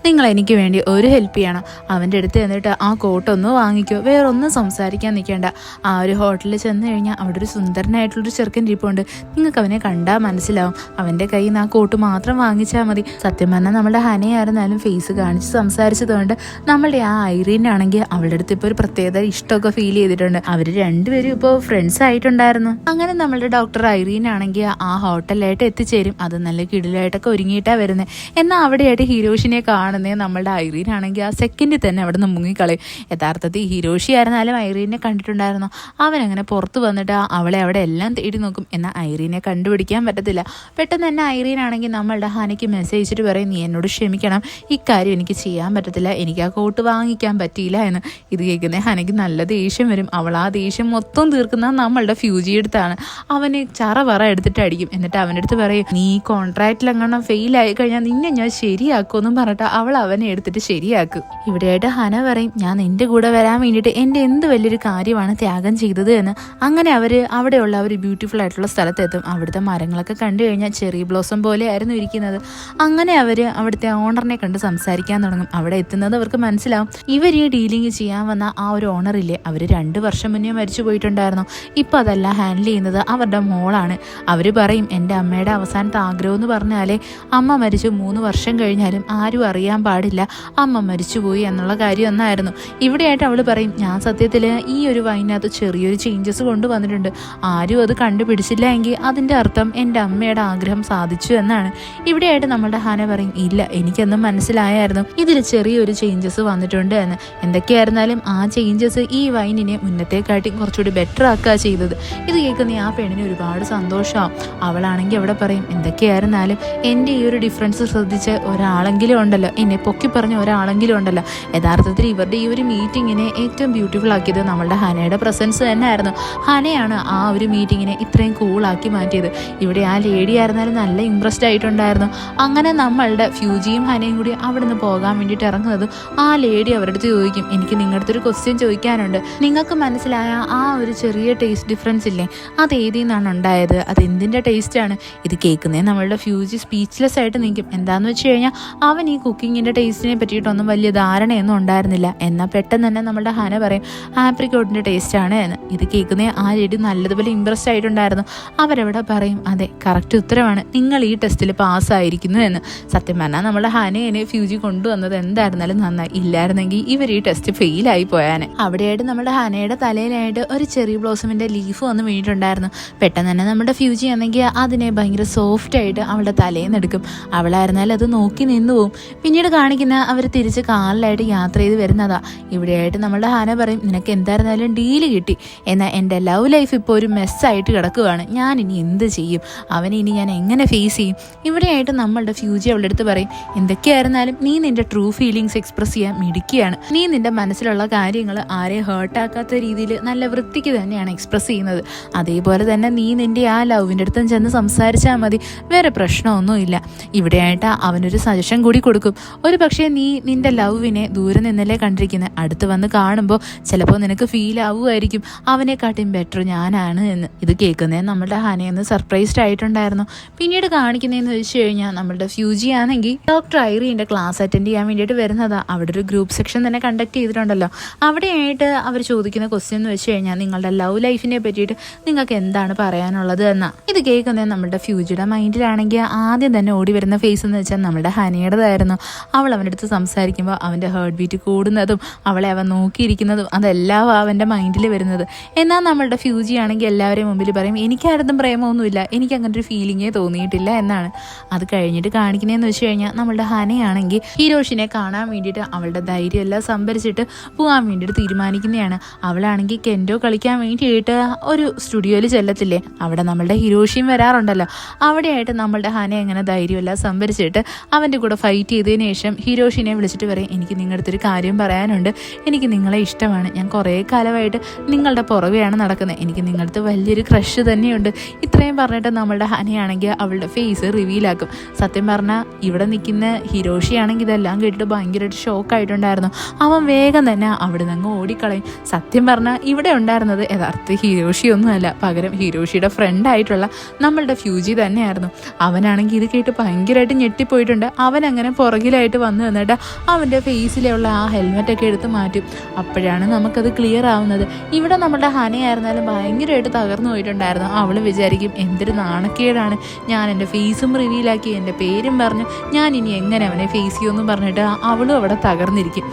നിങ്ങൾ എനിക്ക് വേണ്ടി ഒരു ഹെൽപ്പ് ചെയ്യണം. അവൻ്റെ അടുത്ത് എന്നിട്ട് ആ കോട്ടൊന്ന് വാങ്ങിക്കോ, വേറൊന്നും സംസാരിക്കാൻ നിൽക്കേണ്ട. ആ ഒരു ഹോട്ടലിൽ ചെന്ന് കഴിഞ്ഞാൽ അവിടെ ഒരു സുന്ദരനായിട്ടുള്ളൊരു ചെറുക്കൻ ഇരിപ്പുണ്ട്, നിങ്ങൾക്ക് അവനെ കണ്ടാൽ മനസ്സിലാവും. അവൻ്റെ കയ്യിൽ നിന്ന് ആ കോട്ട് മാത്രം വാങ്ങിച്ചാൽ മതി. സത്യം പറഞ്ഞാൽ നമ്മുടെ ഹനയായിരുന്നാലും ഫേസ് കാണിച്ച് സംസാരിച്ചതുകൊണ്ട് നമ്മളുടെ ആ ഐറീനാണെങ്കിൽ അവളുടെ അടുത്ത് ഇപ്പോൾ ഒരു പ്രത്യേകത ഇഷ്ടമൊക്കെ ഫീൽ ചെയ്തിട്ടുണ്ട്. അവർ രണ്ടുപേരും ഇപ്പോൾ ഫ്രണ്ട്സ് ആയിട്ടുണ്ടായിരുന്നു. അങ്ങനെ നമ്മളുടെ ഡോക്ടർ ഐറീനാണെങ്കിൽ ആ ഹോട്ടലിലായിട്ട് എത്തിച്ചേരും. അത് നല്ല കിടിലായിട്ടൊക്കെ ഒരുങ്ങിയിട്ടാണ് വരുന്നത്. എന്നാൽ അവിടെയായിട്ട് ഹിരോഷിനെ കാണും. കാണുന്നേ നമ്മളുടെ ഐറീൻ ആണെങ്കിൽ ആ സെക്കൻഡിൽ തന്നെ അവിടെ നിന്ന് മുങ്ങിക്കളയും. യഥാർത്ഥത്തിൽ ഹിരോഷി ആയിരുന്നാലും ഐറീനെ കണ്ടിട്ടുണ്ടായിരുന്നു. അവനങ്ങനെ പുറത്ത് വന്നിട്ട് അവളെ അവിടെ എല്ലാം തേടി നോക്കും. എന്നാൽ ഐറീനെ കണ്ടുപിടിക്കാൻ പറ്റത്തില്ല. പെട്ടെന്ന് തന്നെ ഐറീൻ ആണെങ്കിൽ നമ്മളുടെ ഹനയ്ക്ക് മെസ്സേജ് അയച്ചിട്ട് പറയും, നീ എന്നോട് ക്ഷമിക്കണം, ഇക്കാര്യം എനിക്ക് ചെയ്യാൻ പറ്റത്തില്ല, എനിക്ക് ആ കോട്ട് വാങ്ങിക്കാൻ പറ്റിയില്ല എന്ന്. ഇത് കേൾക്കുന്ന ഹനയ്ക്ക് നല്ല ദേഷ്യം വരും. അവൾ ആ ദേഷ്യം മൊത്തം തീർക്കുന്ന നമ്മളുടെ ഫ്യൂജിയുടെ അടുത്താണ്. അവന് ചറ എടുത്തിട്ട് അടിക്കും. എന്നിട്ട് അവൻ്റെ അടുത്ത് പറയും, നീ കോൺട്രാക്റ്റിൽ അങ്ങനെ ഫെയിലായി കഴിഞ്ഞാൽ നിന്നെ ഞാൻ ശരിയാക്കുമെന്നും പറഞ്ഞിട്ട് അവൾ അവനെ എടുത്തിട്ട് ശരിയാക്കും. ഇവിടെയായിട്ട് ഹന പറയും, ഞാൻ നിന്റെ കൂടെ വരാൻ വേണ്ടിയിട്ട് എൻ്റെ എന്ത് വലിയൊരു കാര്യമാണ് ത്യാഗം ചെയ്തത് എന്ന്. അങ്ങനെ അവിടെയുള്ള ഒരു ബ്യൂട്ടിഫുൾ ആയിട്ടുള്ള സ്ഥലത്തെത്തും. അവിടുത്തെ മരങ്ങളൊക്കെ കണ്ടു കഴിഞ്ഞാൽ ചെറി ബ്ലോസം പോലെ ആയിരുന്നു ഇരിക്കുന്നത്. അങ്ങനെ അവിടുത്തെ ഓണറിനെ കണ്ട് സംസാരിക്കാൻ തുടങ്ങും. അവിടെ എത്തുന്നത് അവർക്ക് മനസ്സിലാവും, ഇവർ ഈ ഡീലിങ് ചെയ്യാൻ വന്ന ആ ഒരു ഓണറില്ലേ, അവർ 2 വർഷം മുന്നേ മരിച്ചു പോയിട്ടുണ്ടായിരുന്നു. ഇപ്പം അതെല്ലാം ഹാൻഡിൽ ചെയ്യുന്നത് അവരുടെ മോളാണ്. അവർ പറയും, എൻ്റെ അമ്മയുടെ അവസാനത്തെ ആഗ്രഹം എന്ന് പറഞ്ഞാലേ അമ്മ മരിച്ചു 3 വർഷം കഴിഞ്ഞാലും ആരും അറിയാൻ പാടില്ല അമ്മ മരിച്ചുപോയി എന്നുള്ള കാര്യം ഒന്നായിരുന്നു. ഇവിടെയായിട്ട് അവൾ പറയും, ഞാൻ സത്യത്തിൽ ഈ ഒരു വൈനകത്ത് ചെറിയൊരു ചേഞ്ചസ് കൊണ്ടുവന്നിട്ടുണ്ട്. ആരും അത് കണ്ടുപിടിച്ചില്ല എങ്കിൽ അതിൻ്റെ അർത്ഥം എൻ്റെ അമ്മയുടെ ആഗ്രഹം സാധിച്ചു എന്നാണ്. ഇവിടെയായിട്ട് നമ്മളുടെ ഹന പറയും, ഇല്ല, എനിക്കൊന്നും മനസ്സിലായായിരുന്നു ഇതിൽ ചെറിയൊരു ചേഞ്ചസ് വന്നിട്ടുണ്ട് എന്ന്. എന്തൊക്കെയായിരുന്നാലും ആ ചേഞ്ചസ് ഈ വൈനിനെ മുന്നത്തെക്കാട്ടി കുറച്ചുകൂടി ബെറ്റർ ആക്കുക ചെയ്തത്. ഇത് കേൾക്കുന്ന ആ പെണ്ണിന് ഒരുപാട് സന്തോഷമാവും. അവളാണെങ്കിൽ അവിടെ പറയും, എന്തൊക്കെയായിരുന്നാലും എൻ്റെ ഈ ഒരു ഡിഫറൻസ് ശ്രദ്ധിച്ച് ഒരാളെങ്കിലും ഉണ്ടല്ലോ, എന്നെ പൊക്കി പറഞ്ഞ ഒരാളെങ്കിലും ഉണ്ടല്ലോ. യഥാർത്ഥത്തിൽ ഇവരുടെ ഈ ഒരു മീറ്റിങ്ങിനെ ഏറ്റവും ബ്യൂട്ടിഫുൾ ആക്കിയത് നമ്മളുടെ ഹനയുടെ പ്രസൻസ് തന്നെ ആയിരുന്നു. ഹനയാണ് ആ ഒരു മീറ്റിങ്ങിനെ ഇത്രയും കൂളാക്കി മാറ്റിയത്. ഇവിടെ ആ ലേഡി ആയിരുന്നാലും നല്ല ഇംപ്രസ്ഡ് ആയിട്ടുണ്ടായിരുന്നു. അങ്ങനെ നമ്മളുടെ ഫ്യൂജിയും ഹനയും കൂടി അവിടുന്ന് പോകാൻ വേണ്ടിയിട്ട് ഇറങ്ങുന്നതും ആ ലേഡി അവരുടെ അടുത്ത് ചോദിക്കും, എനിക്ക് നിങ്ങളുടെ അടുത്തൊരു ക്വസ്റ്റ്യൻ ചോദിക്കാനുണ്ട്. നിങ്ങൾക്ക് മനസ്സിലായ ആ ഒരു ചെറിയ ടേസ്റ്റ് ഡിഫറൻസ് ഇല്ലേ, അത് ഏതിൽ നിന്നാണ് ഉണ്ടായത്, അത് എന്തിൻ്റെ ടേസ്റ്റാണ്? ഇത് കേൾക്കുന്നേ നമ്മളുടെ ഫ്യൂജി സ്പീച്ച്ലെസ് ആയിട്ട് നിൽക്കും. എന്താണെന്ന് വെച്ച് കഴിഞ്ഞാൽ അവൻ ഈ കുക്കിങ്ങിൻ്റെ ടേസ്റ്റിനെ പറ്റിയിട്ടൊന്നും വലിയ ധാരണയൊന്നും ഉണ്ടായിരുന്നില്ല. എന്നാൽ പെട്ടെന്ന് തന്നെ നമ്മളുടെ ഹന പറയും, ആപ്രിക്കോട്ടിൻ്റെ ടേസ്റ്റാണ് എന്ന്. ഇത് കേൾക്കുന്നേ ആ ലേഡി നല്ലതുപോലെ ഇംപ്രസ്ഡ് ആയിട്ടുണ്ടായിരുന്നു. അവരവിടെ പറയും, അതെ, കറക്റ്റ് ഉത്തരവാണ്, നിങ്ങൾ ഈ ടെസ്റ്റിൽ പാസ്സായിരിക്കുന്നു എന്ന്. സത്യം പറഞ്ഞാൽ നമ്മുടെ ഹനയെ ഫ്യൂജി കൊണ്ടുവന്നത് എന്തായിരുന്നാലും നന്നായി. ഇല്ലായിരുന്നെങ്കിൽ ഇവർ ഈ ടെസ്റ്റ് ഫെയിലായി പോയാനെ. അവിടെയായിട്ട് നമ്മുടെ ഹനയുടെ തലയിലായിട്ട് ഒരു ചെറി ബ്ലോസമിൻ്റെ ലീഫ് വന്ന് വീണിട്ടുണ്ടായിരുന്നു. പെട്ടെന്ന് തന്നെ നമ്മുടെ ഫ്യൂജി ആണെങ്കിൽ അതിനെ ഭയങ്കര സോഫ്റ്റ് ആയിട്ട് അവളുടെ തലയിൽ നിന്ന് എടുക്കും. അവളായിരുന്നാലും അത് നോക്കി നിന്നു പോവും. പിന്നീട് കാണിക്കുന്ന അവർ തിരിച്ച് കാറിലായിട്ട് യാത്ര ചെയ്ത് വരുന്നതാ. ഇവിടെയായിട്ട് നമ്മളുടെ ഹന പറയും, നിനക്ക് എന്തായിരുന്നാലും ഡീല് കിട്ടി, എന്നാൽ എൻ്റെ ലവ് ലൈഫ് ഇപ്പോൾ ഒരു മെസ്സായിട്ട് കിടക്കുകയാണ്, ഞാൻ ഇനി എന്ത് ചെയ്യും, അവനെ ഇനി ഞാൻ എങ്ങനെ ഫേസ് ചെയ്യും? ഇവിടെയായിട്ട് നമ്മളുടെ ഫ്യൂജി അവളുടെ അടുത്ത് പറയും, എന്തൊക്കെയായിരുന്നാലും നീ നിന്റെ ട്രൂ ഫീലിങ്സ് എക്സ്പ്രസ് ചെയ്യാൻ മിടുക്കിയാണ്. നീ നിന്റെ മനസ്സിലുള്ള കാര്യങ്ങൾ ആരെയും ഹേർട്ടാക്കാത്ത രീതിയിൽ നല്ല വൃത്തിക്ക് തന്നെയാണ് എക്സ്പ്രസ് ചെയ്യുന്നത്. അതേപോലെ തന്നെ നീ നിന്റെ ആ ലവിൻ്റെ അടുത്തും ചെന്ന് സംസാരിച്ചാൽ മതി, വേറെ പ്രശ്നമൊന്നുമില്ല. ഇവിടെയായിട്ട് അവനൊരു സജഷൻ കൂടി കൊടുക്കും. ഒരു പക്ഷേ നീ നിന്റെ ലവിനെ ദൂരെ നിന്നല്ലേ കണ്ടിരിക്കുന്നത്, അടുത്ത് വന്ന് കാണുമ്പോൾ ചിലപ്പോൾ നിനക്ക് ഫീൽ ആവുമായിരിക്കും അവനെക്കാട്ടും ബെറ്റർ ഞാനാണ് എന്ന്. ഇത് കേൾക്കുന്നേ നമ്മുടെ ഹനയെന്ന് സർപ്രൈസ്ഡ് ആയിട്ടുണ്ടായിരുന്നു. പിന്നീട് കാണിക്കുന്നതെന്ന് വെച്ച് കഴിഞ്ഞാൽ നമ്മളുടെ ഫ്യൂജി ആണെങ്കിൽ ഡോക്ടർ ഐറീൻ്റെ ക്ലാസ് അറ്റൻഡ് ചെയ്യാൻ വേണ്ടിയിട്ട് വരുന്നതാ. അവിടെ ഒരു ഗ്രൂപ്പ് സെക്ഷൻ തന്നെ കണ്ടക്ട് ചെയ്തിട്ടുണ്ടല്ലോ. അവിടെയായിട്ട് അവർ ചോദിക്കുന്ന ക്വസ്റ്റ്യൻ എന്ന് വെച്ച് കഴിഞ്ഞാൽ, നിങ്ങളുടെ ലവ് ലൈഫിനെ പറ്റിയിട്ട് നിങ്ങൾക്ക് എന്താണ് പറയാനുള്ളത് എന്നാ. ഇത് കേൾക്കുന്നത് നമ്മുടെ ഫ്യൂജിയുടെ മൈൻഡിലാണെങ്കിൽ ആദ്യം തന്നെ ഓടി വരുന്ന ഫേസ് എന്ന് വെച്ചാൽ നമ്മുടെ ഹനയുടേതായിരുന്നു. അവൾ അവൻ്റെ അടുത്ത് സംസാരിക്കുമ്പോൾ അവൻ്റെ ഹേർട്ട് ബീറ്റ് കൂടുന്നതും അവളെ അവൻ നോക്കിയിരിക്കുന്നതും അതെല്ലാം അവൻ്റെ മൈൻഡിൽ വരുന്നത്. എന്നാൽ നമ്മളുടെ ഫ്യൂജി ആണെങ്കിൽ എല്ലാവരെയും മുമ്പിൽ പറയും, എനിക്കാരതും പ്രേമമൊന്നുമില്ല, എനിക്ക് അങ്ങനെ ഒരു ഫീലിങ്ങേ തോന്നിയിട്ടില്ല എന്നാണ്. അത് കഴിഞ്ഞിട്ട് കാണിക്കുന്നതെന്ന് വെച്ച് കഴിഞ്ഞാൽ നമ്മളുടെ ഹനയാണെങ്കിൽ ഹിരോഷിനെ കാണാൻ വേണ്ടിയിട്ട് അവളുടെ ധൈര്യം എല്ലാം സംഭരിച്ചിട്ട് പോകാൻ വേണ്ടിയിട്ട് തീരുമാനിക്കുന്നതാണ്. അവളാണെങ്കിൽ കെൻഡോ കളിക്കാൻ വേണ്ടിയിട്ട് ഒരു സ്റ്റുഡിയോയിൽ ചെല്ലത്തില്ലേ, അവിടെ നമ്മളുടെ ഹിരോഷിയും വരാറുണ്ടല്ലോ. അവിടെയായിട്ട് നമ്മളുടെ ഹന എങ്ങനെ ധൈര്യമെല്ലാം സംഭരിച്ചിട്ട് അവൻ്റെ കൂടെ ഫൈറ്റ് ചെയ്തതിന് ശേഷം ഹിരോഷിനെ വിളിച്ചിട്ട് പറയും, എനിക്ക് നിങ്ങളുടെ അടുത്തൊരു കാര്യം പറയാനുണ്ട്, എനിക്ക് നിങ്ങളെ ഇഷ്ടമാണ്, ഞാൻ കുറേ കാലമായിട്ട് നിങ്ങളുടെ പുറകെയാണ് നടക്കുന്നത്, എനിക്ക് നിങ്ങളുടെ വലിയൊരു ക്രഷ് തന്നെയുണ്ട്. ഇത്രയും പറഞ്ഞിട്ട് നമ്മളുടെ ഹനയാണെങ്കിൽ അവളുടെ ഫേസ് റിവീലാക്കും. സത്യം പറഞ്ഞാൽ ഇവിടെ നിൽക്കുന്ന ഹിരോഷിയാണെങ്കിൽ ഇതെല്ലാം കേട്ടിട്ട് ഭയങ്കരമായിട്ട് ഷോക്കായിട്ടുണ്ടായിരുന്നു. അവൻ വേഗം തന്നെ അവിടെ നിന്ന് ഓടിക്കളയും. സത്യം പറഞ്ഞാൽ ഇവിടെ ഉണ്ടായിരുന്നത് യഥാർത്ഥ ഹിരോഷിയൊന്നുമല്ല, പകരം ഹിരോഷിയുടെ ഫ്രണ്ടായിട്ടുള്ള നമ്മളുടെ ഫ്യൂജി തന്നെയായിരുന്നു. അവനാണെങ്കിൽ ഇത് കേട്ട് ഭയങ്കരമായിട്ട് ഞെട്ടിപ്പോയിട്ടുണ്ട്. അവനങ്ങനെ പുറകിലായിട്ട് വന്നു വന്നിട്ട് അവൻ്റെ ഫേസിലുള്ള ആ ഹെൽമെറ്റൊക്കെ എടുത്ത് മാറ്റും. അപ്പോഴാണ് നമുക്കത് ക്ലിയർ ആവുന്നത്. ഇവിടെ നമ്മുടെ ഹനയായിരുന്നാലും ഭയങ്കരമായിട്ട് തകർന്നു പോയിട്ടുണ്ടായിരുന്നു. അവൾ വിചാരിക്കും, എന്തൊരു നാണക്കേടാണ്, ഞാൻ എൻ്റെ ഫേസും റിവീലാക്കി എൻ്റെ പേരും പറഞ്ഞു ഞാൻ ഇനി എങ്ങനെ അവനെ ഫേസ് ചെയ്യുമെന്ന് പറഞ്ഞിട്ട് അവളും അവിടെ തകർന്നിരിക്കും.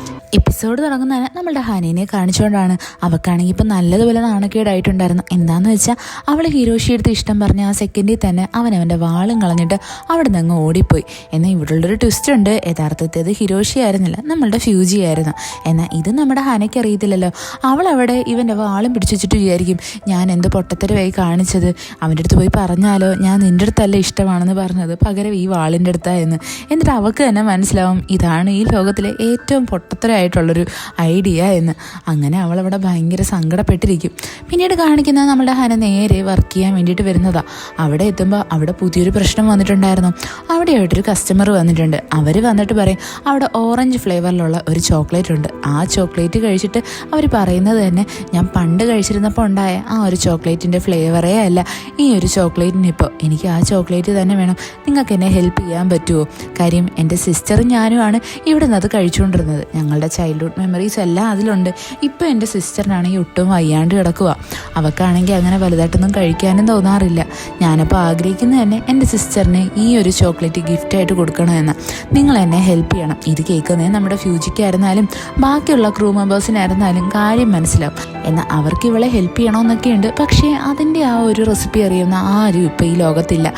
എപ്പിസോഡ് തുടങ്ങുന്നതിന് നമ്മളുടെ ഹനീനെ കാണിച്ചുകൊണ്ടാണ്. അവൾക്കാണെങ്കിൽ ഇപ്പം നല്ലതുപോലെ നാണക്കേടായിട്ടുണ്ടായിരുന്നു. എന്താണെന്ന് വെച്ചാൽ അവൾ ഹിരോഷി എടുത്ത് ഇഷ്ടം പറഞ്ഞ ആ സെക്കൻഡിൽ തന്നെ അവൻ്റെ വാളും കളഞ്ഞിട്ട് അവിടെ നിന്ന് അങ്ങ് ഓടിപ്പോയി. എന്നാൽ ഇവിടെയുള്ളൊരു ട്വിസ്റ്റ് ഉണ്ട്. യഥാർത്ഥത്തിൽ അത് ഹിരോഷി ആയിരുന്നില്ല, നമ്മളുടെ ഫ്യൂജി ആയിരുന്നു. എന്നാൽ ഇത് നമ്മുടെ ഹനയ്ക്ക് അറിയത്തില്ലല്ലോ. അവൾ അവിടെ ഇവൻ്റെ വാളും പിടിച്ചു വെച്ചിട്ട് വിചാരിക്കും ഞാൻ എന്ത് പൊട്ടത്തരമായി കാണിച്ചത്, അവൻ്റെ അടുത്ത് പോയി പറഞ്ഞാലോ ഞാൻ നിൻ്റെ അടുത്തല്ല ഇഷ്ടമാണെന്ന് പറഞ്ഞത്, പകരം ഈ വാളിൻ്റെ അടുത്താ എന്ന്. എന്നിട്ട് അവൾക്ക് തന്നെ മനസ്സിലാവും ഇതാണ് ഈ ലോകത്തിലെ ഏറ്റവും പൊട്ടത്തരമായിട്ടുള്ളൊരു ഐഡിയ എന്ന്. അങ്ങനെ അവളവിടെ ഭയങ്കര സങ്കടപ്പെട്ടിരിക്കും. പിന്നീട് കാണിക്കുന്നത് നമ്മുടെ ഹന നേരെ വർക്ക് ചെയ്യാൻ വേണ്ടിയിട്ട് വരുന്നതാണ്. അവിടെ എത്തുമ്പോൾ അവിടെ പുതിയൊരു പ്രശ്നം വന്നിട്ടുണ്ടായിരുന്നു. അവിടെയായിട്ടൊരു കസ്റ്റമർ വന്നിട്ടുണ്ട്. അവർ വന്നിട്ട് പറയും അവിടെ ഓറഞ്ച് ഫ്ലേവറിലുള്ള ഒരു ചോക്ലേറ്റ് ഉണ്ട്. ആ ചോക്ലേറ്റ് കഴിച്ചിട്ട് അവർ പറയുന്നത് തന്നെ ഞാൻ പണ്ട് കഴിച്ചിരുന്നപ്പോൾ ഉണ്ടായ ആ ഒരു ചോക്ലേറ്റിൻ്റെ ഫ്ലേവറേ അല്ല ഈ ഒരു ചോക്ലേറ്റിന്. ഇപ്പോൾ എനിക്ക് ആ ചോക്ലേറ്റ് തന്നെ വേണം, നിങ്ങൾക്ക് എന്നെ ഹെൽപ്പ് ചെയ്യാൻ പറ്റുമോ? കാര്യം എൻ്റെ സിസ്റ്ററും ഞാനുമാണ് ഇവിടെ നിന്ന് അത് കഴിച്ചുകൊണ്ടിരുന്നത്. ഞങ്ങളുടെ ചൈൽഡ്ഹുഡ് മെമ്മറീസ് എല്ലാം അതിലുണ്ട്. ഇപ്പോൾ എൻ്റെ സിസ്റ്ററിനാണെങ്കിൽ ഒട്ടും വയ്യാണ്ട് കിടക്കുക. അവൾക്കാണെങ്കിൽ അങ്ങനെ വലുതായിട്ടൊന്നും കഴിക്കാനും തോന്നാറില്ല. ഞാനപ്പോൾ ആഗ്രഹിക്കുന്നത് തന്നെ എൻ്റെ സിസ്റ്ററിന് ഈ ഒരു ചോക്ലേറ്റ് ഗിഫ്റ്റായിട്ട് കൊടുക്കണമെന്ന്. നിങ്ങൾ എന്നെ ഹെൽപ്പ് ചെയ്യണം. ഇത് കേൾക്കുന്നത് നമ്മുടെ ഫ്യൂജിക്കായിരുന്നാലും ബാക്കിയുള്ള ക്രൂ മെമ്പേഴ്സിനായിരുന്നാലും കാര്യം മനസ്സിലാവും. എന്നാൽ അവർക്ക് ഇവളെ ഹെൽപ്പ് ചെയ്യണമെന്നൊക്കെ ഉണ്ട്. പക്ഷേ അതിൻ്റെ ആ ഒരു റെസിപ്പി അറിയുന്ന ആരും ഇപ്പോൾ ഈ ലോകത്തില്ല.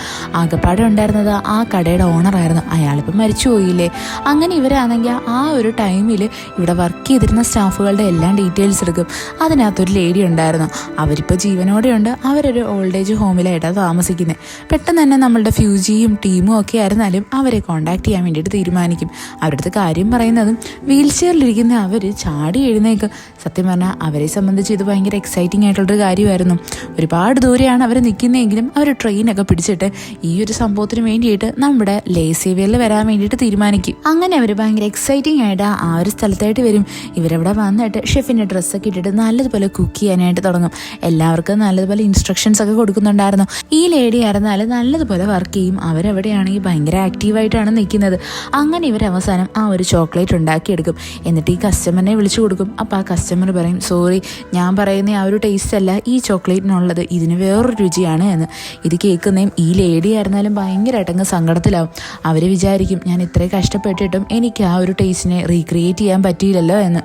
ആകെപ്പാടെ ഉണ്ടായിരുന്നത് ആ കടയുടെ ഓണറായിരുന്നു. അയാളിപ്പോൾ മരിച്ചു പോയില്ലേ. അങ്ങനെ ഇവരാണെങ്കിൽ ആ ഒരു ടൈമിൽ ഇവിടെ വർക്ക് ചെയ്തിരുന്ന സ്റ്റാഫുകളുടെ എല്ലാം ഡീറ്റെയിൽസ് എടുക്കും. അതിനകത്തൊരു ലേഡി ഉണ്ടായിരുന്നു. അവരിപ്പോൾ ജീവനോടെയുണ്ട്. അവരൊരു ഓൾഡ് ഏജ് ഹോമിലായിട്ടാണ് താമസിക്കുന്നത്. പെട്ടെന്ന് തന്നെ നമ്മളുടെ ഫ്യൂജിയും ടീമും ഒക്കെ ആയിരുന്നാലും അവരെ കോൺടാക്ട് ചെയ്യാൻ വേണ്ടിയിട്ട് തീരുമാനിക്കും. അവരുടെ അടുത്ത് കാര്യം പറയുന്നതും വീൽ ചെയറിലിരിക്കുന്ന അവർ ചാടി എഴുന്നേക്കും. സത്യം പറഞ്ഞാൽ അവരെ സംബന്ധിച്ച് ഇത് ഭയങ്കര എക്സൈറ്റിംഗ് ആയിട്ടുള്ളൊരു കാര്യമായിരുന്നു. ഒരുപാട് ദൂരെയാണ് അവർ നിൽക്കുന്നതെങ്കിലും അവർ ട്രെയിനൊക്കെ പിടിച്ചിട്ട് ഈ ഒരു സംഭവത്തിന് വേണ്ടിയിട്ട് നമ്മുടെ ലേസേവിയറിൽ വരാൻ വേണ്ടിയിട്ട് തീരുമാനിക്കും. അങ്ങനെ അവർ ഭയങ്കര എക്സൈറ്റിംഗ് ആയിട്ട് ആ ഒരു സ്ഥലത്തായിട്ട് വരും. ഇവരവിടെ വന്നിട്ട് ഷെഫിൻ്റെ ഡ്രസ്സൊക്കെ ഇട്ടിട്ട് നല്ലതുപോലെ കുക്ക് ചെയ്യാനായിട്ട് തുടങ്ങും. എല്ലാവർക്കും നല്ലതുപോലെ ഇൻസ്ട്രക്ഷൻസ് ഒക്കെ കൊടുക്കുന്നുണ്ടായിരുന്നു. ഈ ലേഡി ആയിരുന്നാലും നല്ലതുപോലെ വർക്ക് ചെയ്യും. അവരവിടെയാണെങ്കിൽ ഭയങ്കര ആക്റ്റീവായിട്ടാണ് നിൽക്കുന്നത്. അങ്ങനെ ഇവർ അവസാനം ആ ഒരു ചോക്ലേറ്റ് ഉണ്ടാക്കിയെടുക്കും. എന്നിട്ട് ഈ കസ്റ്റമറിനെ വിളിച്ചു കൊടുക്കും. അപ്പോൾ ആ കസ്റ്റമർ പറയും സോറി, ഞാൻ പറയുന്ന ആ ഒരു ടേസ്റ്റ് അല്ല ഈ ചോക്ലേറ്റിനുള്ളത്, ഇതിന് വേറൊരു രുചിയാണ് എന്ന്. ഇത് കേൾക്കുന്നതും ഈ ലേഡി ആയിരുന്നാലും ഭയങ്കരമായിട്ടങ്ങ് സങ്കടത്തിലാവും. അവർ വിചാരിക്കും ഞാൻ ഇത്രയും കഷ്ടപ്പെട്ടിട്ടും എനിക്ക് ആ ഒരു ടേസ്റ്റിനെ റീക്രിയേറ്റ് ചെയ്യാൻ പറ്റിയില്ലല്ലോ എന്ന്.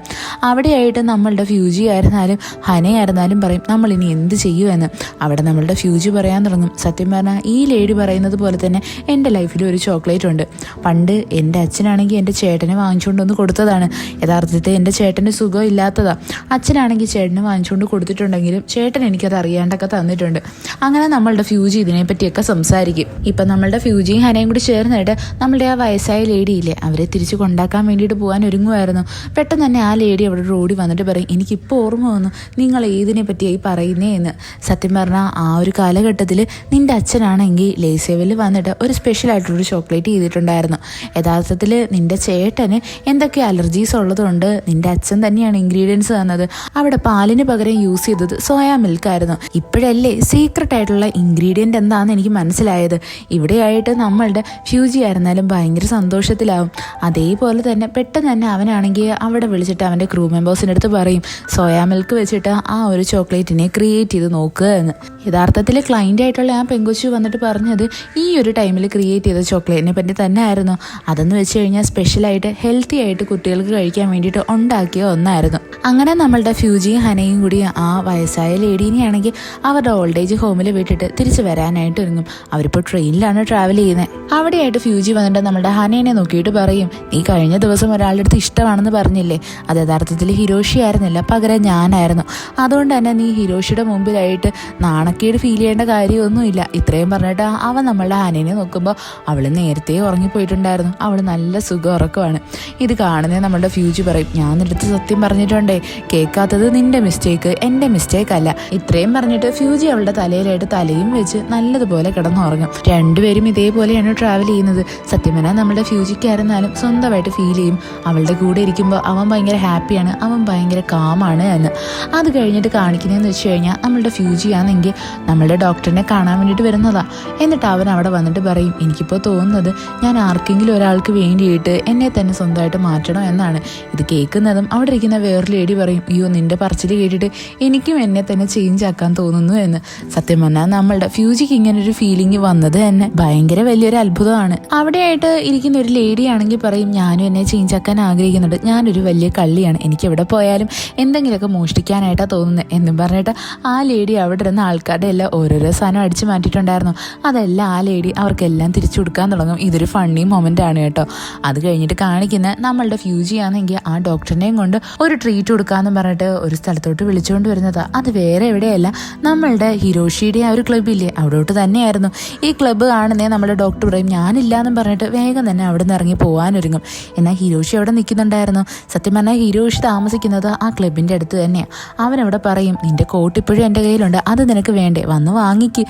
അവിടെയായിട്ട് നമ്മളുടെ ഫ്യൂജി ആയിരുന്നാലും ഹനയായിരുന്നാലും പറയും നമ്മളിനി എന്ത് ചെയ്യുമെന്ന്. അവിടെ നമ്മളുടെ ഫ്യൂജി പറയാൻ തുടങ്ങും സത്യം പറഞ്ഞാൽ ഈ ലേഡി പറയുന്നത് പോലെ തന്നെ എൻ്റെ ലൈഫിൽ ഒരു ചോക്ലേറ്റ് ഉണ്ട്. പണ്ട് എൻ്റെ അച്ഛനാണെങ്കിൽ എൻ്റെ ചേട്ടനെ വാങ്ങിച്ചുകൊണ്ടൊന്ന് കൊടുത്തതാണ്. യഥാർത്ഥത്തിൽ എൻ്റെ ചേട്ടന് സുഖം ഇല്ലാത്തതാണ്. അച്ഛനാണെങ്കിൽ ചേട്ടന് വാങ്ങിച്ചുകൊണ്ട് കൊടുത്തിട്ടുണ്ടെങ്കിലും ചേട്ടൻ എനിക്കത് അറിയാണ്ടൊക്കെ തന്നിട്ടുണ്ട്. അങ്ങനെ നമ്മളുടെ ഫ്യൂജി ഇതിനെപ്പറ്റിയൊക്കെ സംസാരിക്കും. ഇപ്പം നമ്മളുടെ ഫ്യൂജിയും ഹനയും കൂടി ചേർന്നിട്ട് നമ്മളുടെ ആ വയസ്സായ ലേഡി ഇല്ലേ അവരെ തിരിച്ച് കൊണ്ടാക്കാൻ വേണ്ടിയിട്ട് പോകാൻ ഒരുങ്ങുമായിരുന്നു. പെട്ടെന്ന് തന്നെ ആ ലേഡി അവിടെ റോഡിൽ വന്നിട്ട് പറയും എനിക്കിപ്പോൾ ഓർമ്മ വന്നു നിങ്ങൾ ഏതിനെ പറ്റിയായി പറയുന്നേ എന്ന്. സത്യം പറഞ്ഞാൽ ആ ഒരു കാലഘട്ടത്തിൽ നിൻ്റെ അച്ഛനാണെങ്കിൽ ലേസേവിൽ വന്നിട്ട് ഒരു സ്പെഷ്യലായിട്ടുള്ളൊരു ചോക്ലേറ്റ് ചെയ്തിട്ടുണ്ടായിരുന്നു. യഥാർത്ഥത്തിൽ നിൻ്റെ ചേട്ടന് എന്തൊക്കെ അലർജീസ് ഉള്ളതുകൊണ്ട് നിൻ്റെ അച്ഛൻ തന്നെയാണ് ഇൻഗ്രീഡിയൻസ് തന്നത്. അവിടെ പാലിന് പകരം യൂസ് ചെയ്തത് സോയാ മിൽക്കായിരുന്നു. ഇപ്പോഴല്ലേ സീക്രട്ട് ആയിട്ടുള്ള ഇൻഗ്രീഡിയൻ്റ് എന്താണെന്ന് എനിക്ക് മനസ്സിലായത്. ഇവിടെയായിട്ട് നമ്മളുടെ ഫ്യൂജി ആയിരുന്നാലും ഭയങ്കര സന്തോഷത്തിലാവും. അതേപോലെ തന്നെ പെട്ടെന്ന് തന്നെ അവനാണെങ്കിൽ അവിടെ വിളിച്ചിട്ട് അവൻ്റെ ക്രൂ മെമ്പേഴ്സിൻ്റെ അടുത്ത് പറയും സോയാ മിൽക്ക് വെച്ചിട്ട് ആ ഒരു ചോക്ലേറ്റിനെ ക്രിയേറ്റ് ചെയ്ത് നോക്കുക എന്ന്. യഥാർത്ഥത്തിൽ ക്ലൈൻ്റ് ആയിട്ടുള്ള ആ പെങ്കൊച്ചു വന്നിട്ട് പറഞ്ഞത് ഈ ഒരു ടൈമിൽ ക്രിയേറ്റ് ചെയ്ത ചോക്ലേറ്റിനെ പറ്റി തന്നെ ആയിരുന്നു. അതെന്ന് വെച്ച് കഴിഞ്ഞാൽ സ്പെഷ്യലായിട്ട് ഹെൽത്തി ആയിട്ട് കുട്ടികൾക്ക് കഴിക്കാൻ വേണ്ടിയിട്ട് ഉണ്ടാക്കിയ ഒന്നായിരുന്നു. അങ്ങനെ നമ്മളുടെ ഫ്യൂജിയും ഹനയും കൂടി ആ വയസ്സായ ലേഡീനെയാണെങ്കിൽ അവരുടെ ഓൾഡ് ഏജ് ഹോമിൽ വിട്ടിട്ട് തിരിച്ച് വരാനായിട്ട് ഒരുങ്ങും. അവരിപ്പോൾ ട്രെയിനിലാണ് ട്രാവൽ ചെയ്യുന്നത്. അവിടെയായിട്ട് ഫ്യൂജി വന്നിട്ട് നമ്മുടെ ഹനേനെ നോക്കിയിട്ട് പറയും നീ കഴിഞ്ഞ ദിവസം ഒരാളുടെ അടുത്ത് ഇഷ്ടമാണെന്ന് പറഞ്ഞില്ലേ, അത് യഥാർത്ഥത്തിൽ ഹിരോഷി ആയിരുന്നില്ല, പകരം ഞാനായിരുന്നു. അതുകൊണ്ട് തന്നെ നീ ഹിരോഷിയുടെ മുമ്പിലായിട്ട് നാണക്കേട് ഫീൽ ചെയ്യേണ്ട കാര്യമൊന്നുമില്ല. ഇത്രയും പറഞ്ഞിട്ട് അവൻ നമ്മളുടെ ഹനേനെ നോക്കുമ്പോൾ അവൾ നേരത്തെ ഉറങ്ങിപ്പോയിട്ടുണ്ടായിരുന്നു. അവൾ നല്ല സുഖം ഉറക്കമാണ്. ഇത് കാണുന്നത് നമ്മളുടെ ഫ്യൂജി പറയും ഞാൻ നിന്റെ സത്യം പറഞ്ഞിട്ടുണ്ടേ, കേൾക്കാത്തത് നിന്റെ മിസ്റ്റേക്ക്, എൻ്റെ മിസ്റ്റേക്ക് അല്ല. ഇത്രയും പറഞ്ഞിട്ട് ഫ്യൂജി അവളുടെ തലയിലായിട്ട് തലയും വെച്ച് നല്ലതുപോലെ കിടന്നുറങ്ങും. രണ്ടുപേരും ഇതേപോലെയാണ് ട്രാവൽ ചെയ്യുന്നത്. സത്യം പറഞ്ഞാൽ നമ്മുടെ ഫ്യൂജിക്കായിരുന്നാലും സ്വന്തമായിട്ട് ഫീൽ ചെയ്യും അവളുടെ കൂടെ ഇരിക്കുമ്പോൾ അവൻ ഭയങ്കര ഹാപ്പിയാണ്, അവൻ ഭയങ്കര കാമാണ് എന്ന്. അത് കഴിഞ്ഞിട്ട് കാണിക്കുന്നതെന്ന് വെച്ച് കഴിഞ്ഞാൽ നമ്മളുടെ ഫ്യൂജി ആണെങ്കിൽ നമ്മളുടെ ഡോക്ടറിനെ കാണാൻ വേണ്ടിയിട്ട് വരുന്നതാണ്. എന്നിട്ട് അവൻ അവിടെ വന്നിട്ട് പറയും എനിക്കിപ്പോൾ തോന്നുന്നത് ഞാൻ ആർക്കെങ്കിലും ഒരാൾക്ക് വേണ്ടിയിട്ട് എന്നെ തന്നെ സ്വന്തമായിട്ട് മാറ്റണം എന്നാണ്. ഇത് കേൾക്കുന്നതും അവിടെ ഇരിക്കുന്ന വേറൊരു ലേഡി പറയും അയ്യോ നിന്റെ പറച്ചിൽ കേട്ടിട്ട് എനിക്കും എന്നെ തന്നെ ചേഞ്ച് ആക്കാൻ തോന്നുന്നു എന്ന്. സത്യം പറഞ്ഞാൽ നമ്മളുടെ ഫ്യൂജിക്ക് ഇങ്ങനൊരു ഫീലിംഗ് വന്നത് തന്നെ ഭയങ്കര വലിയൊരു അത്ഭുതമാണ്. അവിടെയായിട്ട് ഇരിക്കുന്ന ഒരു ലേഡി ആണെങ്കിൽ പറയും ഞാനും എന്നെ ചേഞ്ച് ആക്കാൻ ആഗ്രഹിക്കുന്നുണ്ട്, ഞാൻ ഞാനൊരു വലിയ കള്ളിയാണ്, എനിക്ക് എവിടെ പോയാലും എന്തെങ്കിലുമൊക്കെ മോഷ്ടിക്കാനായിട്ടാണ് തോന്നുന്നത് എന്നും പറഞ്ഞിട്ട് ആ ലേഡി അവിടെ ഇരുന്ന ആൾക്കാരുടെ എല്ലാം ഓരോരോ സാധനം അടിച്ചു മാറ്റിയിട്ടുണ്ടായിരുന്നു. അതെല്ലാം ആ ലേഡി അവർക്കെല്ലാം തിരിച്ചു കൊടുക്കാൻ തുടങ്ങും. ഇതൊരു ഫണ്ണി മൊമെൻ്റ് ആണ് കേട്ടോ. അത് കഴിഞ്ഞിട്ട് കാണിക്കുന്ന നമ്മളുടെ ഫ്യൂജി ആണെങ്കിൽ ആ ഡോക്ടറിനെയും കൊണ്ട് ഒരു ട്രീറ്റ് കൊടുക്കാമെന്ന് പറഞ്ഞിട്ട് ഒരു സ്ഥലത്തോട്ട് വിളിച്ചുകൊണ്ട് വരുന്നത്. അത് വേറെ എവിടെയല്ല, നമ്മളുടെ ഹിരോഷിയുടെ ആ ഒരു ക്ലബ്ബില്ലേ അവിടോട്ട് തന്നെയായിരുന്നു. ഈ ക്ലബ്ബ് കാണുന്നേ നമ്മുടെ ഡോക്ടർ പറയും ഞാനില്ല എന്നും പറഞ്ഞിട്ട് വേഗം തന്നെ അവിടെ നിന്ന് ഇറങ്ങി പോകാനൊരുങ്ങും. എന്നാൽ ഹിരോഷി അവിടെ നിൽക്കുന്നുണ്ടായിരുന്നു. സത്യം പറഞ്ഞാൽ ഹിരോഷി താമസിക്കുന്നത് ആ ക്ലബിൻ്റെ അടുത്ത് തന്നെയാണ്. അവനവിടെ പറയും നിന്റെ കോട്ട് ഇപ്പോഴും എൻ്റെ കയ്യിലുണ്ട്, അത് നിനക്ക് വേണ്ടേ, വന്ന് വാങ്ങിക്ക്.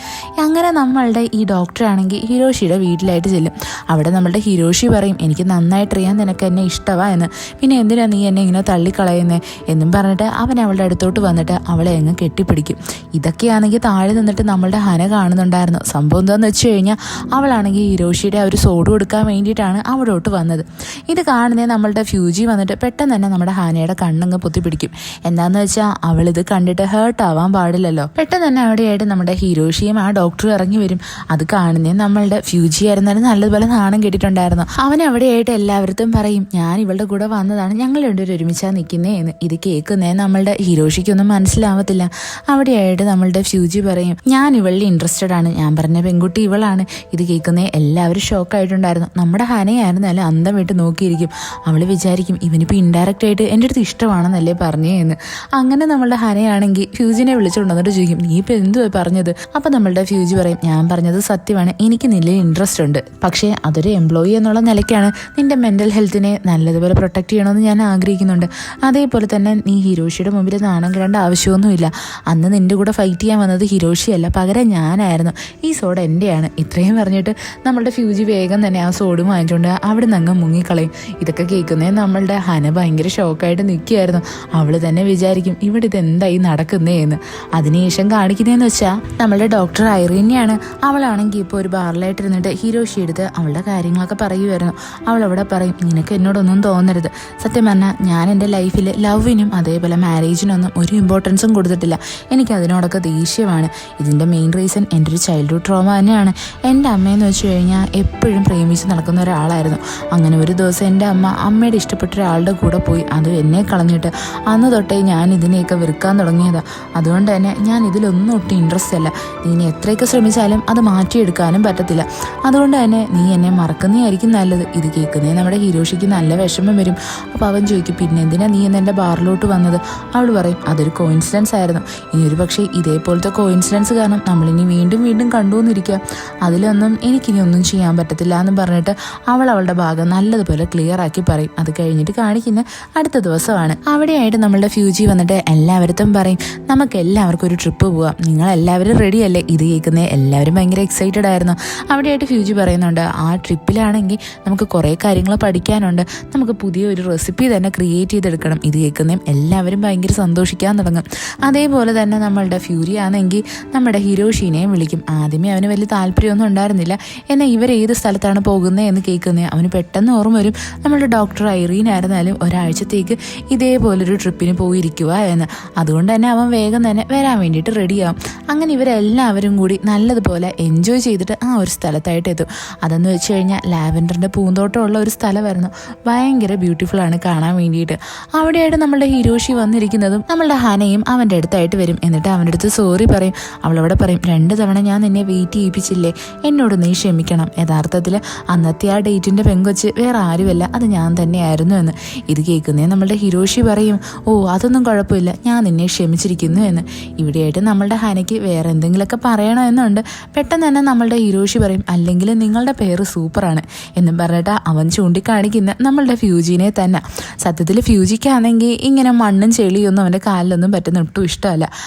അങ്ങനെ നമ്മളുടെ ഈ ഡോക്ടറാണെങ്കിൽ ഹിരോഷിയുടെ വീട്ടിലായിട്ട് ചെല്ലും. അവിടെ നമ്മളുടെ ഹിരോഷി പറയും എനിക്ക് നന്നായിട്ടറിയാൻ നിനക്ക് എന്നെ ഇഷ്ടമാ എന്ന്, പിന്നെ എന്തിനാ നീ എന്നെ ഇങ്ങനെ തള്ളിക്കളയുന്നേ എന്നും പറഞ്ഞിട്ട് അവൻ അവളുടെ അടുത്തോട്ട് വന്നിട്ട് അവളെ അങ്ങ് കെട്ടിപ്പിടിക്കും. ഇതൊക്കെയാണെങ്കിൽ താഴെ നിന്നിട്ട് നമ്മളുടെ ഹന കാണുന്നുണ്ടായിരുന്നു. സംഭവം എന്താണെന്ന് വെച്ച് കഴിഞ്ഞാൽ അവളാണെങ്കിൽ ഹിരോഷിയുടെ ഒരു സോഡ് കൊടുക്കാൻ വേണ്ടിയിട്ടാണ് അവിടോട്ട് വന്നത്. ഇത് കാണുന്നേ നമ്മളുടെ ഫ്യൂജി വന്നിട്ട് പെട്ടെന്ന് തന്നെ നമ്മുടെ ഹനയുടെ കണ്ണങ്ങ് പൊത്തിപ്പിടിക്കും. എന്താണെന്ന് വെച്ചാൽ അവളിത് കണ്ടിട്ട് ഹേർട്ട് ആവാൻ പാടില്ലല്ലോ. പെട്ടെന്ന് തന്നെ അവിടെയായിട്ട് നമ്മുടെ ഹിരോഷിയും ആ ഡോക്ടറും ഇറങ്ങി വരും. അത് കാണുന്നേ നമ്മളുടെ ഫ്യൂജി ആയിരുന്നാലും നല്ലതുപോലെ നാണം കെട്ടിട്ടുണ്ടായിരുന്നു. അവൻ അവിടെയായിട്ട് എല്ലാവരും പറയും ഞാൻ ഇവളുടെ കൂടെ വന്നതാണ്, ഞങ്ങൾ രണ്ടുപേരും ഒരുമിച്ചാണ് നിൽക്കുന്നേ എന്ന്. ഇത് കേൾക്കുന്നേ നമ്മളുടെ ഹിരോഷിക്കൊന്നും മനസ്സിലാവത്തില്ല. അവിടെയായിട്ട് നമ്മളുടെ ഫ്യൂജി പറയും ഞാൻ ഇവളിൽ ഇൻട്രസ്റ്റഡ് ആണ്, ഞാൻ പറഞ്ഞ പെൺകുട്ടി ഇവളാണ്. ഇത് കേൾക്കുന്നേ എല്ലാവരും ഷോക്കായിട്ടുണ്ടായിരുന്നു. നമ്മുടെ ഹനയായിരുന്നാലും അന്തം വിട്ട് നോക്കിയിരിക്കും. അവൾ വിചാരിക്കും ഇവനിപ്പോൾ ഇൻഡയറക്റ്റ് ആയിട്ട് എൻ്റെ അടുത്ത് ഇഷ്ടമാണെന്നല്ലേ പറഞ്ഞേ എന്ന്. അങ്ങനെ നമ്മളുടെ ഹനയാണെങ്കിൽ ഫ്യൂജിനെ വിളിച്ചുകൊണ്ടുവന്നിട്ട് ചോദിക്കും നീ ഇപ്പം എന്തുവാ പറഞ്ഞത്? അപ്പം നമ്മളുടെ ഫ്യൂജി പറയും ഞാൻ പറഞ്ഞത് സത്യമാണ്, എനിക്ക് നിന്നിൽ ഇൻട്രസ്റ്റ് ഉണ്ട്, പക്ഷേ അതൊരു എംപ്ലോയി എന്നുള്ള നിലയ്ക്കാണ്. നിന്റെ മെൻ്റൽ ഹെൽത്തിനെ നല്ലതുപോലെ പ്രൊട്ടക്ട് ചെയ്യണമെന്ന് ഞാൻ ആഗ്രഹിക്കുന്നുണ്ട്. അതേപോലെ തന്നെ നീ ഹിരോഷിയുടെ മുമ്പിൽ നാണം കിടേണ്ട ആവശ്യമൊന്നുമില്ല. അന്ന് നിന്റെ കൂടെ ഫൈറ്റ് ചെയ്യാൻ വന്നത് ഹിരോഷിയല്ല, പകരം ഞാനായിരുന്നു. ഈ സോഡ് എൻ്റെയാണ്. ഇത്രയും പറഞ്ഞിട്ട് നമ്മളുടെ ഫ്യൂജി വേഗം തന്നെ ആ സോഡ് വാങ്ങിച്ചുകൊണ്ട് അവിടെ നിന്ന് അങ്ങ് മുങ്ങിക്കളയും. ഇതൊക്കെ കേൾക്കുന്നേ നമ്മളുടെ ഹന ഭയങ്കര ഷോക്കായിട്ട് നിൽക്കുകയായിരുന്നു. അവൾ തന്നെ വിചാരിക്കും ഇവിടെ ഇതെന്തായി നടക്കുന്നേ എന്ന്. അതിനുശേഷം കാണിക്കുന്നതെന്ന് വെച്ചാൽ നമ്മളുടെ ഡോക്ടർ ഐറീനെയാണ്. അവളാണെങ്കിൽ ഇപ്പോൾ ഒരു ബാറിലായിട്ടിരുന്നിട്ട് ഹിരോഷി എടുത്ത് അവളുടെ കാര്യങ്ങളൊക്കെ പറയുമായിരുന്നു. അവളവിടെ പറയും നിനക്ക് എന്നോടൊന്നും തോന്നരുത്, സത്യം പറഞ്ഞാൽ ഞാൻ എൻ്റെ ലൈഫിൽ ലവിനും അതേപോലെ മാരേജിനൊന്നും ഒരു ഇമ്പോർട്ടൻസും കൊടുത്തിട്ടില്ല. എനിക്ക് അതിനോടൊക്കെ ദേഷ്യമാണ്. ഇതിൻ്റെ മെയിൻ റീസൺ എൻ്റെ ഒരു ചൈൽഡ്ഹുഡ് ട്രോമ തന്നെയാണ്. എൻ്റെ അമ്മയെന്ന് വെച്ച് കഴിഞ്ഞാൽ എപ്പോഴും പ്രേമിച്ച് നടക്കുന്ന ഒരാളായിരുന്നു. അങ്ങനെ ഒരു ദിവസം എൻ്റെ അമ്മയുടെ ഇഷ്ടപ്പെട്ട ഒരാളുടെ കൂടെ പോയി, അത് എന്നെ കളഞ്ഞിട്ട് അന്ന് തൊട്ടേ ഞാൻ ഇതിനെയൊക്കെ വെറുക്കാൻ തുടങ്ങിയതാണ്. അതുകൊണ്ട് തന്നെ ഞാൻ ഇതിലൊന്നും ഒട്ടും ഇൻട്രസ്റ്റ് അല്ല. നീ എത്രയൊക്കെ ശ്രമിച്ചാലും അത് മാറ്റിയെടുക്കാനും പറ്റത്തില്ല. അതുകൊണ്ട് തന്നെ നീ എന്നെ മറക്കുന്നതായിരിക്കും നല്ലത്. ഇത് കേൾക്കുന്നേ നമ്മുടെ ഹിരോഷിക്ക് നല്ല വിഷമം വരും. അപ്പോൾ അവൻ ചോദിക്കും പിന്നെ എന്തിനാ നീ എന്ന് എൻ്റെ ബാറിലോട്ട് വന്നത്? അവൾ പറയും അതൊരു കോയിൻസിഡൻസ് ആയിരുന്നു. ഇനി ഒരു പക്ഷേ ഇതേപോലത്തെ കോയിൻസിഡൻസ് കാരണം നമ്മളിനി വീണ്ടും വീണ്ടും കണ്ടുവന്നിരിക്കുക, അതിലൊന്നും എനിക്കിനി ഒന്നും ചെയ്യാൻ പറ്റത്തില്ല എന്ന് പറഞ്ഞിട്ട് അവൾ അവളുടെ ഭാഗം നല്ലതുപോലെ ക്ലിയർ ആക്കി പറയും. അത് കഴിഞ്ഞിട്ട് കാണിക്കുന്ന അടുത്ത ദിവസമാണ്. അവിടെയായിട്ട് നമ്മളുടെ ഫ്യൂജി വന്നിട്ട് എല്ലാവരും പറയും നമുക്ക് എല്ലാവർക്കും ഒരു ട്രിപ്പ് പോവാം, നിങ്ങളെല്ലാവരും റെഡി അല്ലേ? ഇത് കേൾക്കുന്നേ എല്ലാവരും ഭയങ്കര എക്സൈറ്റഡ് ആയിരുന്നു. അവിടെയായിട്ട് ഫ്യൂജി പറയുന്നുണ്ട് ആ ട്രിപ്പിലാണെങ്കിൽ നമുക്ക് കുറേ കാര്യങ്ങൾ പഠിക്കാനുണ്ട്, നമുക്ക് പുതിയൊരു റെസിപ്പി തന്നെ ക്രിയേറ്റ് ചെയ്തെടുക്കണം. ഇത് കേൾക്കുന്നേ എല്ലാവരും ഭയങ്കര സന്തോഷിക്കാൻ തുടങ്ങും. അതേപോലെ തന്നെ നമ്മളുടെ ഫ്യൂരി ആണെങ്കിൽ നമ്മുടെ ഹിരോഷിനെയും വിളിക്കും. ആദ്യമേ അവന് വലിയ താല്പര്യമൊന്നും ഉണ്ടായിരുന്നില്ല. എന്നാൽ ഇവർ ഏത് സ്ഥലത്താണ് പോകുന്നത് എന്ന് കേൾക്കുന്നത് അവന് പെട്ടെന്ന് ഓർമ്മ വരും. നമ്മളുടെ ഡോക്ടർ ഐറീൻ ആയിരുന്നാലും ഒരാഴ്ചത്തേക്ക് ഇതേപോലൊരു ട്രിപ്പിന് പോയിരിക്കുക എന്ന്. അതുകൊണ്ട് തന്നെ അവൻ വേഗം തന്നെ വരാൻ വേണ്ടിയിട്ട് റെഡിയാവും. അങ്ങനെ ഇവരെല്ലാവരും കൂടി നല്ലതുപോലെ എൻജോയ് ചെയ്തിട്ട് ആ ഒരു സ്ഥലത്തായിട്ട് എത്തും. അതെന്ന് വെച്ച് കഴിഞ്ഞാൽ ലാവൻഡറിൻ്റെ പൂന്തോട്ടമുള്ള ഒരു സ്ഥലമായിരുന്നു. ഭയങ്കര ബ്യൂട്ടിഫുൾ ആണ് കാണാൻ വേണ്ടിയിട്ട്. അവിടെയായിട്ട് നമ്മളുടെ ഹിരോഷി വന്നിരിക്കുന്നതും നമ്മളുടെ ഹനയും അവൻ്റെ അടുത്തായിട്ട് വരും. എന്നിട്ട് അവൻ്റെ അടുത്ത് സോറി പറയും. അവളവിടെ പറയും 2 തവണ ഞാൻ നിന്നെ വെയിറ്റ് ചെയ്യിപ്പിച്ചില്ലേ, എന്നോട് നീ ക്ഷമിക്കണം. യഥാർത്ഥത്തിൽ അന്നത്തെ ആ ഡേറ്റിൻ്റെ പെങ്കൊച്ച് വേറെ ആരുമല്ല, അത് ഞാൻ തന്നെയായിരുന്നു എന്ന്. ഇത് കേൾക്കുന്നേ നമ്മളുടെ ഹിരോഷി പറയും ഓ അതൊന്നും കുഴപ്പമില്ല, ഞാൻ നിന്നെ ക്ഷമിച്ചിരിക്കുന്നു എന്ന്. ഇവിടെയായിട്ട് നമ്മളുടെ ഹനയ്ക്ക് വേറെ എന്തെങ്കിലുമൊക്കെ പറയണമെന്നുണ്ട്. പെട്ടെന്ന് തന്നെ നമ്മളുടെ ഹിരോഷി പറയും അല്ലെങ്കിൽ നിങ്ങളുടെ പേര് സൂപ്പറാണ് എന്നും പറഞ്ഞിട്ട് അവൻ ചൂണ്ടിക്കാണിക്കുന്ന നമ്മളുടെ ഫ്യൂജിനെ തന്നെ. സത്യത്തിൽ ഫ്യൂജിക്കാണെങ്കിൽ ഇങ്ങനെ മണ്ണും ചെളിയൊന്നും അവൻ്റെ കാലിലൊന്നും പറ്റുന്ന ഒട്ടും ഇഷ്ടമല്ല.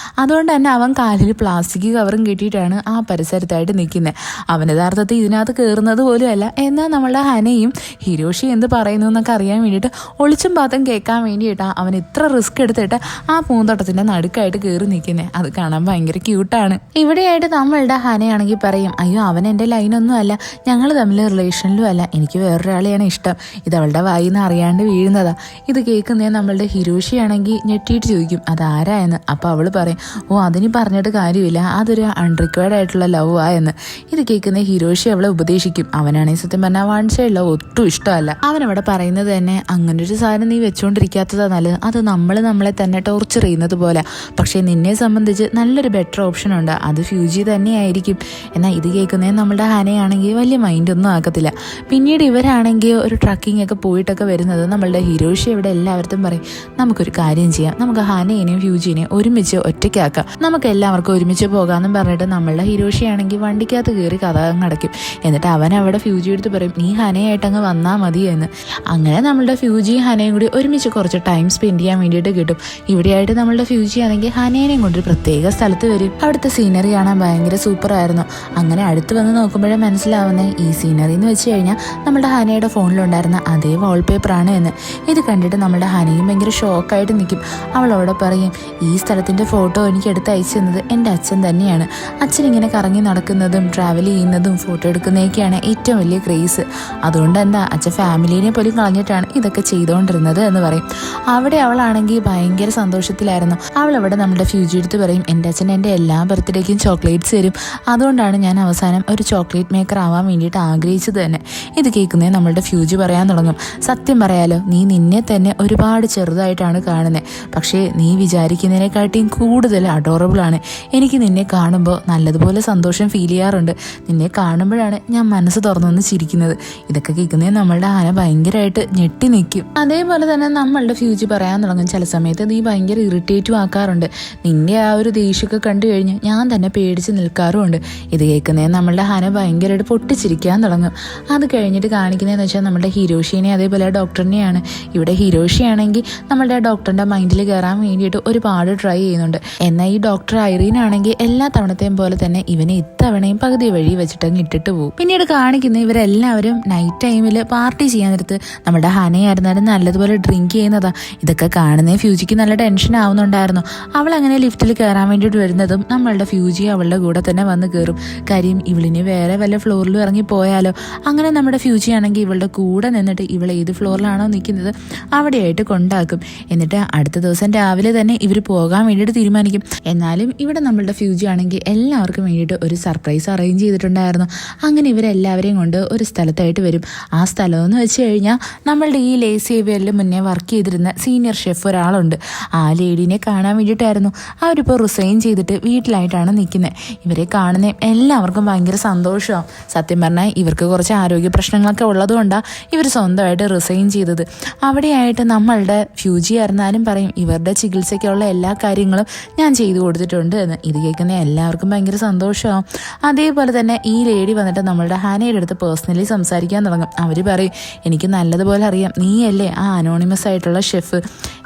അതുകൊണ്ട് തന്നെ അവൻ കാലിൽ പ്ലാസ്റ്റിക് കവറും കെട്ടിയിട്ടാണ് ആ പരിസരത്തായിട്ട് നിൽക്കുന്നത്. അവൻ യഥാർത്ഥത്തിൽ ഇതിനകത്ത് കയറുന്നത് പോലും അല്ല. എന്നാൽ നമ്മളുടെ ഹനയും ഹിരോഷി എന്ത് പറയുന്നു എന്നൊക്കെ അറിയാൻ വേണ്ടിയിട്ട് ഒളിച്ചും പാത്തും കേൾക്കാൻ വേണ്ടിയിട്ടാണ് അവൻ ഇത്ര റിസ്ക് എടുത്തിട്ട് ആ പൂന്തോട്ടത്തിൻ്റെ നടുക്കായിട്ട് കയറി നിൽക്കുന്നത്. അത് കാണാൻ ഭയങ്കര ക്യൂട്ടാണ്. ഇവിടെയായിട്ട് നമ്മളുടെ ഹനയാണെങ്കിൽ പറയും അയ്യോ അവൻ എൻ്റെ ലൈനൊന്നും അല്ല, ഞങ്ങൾ തമ്മിൽ റിലേഷനിലും അല്ല, എനിക്ക് വേറൊരാളെയാണ് ഇഷ്ടം. ഇത് അവളുടെ വായിൽ നിന്ന് അറിയാണ്ട് വീഴുന്നതാ. ഇത് കേൾക്കുന്നേ നമ്മളുടെ ഹിരോഷിയാണെങ്കിൽ ഞെട്ടിയിട്ട് ചോദിക്കും അതാരാ എന്ന്. അപ്പോൾ അവൾ പറയും ഓ അതിന് പറഞ്ഞിട്ട് കാര്യമില്ല, അതൊരു അൺറിക്വയർഡ് ആയിട്ടുള്ള ലവ് ആ എന്ന്. ഇത് കേൾക്കുന്ന ഹിരോഷി അവളെ ഉപദേശിക്കും. അവനാണെങ്കിൽ സത്യം പറഞ്ഞാൽ വൺ സൈഡ് ലവ് ഒട്ടും ഇഷ്ടമല്ല. അവനവിടെ പറയുന്നത് തന്നെ അങ്ങനെ അങ്ങനൊരു സാധനം നീ വെച്ചുകൊണ്ടിരിക്കാത്തതാണ് നല്ലത്, അത് നമ്മളെ തന്നെ ടോർച്ചർ ചെയ്യുന്നത് പോലെ. പക്ഷേ നിന്നെ സംബന്ധിച്ച് നല്ലൊരു ബെറ്റർ ഓപ്ഷൻ ഉണ്ട്, അത് ഫ്യൂജി തന്നെയായിരിക്കും. എന്നാൽ ഇത് കേൾക്കുന്നതിന് നമ്മുടെ ഹാനയാണെങ്കിൽ വലിയ മൈൻഡൊന്നും ആക്കത്തില്ല. പിന്നീട് ഇവരാണെങ്കിൽ ഒരു ട്രക്കിംഗ് ഒക്കെ പോയിട്ടൊക്കെ വരുന്നത് നമ്മളുടെ ഹിരോഷി ഇവിടെ എല്ലാവർക്കും പറയും, നമുക്കൊരു കാര്യം ചെയ്യാം, നമുക്ക് ഹാനയെയും ഫ്യൂജിനെയും ഒരുമിച്ച് ഒറ്റയ്ക്കാക്കാം, നമുക്ക് എല്ലാവർക്കും ഒരുമിച്ച് പോകാമെന്നും പറഞ്ഞിട്ട് നമ്മളുടെ ഹിരോഷിയാണെങ്കിൽ വണ്ടിക്കകത്ത് കയറി കഥ അടയ്ക്കും. എന്നിട്ട് അവൻ അവിടെ ഫ്യൂജി എടുത്ത് പറയും, നീ ഹനയായിട്ട് അങ്ങ് വന്നാൽ മതി എന്ന്. അങ്ങനെ നമ്മളുടെ ഫ്യൂജിയും ഹനയും കൂടി ഒരുമിച്ച് കുറച്ച് ടൈം സ്പെൻഡ് ചെയ്യാൻ വേണ്ടിയിട്ട് കിട്ടും. ഇവിടെയായിട്ട് നമ്മളുടെ ഫ്യൂജി ആണെങ്കിൽ ഹനേനെയും കൊണ്ടൊരു പ്രത്യേക സ്ഥലത്ത് വരും. അവിടുത്തെ സീനറി കാണാൻ ഭയങ്കര സൂപ്പറായിരുന്നു. അങ്ങനെ അടുത്ത് വന്ന് നോക്കുമ്പോഴേ മനസ്സിലാവുന്നത് ഈ സീനറി എന്ന് വെച്ച് കഴിഞ്ഞാൽ നമ്മുടെ ഹനയുടെ ഫോണിലുണ്ടായിരുന്ന അതേ വാൾപേപ്പറാണ് എന്ന്. ഇത് കണ്ടിട്ട് നമ്മുടെ ഹനയും ഭയങ്കര ഷോക്കായിട്ട് നിൽക്കും. അവളോട് പറയും, ഈ സ്ഥലത്തിൻ്റെ ഫോട്ടോ എനിക്ക് എടുത്ത് അയച്ചു തന്നത് എൻ്റെ അച്ഛൻ തന്നെയാണ്. അച്ഛൻ ഇങ്ങനെ കറങ്ങി നടക്കുന്നതും ട്രാവൽ ചെയ്യുന്നതും ഫോട്ടോ എടുക്കുന്നതൊക്കെയാണ് ഏറ്റവും വലിയ ക്രേസ്. അതുകൊണ്ട് എന്താ അച്ഛൻ ഫാമിലീനെ പോലും കളഞ്ഞിട്ടാണ് ഇതൊക്കെ ചെയ്തുകൊണ്ടിരുന്നത് എന്ന് പറയും. അവിടെ അവളാണെങ്കിൽ ഭയങ്കര സന്തോഷത്തിലായിരുന്നു. അവളവിടെ നമ്മുടെ ഫ്യൂജി എടുത്ത് പറയും, എൻ്റെ അച്ഛൻ എൻ്റെ എല്ലാ ബർത്ത്ഡേക്കും ചോക്ലേറ്റ്സ് തരും, അതുകൊണ്ടാണ് ഞാൻ അവസാനം ഒരു ചോക്ലേറ്റ് മേക്കർ ആവാൻ വേണ്ടിയിട്ട് ആഗ്രഹിച്ചത് തന്നെ. ഇത് കേൾക്കുന്നേ നമ്മളുടെ ഫ്യൂജി പറയാൻ തുടങ്ങും, സത്യം പറയാലോ നീ നിന്നെ തന്നെ ഒരുപാട് ചെറുതായിട്ടാണ് കാണുന്നത്, പക്ഷേ നീ വിചാരിക്കുന്നതിനെക്കാട്ടിയും കൂടുതൽ അഡോറബിളാണ്. എനിക്ക് നിന്നെ കാണുമ്പോൾ നല്ലതുപോലെ സന്തോഷം ഫീൽ ചെയ്യാറുണ്ട്. നിന്നെ കാണുമ്പോഴാണ് ഞാൻ മനസ്സ് തുറന്നൊന്ന് ചിരിക്കുന്നത്. ഇതൊക്കെ കേൾക്കുന്നേ നമ്മളുടെ ആന ഭയങ്കരമായിട്ട് ഞെട്ടി നിൽക്കും. അതേപോലെ തന്നെ നമ്മളുടെ ഫ്യൂജി പറയാൻ തുടങ്ങും, ചില സമയത്ത് നീ ഭയങ്കര ഇറിറ്റേറ്റീവ് ആക്കാറുണ്ട്, നിന്റെ ആ ഒരു ദേഷ്യമൊക്കെ കണ്ടു കഴിഞ്ഞ് ഞാൻ തന്നെ പേടിച്ച് നിൽക്കാറുമുണ്ട്. ഇത് കേൾക്കുന്നേ നമ്മളുടെ ഹന ഭയങ്കരമായിട്ട് പൊട്ടിച്ചിരിക്കാൻ തുടങ്ങും. അത് കഴിഞ്ഞിട്ട് കാണിക്കുന്നതെന്ന് വെച്ചാൽ നമ്മുടെ ഹിരോഷിനെ അതേപോലെ ഡോക്ടറിനെയാണ്. ഇവിടെ ഹിരോഷിയാണെങ്കിൽ നമ്മളുടെ ഡോക്ടറിൻ്റെ മൈൻഡിൽ കയറാൻ വേണ്ടിയിട്ട് ഒരുപാട് ട്രൈ ചെയ്യുന്നുണ്ട്. എന്നാൽ ഈ ഡോക്ടർ ഐറീൻ ആണെങ്കിൽ എല്ലാ തവണത്തെയും പോലെ തന്നെ ഇവനെ ഇത്തവണയും പകുതി വഴി വെച്ചിട്ടങ്ങ് ഇട്ടിട്ട് പോകും. പിന്നീട് കാണിക്കുന്ന ഇവരെല്ലാവരും നൈറ്റ് ടൈമിൽ പാർട്ടി ചെയ്യാൻ നേരത്ത് നമ്മുടെ ഹനയായിരുന്നാലും നല്ലതുപോലെ ഡ്രിങ്ക് ചെയ്യുന്നതാ. ഇതൊക്കെ കാണുന്നേ ഫ്യൂജിക്ക് നല്ല ടെൻഷൻ ആവുന്നുണ്ടായിരുന്നു. അവൾ അങ്ങനെ ലിഫ്റ്റിൽ കയറാൻ വേണ്ടിയിട്ട് വരുന്നതും നമ്മളുടെ ഫ്യൂജി അവളുടെ കൂടെ തന്നെ വന്ന് കയറും. കാര്യം ഇവളിന് വേറെ വല്ല ഫ്ലോറിലും ഇറങ്ങി പോയാലോ. അങ്ങനെ നമ്മുടെ ഫ്യൂജി ആണെങ്കിൽ ഇവളുടെ കൂടെ നിന്നിട്ട് ഇവൾ ഏത് ഫ്ലോറിലാണോ നിൽക്കുന്നത് അവിടെയായിട്ട് കൊണ്ടാക്കും. എന്നിട്ട് അടുത്ത ദിവസം രാവിലെ തന്നെ ഇവർ പോകാൻ വേണ്ടിയിട്ട് തീരുമാനിക്കും. എന്നാലും ഇവിടെ നമ്മളുടെ ഫ്യൂജി ആണെങ്കിൽ എല്ലാവർക്കും വേണ്ടിയിട്ട് ഒരു സർപ്രൈസ് അറേഞ്ച് ചെയ്തിട്ടുണ്ടായിരുന്നു. അങ്ങനെ ഇവരെല്ലാവരെയും കൊണ്ട് ഒരു സ്ഥലത്തായിട്ട് വരും. ആ സ്ഥലമെന്ന് വെച്ച് കഴിഞ്ഞാൽ നമ്മളുടെ ഈ ലേസി ഏവിയറിൽ മുന്നേ വർക്ക് ചെയ്തിരുന്ന സീനിയർ ഷെഫ് ഒരാളുണ്ട്. ആ ലേഡീനെ കാണാൻ വേണ്ടിയിട്ടായിരുന്നു. അവരിപ്പോൾ റിസൈൻ ചെയ്തിട്ട് വീട്ടിലായിട്ടാണ് നിൽക്കുന്നത്. ഇവരെ കാണുന്ന എല്ലാവർക്കും ഭയങ്കര സന്തോഷമാവും. സത്യം പറഞ്ഞാൽ ഇവർക്ക് കുറച്ച് ആരോഗ്യ പ്രശ്നങ്ങളൊക്കെ ഉള്ളതുകൊണ്ടാണ് ഇവർ സ്വന്തമായിട്ട് റിസൈൻ ചെയ്തത്. അവിടെയായിട്ട് നമ്മളുടെ ഫ്യൂജി ആയിരുന്നാലും പറയും, ഇവരുടെ ചികിത്സയ്ക്കുള്ള എല്ലാ കാര്യങ്ങളും ഞാൻ ചെയ്തു കൊടുത്തിട്ടുണ്ട് എന്ന്. ഇത് കേൾക്കുന്ന എല്ലാവർക്കും ഭയങ്കര സന്തോഷമാവും. അതേപോലെ തന്നെ ഈ ലേഡി വന്നിട്ട് നമ്മളുടെ ഹാനയുടെ അടുത്ത് പേഴ്സണലി സംസാരിക്കാൻ തുടങ്ങും. അവർ പറയും, എനിക്ക് നല്ലതുപോലെ അറിയാം നീയല്ലേ ആ അനോണിമസ് ആയിട്ടുള്ള ഷെഫ്.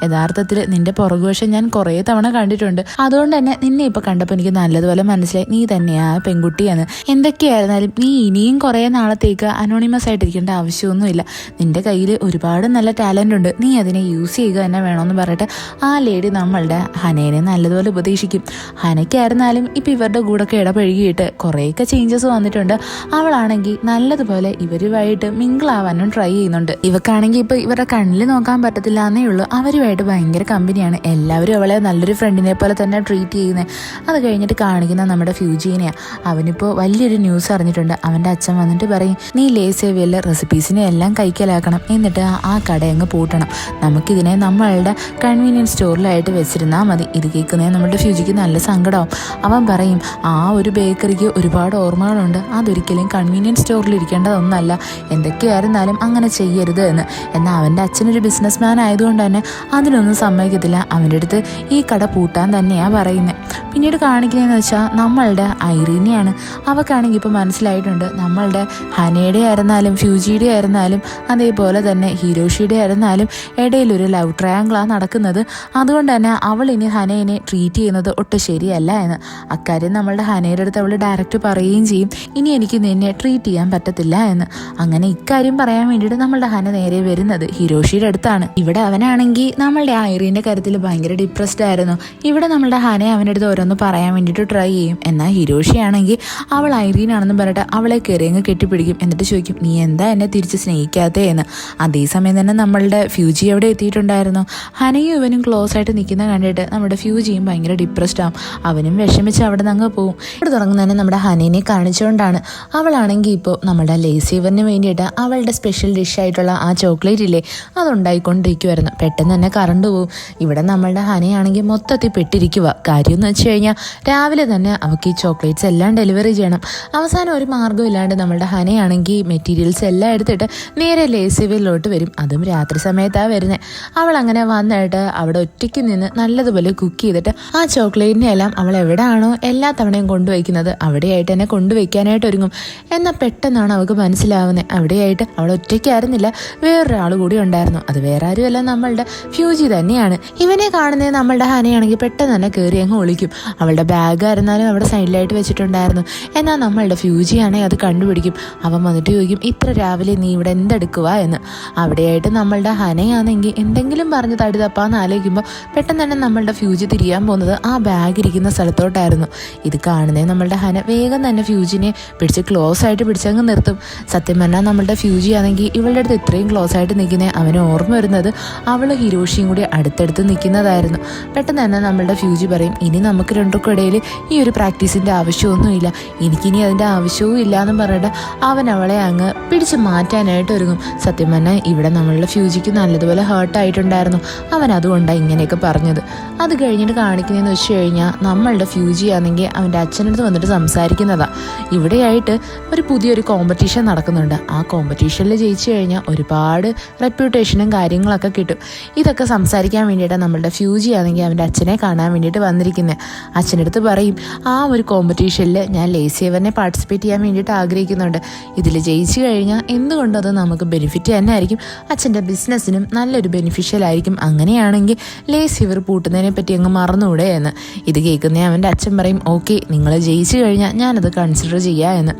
യഥാർത്ഥത്തിൽ നിന്റെ പുറകുവശം ഞാൻ കുറേ തവണ കണ്ടിട്ടുണ്ട്. അതുകൊണ്ട് തന്നെ നിന്നെ ഇപ്പോൾ കണ്ടപ്പോൾ എനിക്ക് നല്ലതുപോലെ മനസ്സിലായി നീ തന്നെയാ പെൺകുട്ടിയാണ്. എന്തൊക്കെയായിരുന്നാലും നീ ഇനിയും കുറേ നാളത്തേക്ക് അനോണിമസ് ആയിട്ടിരിക്കേണ്ട ആവശ്യമൊന്നുമില്ല. നിന്റെ കയ്യിൽ ഒരുപാട് നല്ല ടാലൻ്റ് ഉണ്ട്, നീ അതിനെ യൂസ് ചെയ്യുക തന്നെ വേണമെന്ന് പറഞ്ഞിട്ട് ആ ലേഡി നമ്മളുടെ ഹനേനെ നല്ലതുപോലെ ഉപദേശിക്കും. ഹനയ്ക്കായിരുന്നാലും ഇപ്പം ഇവരുടെ കൂടെയൊക്കെ ഇടപഴകിയിട്ട് കുറേയൊക്കെ ചേഞ്ചസ് വന്നിട്ടുണ്ട്. അവളാണെങ്കിൽ നല്ലതുപോലെ ഇവരുമായിട്ട് മിങ്കിളാവാനും ട്രൈ ചെയ്യുന്നുണ്ട്. ഇവക്കാണെങ്കിൽ ഇപ്പോൾ ഇവരുടെ കണ്ണിൽ നോക്കാൻ പറ്റത്തില്ല എന്നേ ഉള്ളൂ. അവരുമായിട്ട് ഭയങ്കര കമ്പനിയാണ്. എല്ലാവരും അവളെ നല്ലൊരു ഫ്രണ്ടിനെ പോലെ തന്നെ ട്രീറ്റ് ചെയ്യുന്നത്. അത് കഴിഞ്ഞിട്ട് കാണിക്കുന്ന നമ്മുടെ ഫ്യൂജീനെയാണ്. അവനിപ്പോൾ വലിയൊരു ന്യൂസ് അറിഞ്ഞിട്ടുണ്ട്. അവൻ്റെ അച്ഛൻ വന്നിട്ട് പറയും, നീ ലേസേവിയല്ല റെസിപ്പീസിനെ എല്ലാം കൈക്കലാക്കണം, എന്നിട്ട് ആ കട അങ്ങ് പൂട്ടണം, നമുക്കിതിനെ നമ്മളുടെ കൺവീനിയൻസ് സ്റ്റോറിലായിട്ട് വെച്ചിരുന്നാൽ മതി. ഇത് കേൾക്കുന്നതിന് നമ്മുടെ ഫ്യൂജിക്ക് നല്ല സങ്കടമാവും. അവൻ പറയും, ആ ഒരു ബേക്കറിക്ക് ഒരുപാട് ഓർമ്മകളുണ്ട്, അതൊരിക്കലും കൺവീനിയൻസ് സ്റ്റോറിൽ ഇരിക്കേണ്ടതൊന്നല്ല, എന്തൊക്കെയായിരുന്നാലും അങ്ങനെ ചെയ്യരുത് എന്ന്. എന്നാൽ അവൻ്റെ അച്ഛനൊരു ബിസിനസ് മാൻ ആയതുകൊണ്ട് തന്നെ അതിനൊന്നും സമ്മതിക്കത്തില്ല. അവൻ്റെ അടുത്ത് ഈ കട പൂട്ടാൻ തന്നെയാണ് പറയുന്നത്. പിന്നീട് കാണിക്കുന്നതെന്ന് വെച്ചാൽ നമ്മളുടെ ഐറീനെയാണ്. അവൾക്കാണെങ്കിൽ ഇപ്പോൾ മനസ്സിലായിട്ടുണ്ട് നമ്മളുടെ ഹനയുടെ ആയിരുന്നാലും ഫ്യൂജിയുടെ ആയിരുന്നാലും അതേപോലെ തന്നെ ഹിരോഷിയുടെ ആയിരുന്നാലും ഇടയിലൊരു ലവ് ട്രയാങ്കിളാണ് നടക്കുന്നത്. അതുകൊണ്ട് തന്നെ അവൾ ഇനി ഹനയെ ട്രീറ്റ് ചെയ്യുന്നത് ഒട്ടും ശരിയല്ല എന്ന്. അക്കാര്യം നമ്മളുടെ ഹനയുടെ അടുത്ത് അവൾ ഡയറക്റ്റ് പറയുകയും ചെയ്യും, ഇനി എനിക്ക് നിന്നെ ട്രീറ്റ് ചെയ്യാൻ പറ്റത്തില്ല എന്ന്. അങ്ങനെ ഇക്കാര്യം പറയാൻ വേണ്ടിയിട്ട് നമ്മളുടെ ഹന നേരെ വരുന്നത് ഹിരോഷിയുടെ അടുത്താണ്. ഇവിടെ അവനാണെങ്കിൽ നമ്മളുടെ ഐറീൻ്റെ കാര്യത്തിൽ ഭയങ്കര ഡിപ്രസ്ഡ് ആയിരുന്നു. ഇവിടെ നമ്മളുടെ ഹന അവൻ്റെ അടുത്ത് ഓരോന്ന് പറയാൻ വേണ്ടിയിട്ട് ട്രൈ ചെയ്യും. എന്നാൽ ഹിരോഷിയാണെങ്കിൽ അവൾ ഐറീനാണെന്ന് പറഞ്ഞിട്ട് അവളെ കയറിയങ്ങ് കെട്ടിപ്പിടിക്കും. എന്നിട്ട് ചോദിക്കും, നീ എന്താ എന്നെ തിരിച്ച് സ്നേഹിക്കാത്തേ എന്ന്. അതേസമയം തന്നെ നമ്മളുടെ ഫ്യൂജി അവിടെ എത്തിയിട്ടുണ്ടായിരുന്നു. ഹനയും ഇവനും ക്ലോസ് ആയിട്ട് നിൽക്കുന്ന കണ്ടിട്ട് നമ്മുടെ ഫ്യൂജിയും ഭയങ്കര ഡിപ്രസ്ഡ് ആവും. അവനും വിഷമിച്ച് അവിടെ നിന്ന് അങ്ങ് പോവും. ഇവിടെ തുടങ്ങുന്നതന്നെ നമ്മുടെ ഹനേനെ കാണിച്ചുകൊണ്ടാണ്. അവളാണെങ്കിൽ ഇപ്പോൾ നമ്മുടെ ലേസീവറിന് വേണ്ടിയിട്ട് അവളുടെ സ്പെഷ്യൽ ഡിഷായിട്ടുള്ള ആ ചോക്ലേറ്റ് ഇല്ലേ ഇല്ലേ അതുണ്ടായിക്കൊണ്ടിരിക്കുമായിരുന്നു. പെട്ടെന്ന് തന്നെ കറണ്ട് പോവും. ഇവിടെ നമ്മളുടെ ഹനയാണെങ്കിൽ മൊത്തത്തിൽ പെട്ടിരിക്കുക. കാര്യം എന്ന് വെച്ച് കഴിഞ്ഞാൽ രാവിലെ തന്നെ അവൾക്ക് ഈ ചോക്ലേറ്റ്സ് എല്ലാം ഡെലിവറി ചെയ്യണം. അവസാനം ഒരു മാർഗ്ഗം ഇല്ലാണ്ട് നമ്മളുടെ ഹനയാണെങ്കിൽ മെറ്റീരിയൽസ് എല്ലാം എടുത്തിട്ട് നേരെ ലേസിവിലോട്ട് വരും. അതും രാത്രി സമയത്താണ് വരുന്നത്. അവൾ അങ്ങനെ വന്നിട്ട് അവിടെ ഒറ്റയ്ക്ക് നിന്ന് നല്ലതുപോലെ കുക്ക് ചെയ്തിട്ട് ആ ചോക്ലേറ്റിനെ എല്ലാം അവൾ എവിടെയാണോ എല്ലാ തവണയും കൊണ്ടുവയ്ക്കുന്നത് അവിടെയായിട്ട് തന്നെ കൊണ്ടുവയ്ക്കാനായിട്ട് ഒരുങ്ങും. എന്നാൽ പെട്ടെന്നാണ് അവൾക്ക് മനസ്സിലാവുന്നത് അവിടെയായിട്ട് അവൾ ഒറ്റയ്ക്കായിരുന്നില്ല, വേറൊരാൾ കൂടി ഉണ്ടായിരുന്നു. അത് വേറെ ആരുമല്ല, നമ്മളുടെ ഫ്യൂജി തന്നെയാണ്. ഇവനെ കാണുന്നത് നമ്മളുടെ ഹനയാണെങ്കിൽ പെട്ടെന്ന് തന്നെ കയറി അങ്ങ് ഒളിക്കും. അവളുടെ ബാഗ് ആയിരുന്നാലും അവിടെ സൈഡിലായിട്ട് വെച്ചിട്ടുണ്ടായിരുന്നു. എന്നാൽ നമ്മളുടെ ഫ്യൂജിയാണെങ്കിൽ അത് കണ്ടുപിടിക്കും. അവൻ വന്നിട്ട് ചോദിക്കും, ഇത്ര രാവിലെ നീ ഇവിടെ എന്തെടുക്കുക എന്ന്. അവിടെയായിട്ട് നമ്മളുടെ ഹനയാണെങ്കിൽ എന്തെങ്കിലും പറഞ്ഞ് തടി തപ്പാന്ന് ആലോചിക്കുമ്പോൾ പെട്ടെന്ന് തന്നെ നമ്മളുടെ ഫ്യൂജി തിരിയാൻ പോകുന്നത് ആ ബാഗ് ഇരിക്കുന്ന സ്ഥലത്തോട്ടായിരുന്നു. ഇത് കാണുന്നേ നമ്മളുടെ ഹന വേഗം തന്നെ ഫ്യൂജിനെ പിടിച്ച് ക്ലോസ് ആയിട്ട് പിടിച്ചങ്ങ് നിർത്തും. സത്യം പറഞ്ഞാൽ നമ്മളുടെ ഫ്യൂജി ആണെങ്കിൽ ഇവളുടെ അടുത്ത് ഇത്രയും ക്ലോസ് ആയിട്ട് നിൽക്കുന്നത് അവന് ഓർമ്മ വരുന്നത് അവൾ ഹിരോഷിയും കൂടി അടുത്തടുത്ത് നിൽക്കുന്നതായിരുന്നു. പെട്ടെന്ന് തന്നെ നമ്മളുടെ ഫ്യൂജി പറയും, ഇനി നമുക്ക് രണ്ടുപേർക്കും ഇടയിൽ ഈ ഒരു പ്രാക്ടീസിൻ്റെ ആവശ്യമൊന്നുമില്ല, എനിക്കിനി അതിൻ്റെ ആവശ്യവും ഇല്ല എന്ന് പറഞ്ഞിട്ട് അവൻ അവളെ അങ്ങ് പിടിച്ച് മാറ്റാനായിട്ട് ഒരുങ്ങും. സത്യം പറഞ്ഞാൽ ഇവിടെ നമ്മളുടെ ഫ്യൂജിക്ക് നല്ലതുപോലെ ഹേർട്ടായിട്ടുണ്ടായിരുന്നു. അവൻ അതുകൊണ്ടാണ് ഇങ്ങനെയൊക്കെ പറഞ്ഞത്. അത് കഴിഞ്ഞിട്ട് കാണിക്കുന്നതെന്ന് വെച്ച് കഴിഞ്ഞാൽ നമ്മളുടെ ഫ്യൂജി ആണെങ്കിൽ അവൻ്റെ അച്ഛനടുത്ത് വന്നിട്ട് സംസാരിക്കുന്നതാണ്. ഇവിടെയായിട്ട് ഒരു പുതിയൊരു കോമ്പറ്റീഷൻ നടക്കുന്നുണ്ട്. ആ കോമ്പറ്റീഷനിൽ ജയിച്ചു കഴിഞ്ഞാൽ ഒരുപാട് റെപ്യൂട്ടേഷനും കാര്യങ്ങളൊക്കെ കിട്ടും. ഇതൊക്കെ സംസാരിക്കാൻ വേണ്ടിയിട്ട് നമ്മളുടെ ഫ്യൂജി ആണെങ്കിൽ അവൻ്റെ അച്ഛനെ കാണാൻ വേണ്ടിയിട്ട് വന്നിരിക്കുന്നത്. അച്ഛനടുത്ത് പറയും, ആ ഒരു കോമ്പറ്റീഷനിൽ ഞാൻ ലേസിയവറിനെ പാർട്ടിസിപ്പേറ്റ് ചെയ്യാൻ വേണ്ടിയിട്ട് ആഗ്രഹിക്കുന്നുണ്ട്. ഇതിൽ ജയിച്ചു കഴിഞ്ഞാൽ എന്തുകൊണ്ടും അത് നമുക്ക് ബെനിഫിറ്റ് തന്നെ ആയിരിക്കും, അച്ഛൻ്റെ ബിസിനസ്സിനും നല്ലൊരു ബെനിഫിഷ്യൽ ആയിരിക്കും. അങ്ങനെയാണെങ്കിൽ ലേസിയവർ പൂട്ടുന്നതിനെ പറ്റി അങ്ങ് മറന്നുകൂടെ എന്ന്. ഇത് കേൾക്കുന്ന അവൻ്റെ അച്ഛൻ പറയും, ഓക്കെ നിങ്ങൾ ജയിച്ചു കഴിഞ്ഞാൽ ഞാനത് കൺസിഡർ ചെയ്യാം എന്ന്.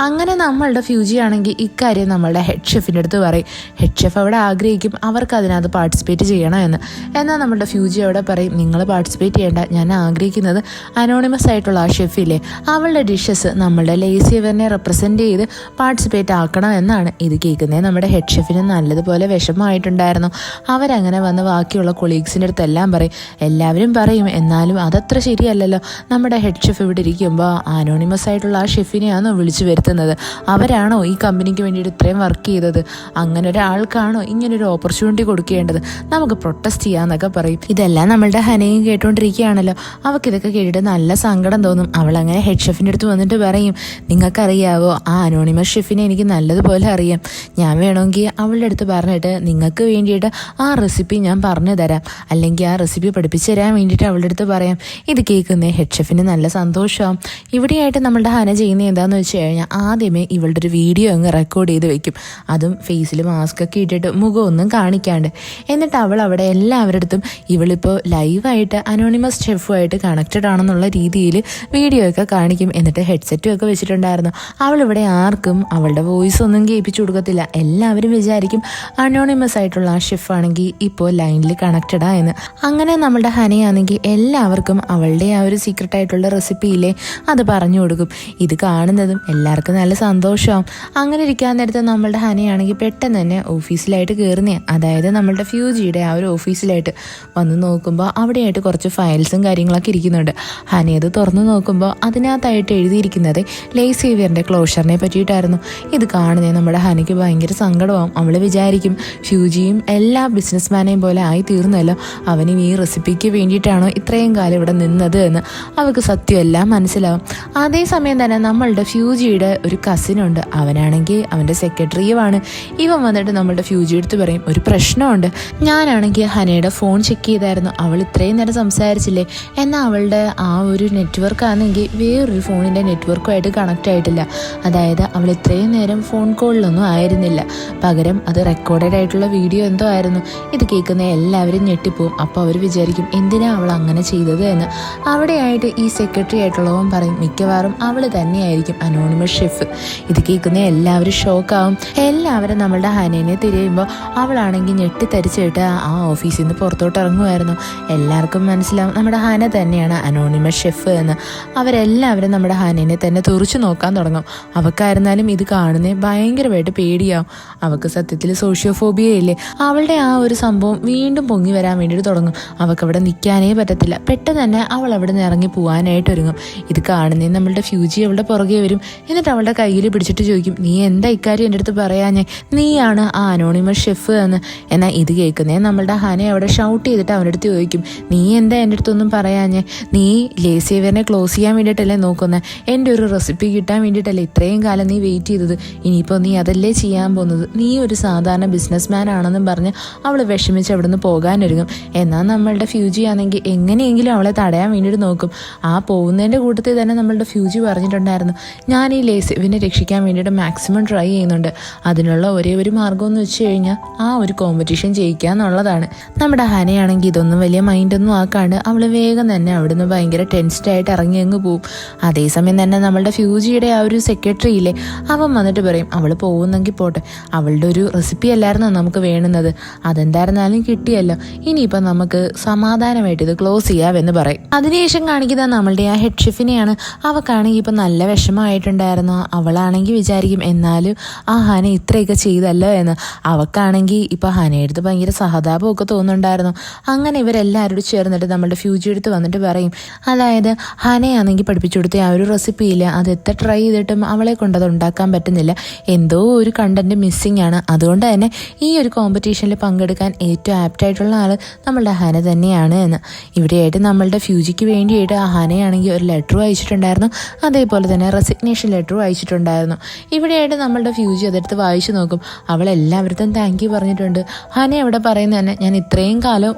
അങ്ങനെ നമ്മളുടെ ഫ്യൂജി ആണെങ്കിൽ ഇക്കാര്യം നമ്മളുടെ ഹെഡ് ഷെഫിൻ്റെ അടുത്ത് പറയും. ഹെഡ് ഷെഫ് അവിടെ ആഗ്രഹിക്കും അവർക്ക് അതിനകത്ത് പാർട്ടിസിപ്പേറ്റ് ചെയ്യണം എന്ന്. എന്നാൽ നമ്മളുടെ ഫ്യൂജി അവിടെ പറയും, നിങ്ങൾ പാർട്ടിസിപ്പേറ്റ് ചെയ്യേണ്ട, ഞാൻ ആഗ്രഹിക്കുന്നത് അനോണിമസ് ആയിട്ടുള്ള ആ ഷെഫില്ലേ അവളുടെ ഡിഷസ് നമ്മളുടെ ലേസിയവറിനെ റെപ്രസെൻറ്റ് ചെയ്ത് പാർട്ടിസിപ്പേറ്റ് ആക്കണം എന്നാണ്. ഇത് കേൾക്കുന്നത് നമ്മുടെ ഹെഡ് ഷെഫിന് നല്ലതുപോലെ വിഷമമായിട്ടുണ്ടായിരുന്നു. അവരങ്ങനെ വന്ന് ബാക്കിയുള്ള കൊളീഗ്സിൻ്റെ അടുത്തെല്ലാം പറയും. എല്ലാവരും പറയും, എന്നാലും അതത്ര ശരിയല്ലല്ലോ, നമ്മുടെ ഹെഡ് ഷെഫ് ഇവിടെ ഇരിക്കുമ്പോൾ അനോണിമസ് ആയിട്ടുള്ള ആ ഷെഫിനെയാണോ വിളിച്ചു വരുത്തുന്നത്, അവരാണോ ഈ കമ്പനിക്ക് വേണ്ടിയിട്ട് ഇത്രയും വർക്ക് ചെയ്തത്, അങ്ങനെ ഒരാൾക്കാണോ ഇങ്ങനൊരു ഓപ്പർച്യൂണിറ്റി കൊടുക്കേണ്ടത്, നമുക്ക് പ്രൊട്ടസ്റ്റ് ചെയ്യാന്നൊക്കെ പറയും. ഇതെല്ലാം നമ്മളുടെ ഹനയും കേട്ടുകൊണ്ടിരിക്കുകയാണല്ലോ. അവൾക്കിതൊക്കെ കേട്ടിട്ട് നല്ല സങ്കടം തോന്നും. അവളങ്ങനെ ഹെഡ് ഷെഫിൻ്റെ അടുത്ത് വന്നിട്ട് പറയും, നിങ്ങൾക്കറിയാവോ ആ അനോണിമസ് ഷെഫിനെ എനിക്ക് നല്ലതുപോലെ അറിയാം, ഞാൻ വേണമെങ്കിൽ അവളുടെ അടുത്ത് പറഞ്ഞിട്ട് നിങ്ങൾക്ക് വേണ്ടിയിട്ട് ആ റെസിപ്പി ഞാൻ പറഞ്ഞു തരാം, അല്ലെങ്കിൽ ആ റെസിപ്പി പഠിപ്പിച്ച് തരാൻ വേണ്ടിയിട്ട് അവളുടെ അടുത്ത് പറയാം. ഇത് കേൾക്കുന്നേ ഹെഡ് ഷെഫിന് നല്ല സന്തോഷമാവും. ഇവിടെയായിട്ട് നമ്മളുടെ ഹന ചെയ്യുന്നത് എന്താണെന്ന് വെച്ച് കഴിഞ്ഞാൽ ആദ്യമേ ഇവളുടെ ഒരു വീഡിയോ അങ്ങ് റെക്കോർഡ് ചെയ്ത് വെക്കും. അതും ഫേസിൽ മാസ്കൊക്കെ ഇട്ടിട്ട് മുഖമൊന്നും കാണിക്കാണ്ട്. എന്നിട്ട് അവൾ അവിടെ എല്ലാവരുടെ അടുത്തും ഇവളിപ്പോൾ ലൈവായിട്ട് അനോണിമസ് ഷെഫുമായിട്ട് കണക്റ്റഡ് ആണെന്നുള്ള രീതിയിൽ വീഡിയോ ഒക്കെ കാണിക്കും. എന്നിട്ട് ഹെഡ്സെറ്റും ഒക്കെ വെച്ചിട്ടുണ്ടായിരുന്നു. അവളിവിടെ ആർക്കും അവളുടെ വോയിസ് ഒന്നും കേൾപ്പിച്ചു കൊടുക്കത്തില്ല. എല്ലാവരും വിചാരിക്കും അനോണിമസ് ആയിട്ടുള്ള ആ ഷെഫാണെങ്കിൽ ഇപ്പോൾ ലൈനിൽ കണക്റ്റഡാ എന്ന്. അങ്ങനെ നമ്മളുടെ ഹനയാണെങ്കിൽ എല്ലാവർക്കും അവളുടെ ആ ഒരു സീക്രട്ട് ആയിട്ടുള്ള റെസിപ്പിയില്ലേ അത് പറഞ്ഞു കൊടുക്കും. ഇത് കാണുന്നതും എല്ലാവർക്കും നല്ല സന്തോഷമാവും. അങ്ങനെ ഇരിക്കാൻ നേരത്തെ നമ്മളുടെ ഹനയാണെങ്കിൽ പെട്ടെന്ന് തന്നെ ഓഫീസിലായിട്ട് കയറുന്നേ, അതായത് നമ്മളുടെ ഫ്യൂജിയുടെ ആ ഒരു ഓഫീസിലായിട്ട് വന്ന് നോക്കുമ്പോൾ അവിടെയായിട്ട് കുറച്ച് ഫയൽസും കാര്യങ്ങളൊക്കെ ഇരിക്കുന്നുണ്ട്. ഹനയത് തുറന്നു നോക്കുമ്പോൾ അതിനകത്തായിട്ട് എഴുതിയിരിക്കുന്നത് ലേസിയവറിൻ്റെ ക്ലോഷറിനെ പറ്റിയിട്ടായിരുന്നു. ഇത് കാണുന്നേ നമ്മുടെ ഹനയ്ക്ക് ഭയങ്കര സങ്കടമാവും. അവൾ വിചാരിക്കും ഫ്യൂജിയും എല്ലാ ബിസിനസ്മാനെയും പോലെ ആയി തീർന്നല്ലോ, അവനും ഈ റെസിപ്പിക്ക് വേണ്ടിയിട്ടാണോ ഇത്രയും കാലം ഇവിടെ നിന്നത് എന്ന് അവൾക്ക് സത്യമെല്ലാം മനസ്സിലാവും. അതേസമയം തന്നെ നമ്മളുടെ ഫ്യൂജിയുടെ ഒരു കസിനുണ്ട്, അവനാണെങ്കിൽ അവൻ്റെ സെക്രട്ടറിയുമാണ്. ഇവൻ വന്നിട്ട് നമ്മളുടെ ഫ്യൂജി എടുത്ത് പറയും, ഒരു പ്രശ്നമുണ്ട്, ഞാനാണെങ്കിൽ ഹനയുടെ ഫോൺ ചെക്ക് ചെയ്തായിരുന്നു, അവൾ ഇത്രയും നേരം സംസാരിച്ചില്ലേ, എന്നാൽ അവളുടെ ആ ഒരു നെറ്റ്വർക്ക് ആണെങ്കിൽ വേറൊരു ഫോണിൻ്റെ നെറ്റ്വർക്കുമായിട്ട് കണക്റ്റ് ആയിട്ടില്ല. അതായത് അവൾ ഇത്രയും നേരം ഫോൺ കോളിലൊന്നും ആയിരുന്നില്ല, പകരം അത് റെക്കോർഡഡ് ആയിട്ടുള്ള വീഡിയോ എന്തോ ആയിരുന്നു. ഇത് കേൾക്കുന്ന എല്ലാവരും ഞെട്ടിപ്പോവും. അപ്പോൾ അവർ വിചാരിക്കും എന്തിനാ അവൾ അങ്ങനെ ചെയ്തത് എന്ന്. അവിടെയായിട്ട് ഈ സെക്രട്ടറി ആയിട്ടുള്ളവൻ പറയും, മിക്കവാറും അവൾ തന്നെയായിരിക്കും അനോണിമസ് ഷെഫ്. ഇത് കേൾക്കുന്ന എല്ലാവരും ഷോക്കാവും. എല്ലാവരും നമ്മളുടെ ഹനേനെ തിരയുമ്പോൾ അവളാണെങ്കിൽ ഞെട്ടിത്തരിച്ചിട്ട് ആ ഓഫീസിൽ നിന്ന് പുറത്തോട്ട് ഇറങ്ങുമായിരുന്നു. എല്ലാവർക്കും മനസ്സിലാവും നമ്മുടെ ഹന തന്നെയാണ് അനോണിമസ് ഷെഫ് എന്ന്. അവരെല്ലാവരും നമ്മുടെ ഹനേനെ തന്നെ തുറച്ചു നോക്കാൻ തുടങ്ങും. അവൾക്കായിരുന്നാലും ഇത് കാണുന്നേ ഭയങ്കരമായിട്ട് പേടിയാവും. അവൾക്ക് സത്യത്തിൽ സോഷ്യോഫോബിയ ഇല്ലേ, അവളുടെ ആ ഒരു സംഭവം വീണ്ടും പൊങ്ങി വരാൻ വേണ്ടിയിട്ട് തുടങ്ങും. അവൾക്ക് അവിടെ നിൽക്കാനേ പറ്റത്തില്ല. പെട്ടെന്ന് തന്നെ അവൾ അവിടെ നിന്ന് ഇറങ്ങി പോകാനായിട്ട് ഒരുങ്ങും. ഇത് കാണുന്നേ നമ്മളുടെ ഫ്യൂജി അവളുടെ പുറകെ വരും. എന്നിട്ട് അവളുടെ കയ്യിൽ പിടിച്ചിട്ട് ചോദിക്കും, നീ എന്താ ഇക്കാര്യം എൻ്റെ അടുത്ത് പറയാഞ്ഞേ, നീയാണ് ആ അനോണിമസ് ഷെഫ് എന്ന്. എന്നാൽ ഇത് കേൾക്കുന്നേ നമ്മളുടെ ഹനെ അവിടെ ഷൗട്ട് ചെയ്തിട്ട് അവൻ്റെ അടുത്ത് ചോദിക്കും, നീ എന്താ എൻ്റെ അടുത്തൊന്നും പറയാഞ്ഞേ? നീ ലേസേവറിനെ ക്ലോസ് ചെയ്യാൻ വേണ്ടിയിട്ടല്ലേ നോക്കുന്നത്? എൻ്റെ ഒരു റെസിപ്പി കിട്ടാൻ വേണ്ടിയിട്ടല്ലേ ഇത്രയും കാലം നീ വെയിറ്റ് ചെയ്തത്? ഇനിയിപ്പോൾ നീ അതല്ലേ ചെയ്യാൻ പോകുന്നത്? നീ ഒരു സാധാരണ ബിസിനസ് ആണെന്നും പറഞ്ഞ് അവൾ വിഷമിച്ച് അവിടെ നിന്ന് പോകാനൊരുങ്ങും. എന്നാൽ നമ്മളുടെ ഫ്യൂജി ആണെങ്കിൽ എങ്ങനെയെങ്കിലും അവളെ തടയാൻ വേണ്ടിയിട്ട് നോക്കും. ആ പോകുന്നതിൻ്റെ കൂട്ടത്തിൽ തന്നെ നമ്മളുടെ ഫ്യൂജി പറഞ്ഞിട്ടുണ്ടായിരുന്നു, ഞാൻ ഈ ലേസേവിനെ രക്ഷിക്കാൻ വേണ്ടിയിട്ട് മാക്സിമം ട്രൈ ചെയ്യുന്നുണ്ട്. അതിനുള്ള ഒരേ ഒരു മാർഗം എന്ന് വെച്ച് കഴിഞ്ഞാൽ ആ ഒരു കോമ്പറ്റീഷൻ ജയിക്കുക എന്നുള്ളതാണ്. നമ്മുടെ ഹനയാണെങ്കിൽ ഇതൊന്നും വലിയ മൈൻഡൊന്നും ആക്കാണ്ട് അവൾ വേഗം തന്നെ അവിടുന്ന് ഭയങ്കര ടെൻസ്ഡായിട്ട് ഇറങ്ങി അങ്ങ് പോവും. അതേസമയം തന്നെ നമ്മളുടെ ഫ്യൂജിയുടെ ആ ഒരു സെക്രട്ടറി ഇല്ലേ, അവൻ വന്നിട്ട് പറയും, അവൾ പോകുന്നെങ്കിൽ പോട്ടെ, അവളുടെ ഒരു റെസിപ്പി അല്ലായിരുന്നോ നമുക്ക് വേണ്ടുന്നത്, അതെന്തായിരുന്നാലും കിട്ടിയല്ലോ, ഇനിയിപ്പം നമുക്ക് സമാധാനമായിട്ട് ഇത് ക്ലോസ് ചെയ്യാമെന്ന് പറയും. അതിനുശേഷം കാണിക്കുന്ന നമ്മളുടെ ആ ഹെഡ് ഷെഫിനെയാണ്. അവൾക്കാണെങ്കിൽ ഇപ്പം നല്ല വിഷമമായിട്ടുണ്ടായിരുന്നു. അവളാണെങ്കിൽ വിചാരിക്കും എന്നാലും ആ ഹന ഇത്രയൊക്കെ ചെയ്തല്ലോ എന്ന്. അവൾക്കാണെങ്കിൽ ഇപ്പം ഹനയെടുത്ത് ഭയങ്കര സഹതാപമൊക്കെ തോന്നുന്നുണ്ടായിരുന്നു. അങ്ങനെ ഇവരെല്ലാവരോടും ചേർന്നിട്ട് നമ്മളുടെ ഫ്യൂജി എടുത്ത് വന്നിട്ട് പറയും, അതായത് ഹനയാണെങ്കിൽ പഠിപ്പിച്ചു കൊടുത്ത ആ ഒരു റെസിപ്പി ഇല്ല, അത് എത്ര ട്രൈ ചെയ്തിട്ടും അവളെ കൊണ്ട് അത് ഉണ്ടാക്കാൻ പറ്റുന്നില്ല, എന്തോ ഒരു കണ്ടന്റ് മിസ്സിങ് ആണ്. അതുകൊണ്ട് തന്നെ ഈ ഒരു കോമ്പറ്റീഷനിൽ പങ്കെടുക്കാൻ ഏറ്റവും ആപ്റ്റായിട്ടുള്ള ആൾ നമ്മളുടെ ഹന തന്നെയാണ് എന്ന്. ഇവിടെയായിട്ട് നമ്മളുടെ ഫ്യൂജിക്ക് വേണ്ടിയിട്ട് ആ ഹനയാണെങ്കിൽ ഒരു ലെറ്റർ അയച്ചിട്ടുണ്ടായിരുന്നു. അതേപോലെ തന്നെ റെസിഗ്നേഷൻ ലെറ്ററും അയച്ചിട്ടുണ്ടായിരുന്നു. ഇവിടെയായിട്ട് നമ്മളുടെ ഫ്യൂജി അതെടുത്ത് വായിച്ചു നോക്കും. അവൾ എല്ലാവരുടെയും താങ്ക് യു പറഞ്ഞിട്ടുണ്ട്. ഹന അവിടെ പറയുന്നത് തന്നെ, ഞാൻ ഇത്രയും കാലം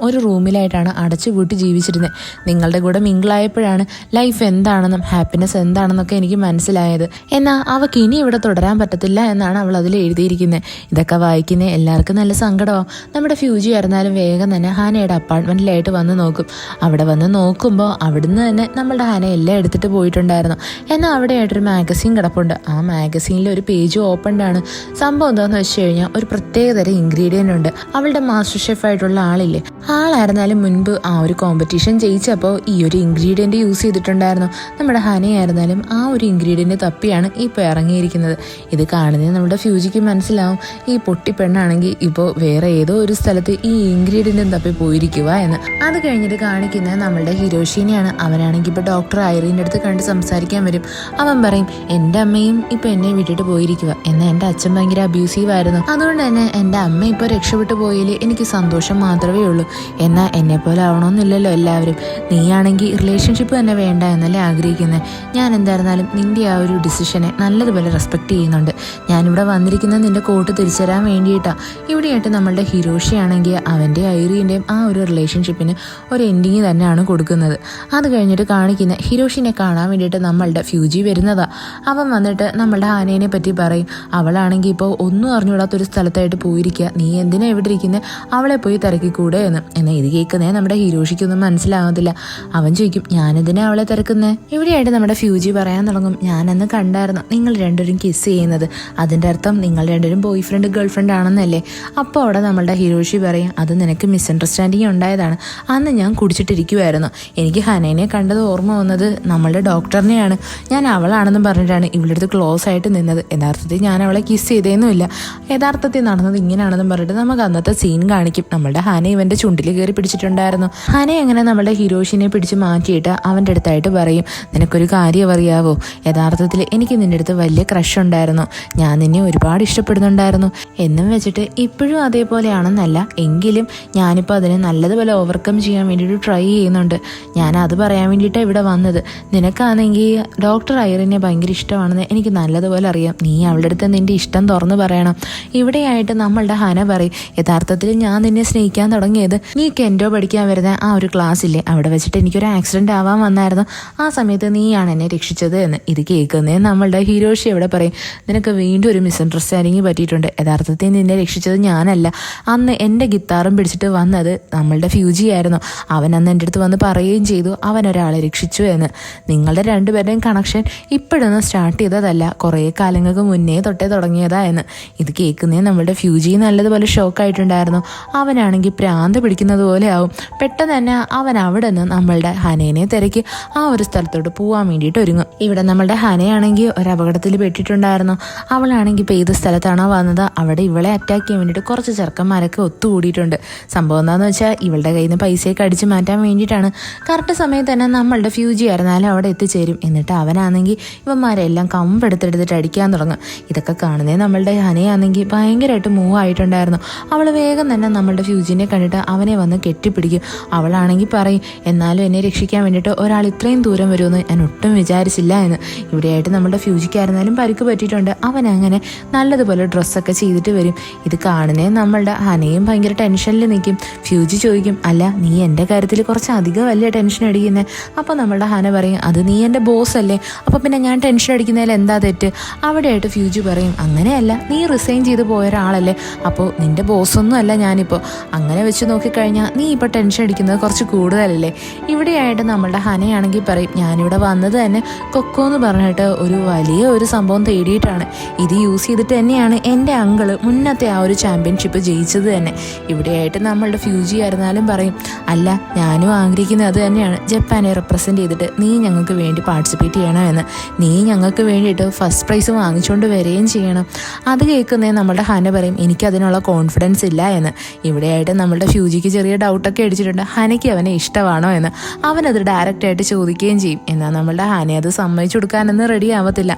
ഒരു റൂമിലായിട്ടാണ് അടച്ചുപൂട്ടി ജീവിച്ചിരുന്നത്. നിങ്ങളുടെ കൂടെ മിങ്കിളായപ്പോഴാണ് ലൈഫ് എന്താണെന്നും ഹാപ്പിനെസ് എന്താണെന്നൊക്കെ എനിക്ക് മനസ്സിലായത്. എന്നാൽ അവൾക്ക് ഇനി ഇവിടെ തുടരാൻ പറ്റത്തില്ല എന്നാണ് അവൾ അതിൽ എഴുതിയിരിക്കുന്നത്. ഇതൊക്കെ വായിക്കുന്നത് എല്ലാവർക്കും നല്ല സങ്കടമാവും. നമ്മുടെ ഫ്യൂജി ആയിരുന്നാലും വേഗം തന്നെ ഹനയുടെ അപ്പാർട്ട്മെൻറ്റിലായിട്ട് വന്ന് നോക്കും. അവിടെ വന്ന് നോക്കുമ്പോൾ അവിടുന്ന് തന്നെ നമ്മളുടെ ഹന എല്ലാം എടുത്തിട്ട് പോയിട്ടുണ്ടായിരുന്നു. എന്നാൽ അവിടെയായിട്ടൊരു മാഗസീൻ കിടപ്പുണ്ട്. ആ മാഗസീനിൽ ഒരു പേജ് ഓപ്പൺഡ് ആണ്. സംഭവം എന്താണെന്ന് വെച്ച് കഴിഞ്ഞാൽ ഒരു പ്രത്യേകതരം ഇൻഗ്രീഡിയൻ്റ് ഉണ്ട്. അവളുടെ മാസ്റ്റർ ഷെഫായിട്ടുള്ള ആളില്ലേ, ആളായിരുന്നാലും മുൻപ് ആ ഒരു കോമ്പറ്റീഷൻ ജയിച്ചപ്പോൾ ഈ ഒരു ഇൻഗ്രീഡിയൻറ്റ് യൂസ് ചെയ്തിട്ടുണ്ടായിരുന്നു. നമ്മുടെ ഹനയായിരുന്നാലും ആ ഒരു ഇൻഗ്രീഡിയൻറ്റ് തപ്പിയാണ് ഇപ്പോൾ ഇറങ്ങിയിരിക്കുന്നത്. ഇത് കാണുന്നത് നമ്മുടെ ഫ്യൂജിക്ക് മനസ്സിലാവും, ഈ പൊട്ടിപ്പെണ്ണാണെങ്കിൽ ഇപ്പോൾ വേറെ ഏതോ ഒരു സ്ഥലത്ത് ഈ ഇൻഗ്രീഡിയൻറ്റും തപ്പി പോയിരിക്കുക എന്ന്. അത് കഴിഞ്ഞിട്ട് കാണിക്കുന്നത് നമ്മളുടെ ഹിരോഷിനെയാണ്. അവനാണെങ്കിൽ ഇപ്പോൾ ഡോക്ടർ ഐറീൻ്റെ അടുത്ത് കണ്ട് സംസാരിക്കാൻ വരും. അവൻ പറയും, എൻ്റെ അമ്മയും ഇപ്പോൾ എന്നെ വിട്ടിട്ട് പോയിരിക്കുക, എന്നാൽ എൻ്റെ അച്ഛൻ ഭയങ്കര അബ്യൂസീവ് ആയിരുന്നു, അതുകൊണ്ട് തന്നെ എൻ്റെ അമ്മ ഇപ്പോൾ രക്ഷപ്പെട്ടു പോയതിൽ എനിക്ക് സന്തോഷം മാത്രമേ ഉള്ളൂ. എന്നാൽ എന്നെപ്പോലെ ആവണമെന്നില്ലല്ലോ എല്ലാവരും. നീയാണെങ്കിൽ റിലേഷൻഷിപ്പ് തന്നെ വേണ്ട എന്നല്ലേ ആഗ്രഹിക്കുന്നത്. ഞാൻ എന്തായിരുന്നാലും നിൻ്റെ ആ ഒരു ഡിസിഷനെ നല്ലതുപോലെ റെസ്പെക്റ്റ് ചെയ്യുന്നുണ്ട്. ഞാനിവിടെ വന്നിരിക്കുന്നത് നിൻ്റെ കോട്ട് തിരിച്ചു തരാൻ വേണ്ടിയിട്ടാണ്. ഇവിടെയായിട്ട് നമ്മളുടെ ഹിരോഷിയാണെങ്കിൽ അവൻ്റെ ഐറിൻ്റെയും ആ ഒരു റിലേഷൻഷിപ്പിന് ഒരു എൻഡിങ് തന്നെയാണ് കൊടുക്കുന്നത്. അത് കഴിഞ്ഞിട്ട് കാണിക്കുന്ന ഹിരോഷിനെ കാണാൻ വേണ്ടിയിട്ട് നമ്മളുടെ ഫ്യൂജി വരുന്നതാണ്. അവൻ വന്നിട്ട് നമ്മളുടെ ആനേനെ പറ്റി പറയും. അവളാണെങ്കിൽ ഇപ്പോൾ ഒന്നും അറിഞ്ഞുകൂടാത്തൊരു സ്ഥലത്തായിട്ട് പോയിരിക്കുക, നീ എന്തിനാ എവിടെ ഇരിക്കുന്നത്, അവളെ പോയി തിരക്കിക്കൂടെ എന്ന്. എന്നാൽ ഇത് കേൾക്കുന്നേ നമ്മുടെ ഹിരോഷിക്കൊന്നും മനസ്സിലാവത്തില്ല. അവൻ ചോദിക്കും, ഞാനെന്തിനാ അവളെ തിരക്കുന്നത്? ഇവിടെയായിട്ട് നമ്മുടെ ഫ്യൂജി പറയാൻ തുടങ്ങും, ഞാനന്ന് കണ്ടായിരുന്നു നിങ്ങൾ രണ്ടുപേരും കിസ് ചെയ്യുന്നത്, അതിൻ്റെ അർത്ഥം നിങ്ങൾ രണ്ടുപേരും ബോയ് ഫ്രണ്ട് ഗേൾ ഫ്രണ്ട് ആണെന്നല്ലേ. അപ്പോൾ അവിടെ നമ്മളുടെ ഹിരോഷി പറയും, അത് നിനക്ക് മിസ്അണ്ടർസ്റ്റാൻഡിങ് ഉണ്ടായതാണ്, അന്ന് ഞാൻ കുടിച്ചിട്ടിരിക്കുമായിരുന്നു, എനിക്ക് ഹനേനെ കണ്ടത് ഓർമ്മ വന്നത് നമ്മളുടെ ഡോക്ടറിനെയാണ്, ഞാൻ അവളാണെന്ന് പറഞ്ഞിട്ടാണ് ഇവളുടെ അടുത്ത് ക്ലോസ് ആയിട്ട് നിന്നത്, യഥാർത്ഥത്തിൽ ഞാൻ അവളെ കിസ് ചെയ്തേന്നുമില്ല, യഥാർത്ഥത്തിൽ നടന്നത് ഇങ്ങനെയാണെന്നും പറഞ്ഞിട്ട് നമുക്ക് അന്നത്തെ സീൻ കാണിക്കും. നമ്മളുടെ ഹന ഇവൻ്റെ ചുണ്ടിൽ കയറി പിടിച്ചിട്ടുണ്ടായിരുന്നു. ഹന എങ്ങനെ നമ്മളുടെ ഹിരോഷിനെ പിടിച്ച് മാറ്റിയിട്ട് അവൻ്റെ അടുത്തായിട്ട് പറയും, നിനക്കൊരു കാര്യം അറിയാവോ, യഥാർത്ഥത്തിൽ എനിക്ക് നിൻ്റെ അടുത്ത് വലിയ ക്രഷ് ഉണ്ടായിരുന്നു, ഞാൻ നിന്നെ ഒരുപാട് ഇഷ്ടപ്പെടുന്നുണ്ടായിരുന്നു, എന്നും വെച്ചിട്ട് ഇപ്പോഴും അതേപോലെയാണെന്നല്ല, എങ്കിലും ഞാനിപ്പോൾ അതിനെ നല്ലതുപോലെ ഓവർകം ചെയ്യാൻ വേണ്ടിയിട്ട് ട്രൈ ചെയ്യുന്നുണ്ട്. ഞാൻ അത് പറയാൻ വേണ്ടിയിട്ടാണ് ഇവിടെ വന്നത്. നിനക്കാണെങ്കിൽ ഡോക്ടർ ഐറിനെ ഭയങ്കര ഇഷ്ടമാണെന്ന് എനിക്ക് നല്ലതുപോലെ അറിയാം, നീ അവളുടെ അടുത്ത് നിൻ്റെ ഇഷ്ടം തുറന്നു പറയണം. ഇവിടെയായിട്ട് നമ്മളുടെ ഹന പറയും, യഥാർത്ഥത്തിൽ ഞാൻ നിന്നെ സ്നേഹിക്കാൻ തുടങ്ങിയത് നീ കെൻഡോ പഠിക്കാൻ വരുന്ന ആ ഒരു ക്ലാസ്സില്ലേ, അവിടെ വെച്ചിട്ട് എനിക്കൊരു ആക്സിഡൻറ്റ് ആവാൻ വന്നായിരുന്നു, ആ സമയത്ത് നീയാണ് എന്നെ രക്ഷിച്ചത് എന്ന്. ഇത് കേൾക്കുന്നേ നമ്മളുടെ ഹിരോഷി എവിടെ പറയും, നിനക്ക് വീണ്ടും ഒരു മിസ്അണ്ടർസ്റ്റാൻഡിങ് പറ്റിയിട്ടുണ്ട്, യഥാർത്ഥത്തിൽ നിന്നെ രക്ഷിച്ചത് ഞാനല്ല, അന്ന് എൻ്റെ ഗിത്താറും പിടിച്ചിട്ട് വന്നത് നമ്മളുടെ ഫ്യൂജി ആയിരുന്നു, അവൻ അന്ന് എൻ്റെ അടുത്ത് വന്ന് പറയുകയും ചെയ്തു അവൻ ഒരാളെ രക്ഷിച്ചു എന്ന്. നിങ്ങളുടെ രണ്ടുപേരുടെയും കണക്ഷൻ ഇപ്പോഴൊന്നും സ്റ്റാർട്ട് ചെയ്തതല്ല, കുറേ കാലങ്ങൾക്ക് മുന്നേ തൊട്ടേ തുടങ്ങിയതാ എന്ന്. ഇത് കേൾക്കുന്നേ നമ്മളുടെ ഫ്യൂജി നല്ലതുപോലെ ഷോക്കായിട്ടുണ്ടായിരുന്നു. അവനാണെങ്കിൽ പ്രാന്ത് പിടിക്കുന്നത് പോലെ ആവും. പെട്ടെന്ന് തന്നെ അവൻ അവിടെ നിന്ന് നമ്മളുടെ ഹനേനെ തിരക്കി ആ ഒരു സ്ഥലത്തോട്ട് പോകാൻ വേണ്ടിയിട്ട് ഒരുങ്ങും. ഇവിടെ നമ്മളുടെ ഹനയാണെങ്കിൽ ഒരു അപകടത്തിൽ പെട്ടിട്ടുണ്ടായിരുന്നു. അവളാണെങ്കിൽ ഇപ്പോൾ ഏത് സ്ഥലത്താണോ വന്നത് അവിടെ ഇവളെ അറ്റാക്ക് ചെയ്യാൻ വേണ്ടിയിട്ട് കുറച്ച് ചെറുക്കന്മാരൊക്കെ ഒത്തുകൂടിയിട്ടുണ്ട്. സംഭവം എന്താണെന്ന് വെച്ചാൽ ഇവളുടെ കയ്യിൽ നിന്ന് പൈസയൊക്കെ അടിച്ച് മാറ്റാൻ വേണ്ടിയിട്ടാണ്. കറക്റ്റ് സമയത്ത് തന്നെ നമ്മളുടെ ഫ്യൂജി ആയിരുന്നാലും അവിടെ എത്തിച്ചേരും. എന്നിട്ട് അവനാണെങ്കിൽ ഇവന്മാരെല്ലാം കമ്പെടുത്തെടുത്തിട്ട് അടിക്കാൻ തുടങ്ങും. ഇതൊക്കെ കാണുന്നേ നമ്മളുടെ ഹനയാണെങ്കിൽ ഭയങ്കരമായിട്ട് അങ്ങോട്ട് മൂവ് ആയിട്ടുണ്ടായിരുന്നു. അവൾ വേഗം തന്നെ നമ്മളുടെ ഫ്യൂജിനെ കണ്ടിട്ട് അവനെ വന്ന് കെട്ടിപ്പിടിക്കും. അവളാണെങ്കിൽ പറയും, എന്നാലും എന്നെ രക്ഷിക്കാൻ വേണ്ടിയിട്ട് ഒരാൾ ഇത്രയും ദൂരം വരുമെന്ന് ഞാൻ ഒട്ടും വിചാരിച്ചില്ല എന്ന്. ഇവിടെയായിട്ട് നമ്മുടെ ഫ്യൂജിക്കായിരുന്നാലും പരിക്ക് പറ്റിയിട്ടുണ്ട്. അവൻ അങ്ങനെ നല്ലതുപോലെ ഡ്രസ്സൊക്കെ ചെയ്തിട്ട് വരും. ഇത് കാണുന്നേ നമ്മളുടെ ഹനയും ഭയങ്കര ടെൻഷനിൽ നിൽക്കും. ഫ്യൂജി ചോദിക്കും, അല്ല നീ എൻ്റെ കാര്യത്തിൽ കുറച്ച് അധികം വലിയ ടെൻഷൻ അടിക്കുന്നത്. അപ്പോൾ നമ്മളുടെ ഹന പറയും, അത് നീ എൻ്റെ ബോസ് അല്ലേ, അപ്പോൾ പിന്നെ ഞാൻ ടെൻഷൻ അടിക്കുന്നതിൽ എന്താ തെറ്റ്? അവിടെയായിട്ട് ഫ്യൂജി പറയും, അങ്ങനെയല്ല, നീ റിസൈൻ ചെയ്ത് പോയ ഒരാളല്ലേ, അപ്പോൾ നിൻ്റെ ബോസൊന്നും അല്ല ഞാനിപ്പോൾ. അങ്ങനെ വെച്ച് നോക്കിക്കഴിഞ്ഞാൽ നീ ഇപ്പോൾ ടെൻഷൻ അടിക്കുന്നത് കുറച്ച് കൂടുതലല്ലേ. ഇവിടെയായിട്ട് നമ്മളുടെ ഹനയാണെങ്കിൽ പറയും, ഞാനിവിടെ വന്നത് തന്നെ കൊക്കോ എന്ന് പറഞ്ഞിട്ട് വലിയ ഒരു സംഭവം തേടിയിട്ടാണ്. ഇത് യൂസ് ചെയ്തിട്ട് തന്നെയാണ് എൻ്റെ അങ്കിള് മുന്നത്തെ ആ ഒരു ചാമ്പ്യൻഷിപ്പ് ജയിച്ചത് തന്നെ. ഇവിടെയായിട്ട് നമ്മളുടെ ഫ്യൂജി ആയിരുന്നാലും പറയും, അല്ല ഞാനും ആഗ്രഹിക്കുന്നത് അത് തന്നെയാണ്, ജപ്പാനെ റെപ്രസെൻറ്റ് ചെയ്തിട്ട് നീ ഞങ്ങൾക്ക് വേണ്ടി പാർട്ടിസിപ്പേറ്റ് ചെയ്യണമെന്ന്. നീ ഞങ്ങൾക്ക് വേണ്ടിയിട്ട് ഫസ്റ്റ് പ്രൈസ് വാങ്ങിച്ചുകൊണ്ട് വരികയും ചെയ്യണം. അത് കേൾക്കുന്നേ നമ്മളുടെ ഹന പറയും, എനിക്കതിനുള്ള കോൺഫിഡൻസ് ഇല്ല എന്ന്. ഇവിടെയായിട്ട് നമ്മളുടെ ഫ്യൂജിക്ക് ചെറിയ ഡൗട്ടൊക്കെ അടിച്ചിട്ടുണ്ട്, ഹനയ്ക്ക് അവനെ ഇഷ്ടമാണോ എന്ന്. അവനത് ഡയറക്റ്റായിട്ട് ചോദിക്കുകയും ചെയ്യും. എന്നാൽ നമ്മളുടെ ഹന അത് സമ്മതിച്ചു കൊടുക്കാനൊന്നും റെഡി ആവത്തില്ല.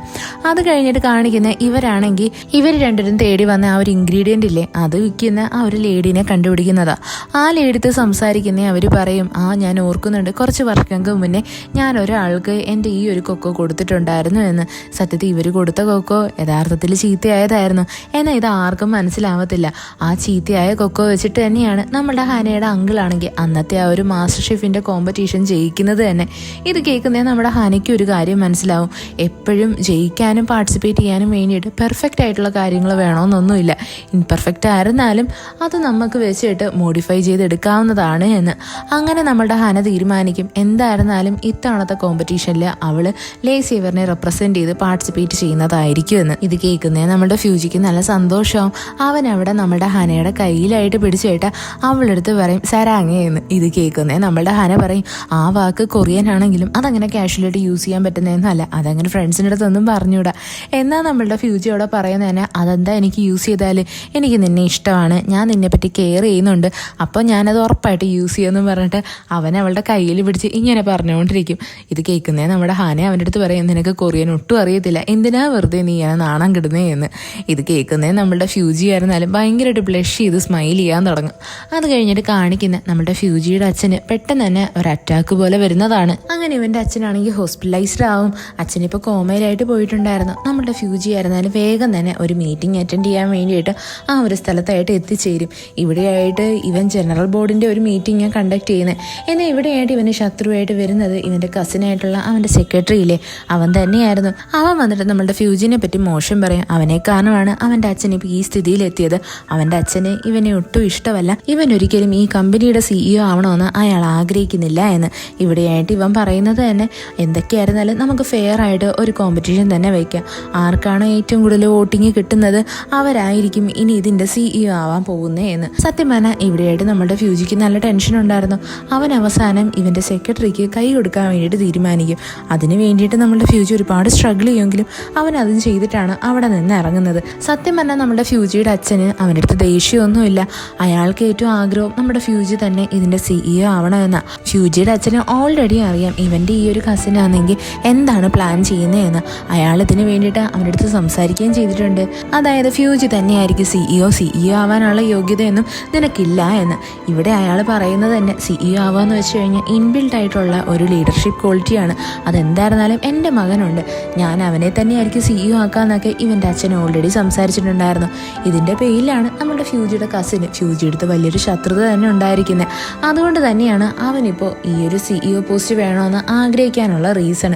അത് കഴിഞ്ഞിട്ട് കാണിക്കുന്ന ഇവരാണെങ്കിൽ ഇവർ രണ്ടുപേരും തേടി വന്ന ആ ഒരു ഇൻഗ്രീഡിയൻ്റ് ഇല്ലേ, അത് വിൽക്കുന്ന ആ ഒരു ലേഡീനെ കണ്ടുപിടിക്കുന്നതാ. ആ ലേഡിത്ത് സംസാരിക്കുന്ന അവർ പറയും, ഞാൻ ഓർക്കുന്നുണ്ട്, കുറച്ച് വർഷങ്ങൾക്ക് മുന്നേ ഞാൻ ഒരാൾക്ക് എൻ്റെ ഈ ഒരു കൊക്കോ കൊടുത്തിട്ടുണ്ടായിരുന്നു എന്ന്. സത്യത്തിൽ ഇവർ കൊടുത്ത കൊക്കോ യഥാർത്ഥത്തിൽ ചീത്തയായതായിരുന്നു. എന്നാൽ ഇത് ആർക്കും മനസ്സിലാവത്തില്ല. ആ ചീത്തയായ കൊക്കോ വെച്ചിട്ട് തന്നെയാണ് നമ്മളുടെ ഹനയുടെ അങ്കിളാണെങ്കിൽ അന്നത്തെ ആ ഒരു മാസ്റ്റർ ഷെഫിൻ്റെ കോമ്പറ്റീഷൻ ജയിക്കുന്നത് തന്നെ. ഇത് കേൾക്കുന്നേ നമ്മുടെ ഹനയ്ക്ക് ഒരു കാര്യം മനസ്സിലാവും, എപ്പോഴും ജയിക്കാനും പാർട്ടിസിപ്പേറ്റ് ചെയ്യാനും വേണ്ടിയിട്ട് പെർഫെക്റ്റ് ആയിട്ടുള്ള കാര്യങ്ങൾ വേണമെന്നൊന്നുമില്ല. ഇൻപെർഫെക്റ്റ് ആയിരുന്നാലും അത് നമുക്ക് വെച്ചിട്ട് മോഡിഫൈ ചെയ്തെടുക്കാവുന്നതാണ് എന്ന്. അങ്ങനെ നമ്മളുടെ ഹന തീരുമാനിക്കും, എന്തായിരുന്നാലും ഇത്തവണത്തെ കോമ്പറ്റീഷനിൽ അവൾ ലേസേവറിനെ റെപ്രസെൻറ്റ് ചെയ്ത് പാർട്ടിസിപ്പേറ്റ് ചെയ്യുന്നതായിരിക്കും എന്ന്. ഇത് കേൾക്കുന്നേ നമ്മുടെ ഫ്യൂജിക്ക് നല്ല സന്തോഷമാവും. അവൻ അവിടെ നമ്മുടെ ഹനയുടെ കയ്യിലായിട്ട് പിടിച്ചിട്ട് അവളെടുത്ത് പറയും, സരാങ്ങേ എന്ന്. ഇത് കേൾക്കുന്നേ നമ്മളുടെ ഹന പറയും, ആ വാക്ക് കൊറിയൻ ആണെങ്കിലും അതങ്ങനെ കാഷ്വലായിട്ട് യൂസ് ചെയ്യാൻ പറ്റുന്നതെന്നല്ല, അതങ്ങനെ ഫ്രണ്ട്സിൻ്റെ അടുത്തൊന്നും പറഞ്ഞുകൂടാ. എന്നാൽ നമ്മളുടെ ഫ്യൂച്ചർ അവിടെ പറയുന്നത് തന്നെ, അതെന്താ എനിക്ക് യൂസ് ചെയ്താൽ, എനിക്ക് നിന്നെ ഇഷ്ടമാണ്, ഞാൻ നിന്നെ പറ്റി കെയർ ചെയ്യുന്നുണ്ട്, അപ്പോൾ ഞാനത് ഉറപ്പായിട്ട് യൂസ് ചെയ്യുമെന്ന് പറഞ്ഞിട്ട് അവൻ അവളുടെ കയ്യിൽ പിടിച്ച് ഇങ്ങനെ പറഞ്ഞുകൊണ്ടിരിക്കും. ഇത് കേൾക്കുന്നേ നമ്മുടെ ഹാനെ അവൻ്റെ അടുത്ത് പറയും, നിനക്ക് കൊറിയൻ ഒട്ടും അറിയത്തില്ല, എന്തിനാ വെറുതെ നീ ഇങ്ങനെ നാണം കിടുന്നേ എന്ന്. ഇത് കേൾക്കുന്നേ നമ്മളുടെ ഫ്യൂജി ആയിരുന്നാലും ഭയങ്കരമായിട്ട് ബ്ലഷ് ചെയ്ത് സ്മൈൽ ചെയ്യാൻ തുടങ്ങും. അത് കഴിഞ്ഞിട്ട് കാണിക്കുന്ന നമ്മുടെ ഫ്യൂജിയുടെ അച്ഛന് പെട്ടെന്ന് തന്നെ ഒരു അറ്റാക്ക് പോലെ വരുന്നതാണ്. അങ്ങനെ ഇവൻ്റെ അച്ഛനാണെങ്കിൽ ഹോസ്പിറ്റലൈസ്ഡ് ആവും. അച്ഛനിപ്പോൾ കോമയിലായിട്ട് പോയിട്ടുണ്ടായിരുന്നു. നമ്മുടെ ഫ്യൂജി ആയിരുന്നാലും വേഗം തന്നെ ഒരു മീറ്റിംഗ് അറ്റൻഡ് ചെയ്യാൻ വേണ്ടിയിട്ട് ആ ഒരു സ്ഥലത്തായിട്ട് എത്തിച്ചേരും. ഇവിടെയായിട്ട് ഇവൻ ജനറൽ ബോർഡിൻ്റെ ഒരു മീറ്റിംഗ് കണ്ടക്ട് ചെയ്യുന്നത്. എന്നാൽ ഇവിടെയായിട്ട് ഇവന് ശത്രുവായിട്ട് വരുന്നത് ഇവൻ്റെ കസിനായിട്ടുള്ള അവൻ്റെ സെക്രട്ടറി ഇല്ലേ, അവൻ തന്നെയായിരുന്നു. അവൻ വന്നിട്ട് നമ്മളുടെ ഫ്യൂജിനെ പറ്റി മോശം പറയും. അവനെ കാരണമാണ് അവൻ്റെ അച്ഛൻ ഇപ്പോൾ ഈ സ്ഥിതിയിലെത്തിയത്. അവൻ്റെ അച്ഛന് ഇവനെ ഒട്ടും ഇഷ്ടമല്ല, ഇവൻ ഒരിക്കലും ഈ കമ്പനിയുടെ CEO ആവണമെന്ന് അയാൾ ആഗ്രഹിക്കുന്നില്ല എന്ന്. ഇവിടെയായിട്ട് ഇവൻ പറയുന്നത് തന്നെ, എന്തൊക്കെയായിരുന്നാലും നമുക്ക് ഫെയർ ആയിട്ട് ഒരു കോമ്പറ്റീഷൻ തന്നെ വയ്ക്കാം. ആർക്കാണോ ഏറ്റവും കൂടുതൽ വോട്ടിങ് കിട്ടുന്നത് അവരായിരിക്കും ഇനി ഇതിൻ്റെ CEO ആവാൻ പോകുന്നേ എന്ന്. സത്യം പറഞ്ഞാൽ ഇവിടെയായിട്ട് നമ്മുടെ ഫ്യൂജിക്ക് നല്ല ടെൻഷൻ ഉണ്ടായിരുന്നു. അവൻ അവസാനം ഇവൻ്റെ സെക്രട്ടറിക്ക് കൈ കൊടുക്കാൻ വേണ്ടിയിട്ട് തീരുമാനിക്കും. അതിന് വേണ്ടിയിട്ട് നമ്മുടെ ഫ്യൂജി ഒരുപാട് സ്ട്രഗിൾ ചെയ്യുമെങ്കിലും അവൻ അതും ചെയ്തിട്ടാണ് അവിടെ നിന്ന് ഇറങ്ങുന്നത്. സത്യം പറഞ്ഞാൽ നമ്മുടെ ഫ്യൂജിയുടെ അച്ഛന് അവൻ്റെ അടുത്ത് ദേഷ്യമൊന്നുമില്ല. അയാൾക്ക് ഏറ്റവും ആഗ്രഹം നമ്മുടെ ഫ്യൂജി തന്നെ ഇതിൻ്റെ CEO ആവണമെന്നാണ്. ഫ്യൂജിയുടെ അച്ഛന് ഓൾറെഡി അറിയാം ഇവൻ്റെ ഈ ഒരു കസിനാണെങ്കിൽ എന്താണ് പ്ലാൻ ചെയ്യുന്നതെന്ന്. അയാൾ ഇതിന് വേണ്ടിയിട്ട് അവൻ്റെ അടുത്ത് സംസാരിക്കുകയും ചെയ്തിട്ടുണ്ട്. അതായത് ഫ്യൂജി തന്നെയായിരിക്കും CEO ആവാനുള്ള യോഗ്യതയൊന്നും നിനക്കില്ല എന്ന്. ഇവിടെ അയാൾ പറയുന്നത് തന്നെ CEO ആവാന്ന് വെച്ച് കഴിഞ്ഞാൽ ഇൻബിൽഡ് ആയിട്ടുള്ള ഒരു ലീഡർഷിപ്പ് ക്വാളിറ്റിയാണ്. അതെന്തായിരുന്നാലും എൻ്റെ മകനുണ്ട്, ഞാൻ അവനെ തന്നെയായിരിക്കും CEO ആക്കാമെന്നൊക്കെ ഇവൻ്റെ അച്ഛൻ ഓൾറെഡി സംസാരിച്ചിട്ടുണ്ടായിരുന്നു. ഇതിൻ്റെ പേരിലാണ് നമ്മുടെ ഫ്യൂജിയുടെ കസിന് ഫ്യൂജിയുടെ അടുത്ത് വലിയൊരു ശത്രുത തന്നെ ഉണ്ടായിരിക്കുന്നത്. അതുകൊണ്ട് തന്നെയാണ് അവനിപ്പോൾ ഈ ഒരു CEO പോസ്റ്റ് വേണമെന്ന് ആഗ്രഹിക്കാനുള്ള റീസൺ.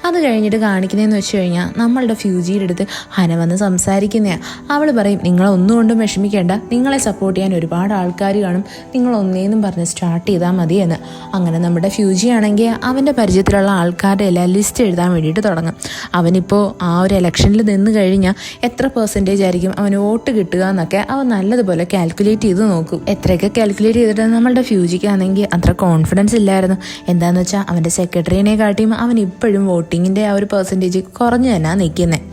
അത് കഴിഞ്ഞിട്ട് കാണിക്കുന്നതെന്ന് വെച്ച് കഴിഞ്ഞാൽ നമ്മളുടെ ഫ്യൂജിയുടെ അടുത്ത് ഹന വന്ന് സംസാരിക്കുന്നതാണ്. അവൾ പറയും, നിങ്ങളൊന്നുകൊണ്ടും വിഷമിക്കേണ്ട, നിങ്ങളെ സപ്പോർട്ട് ചെയ്യാൻ ഒരുപാട് ആൾക്കാർ കാണും, നിങ്ങളൊന്നേന്നും പറഞ്ഞ് സ്റ്റാർട്ട് ചെയ്താൽ മതി എന്ന്. അങ്ങനെ നമ്മുടെ ഫ്യൂജി ആണെങ്കിൽ അവൻ്റെ പരിചയത്തിലുള്ള ആൾക്കാരുടെ എല്ലാം ലിസ്റ്റ് എഴുതാൻ വേണ്ടിയിട്ട് തുടങ്ങും. അവനിപ്പോൾ ആ ഒരു ഇലക്ഷനിൽ നിന്ന് കഴിഞ്ഞാൽ എത്ര പെർസെൻറ്റേജ് ആയിരിക്കും അവന് വോട്ട് കിട്ടുക എന്നൊക്കെ അവൻ നല്ലതുപോലെ കാൽക്കുലേറ്റ് ചെയ്ത് നോക്കും. എത്രയൊക്കെ കാൽക്കുലേറ്റ് ചെയ്തിട്ട് നമ്മളുടെ ഫ്യൂജിക്കാണെങ്കിൽ അത്ര കോൺഫിഡൻസ് ഇല്ലായിരുന്നു. എന്താണെന്ന് വെച്ചാൽ അവൻ്റെ സെക്രട്ടറിനെ കാട്ടിയും അവൻ ഇപ്പോഴും വോട്ടിങ്ങിൻ്റെ ആ ഒരു പെർസെൻറ്റേജ് കുറഞ്ഞു തന്നെ നിൽക്കുന്നത്.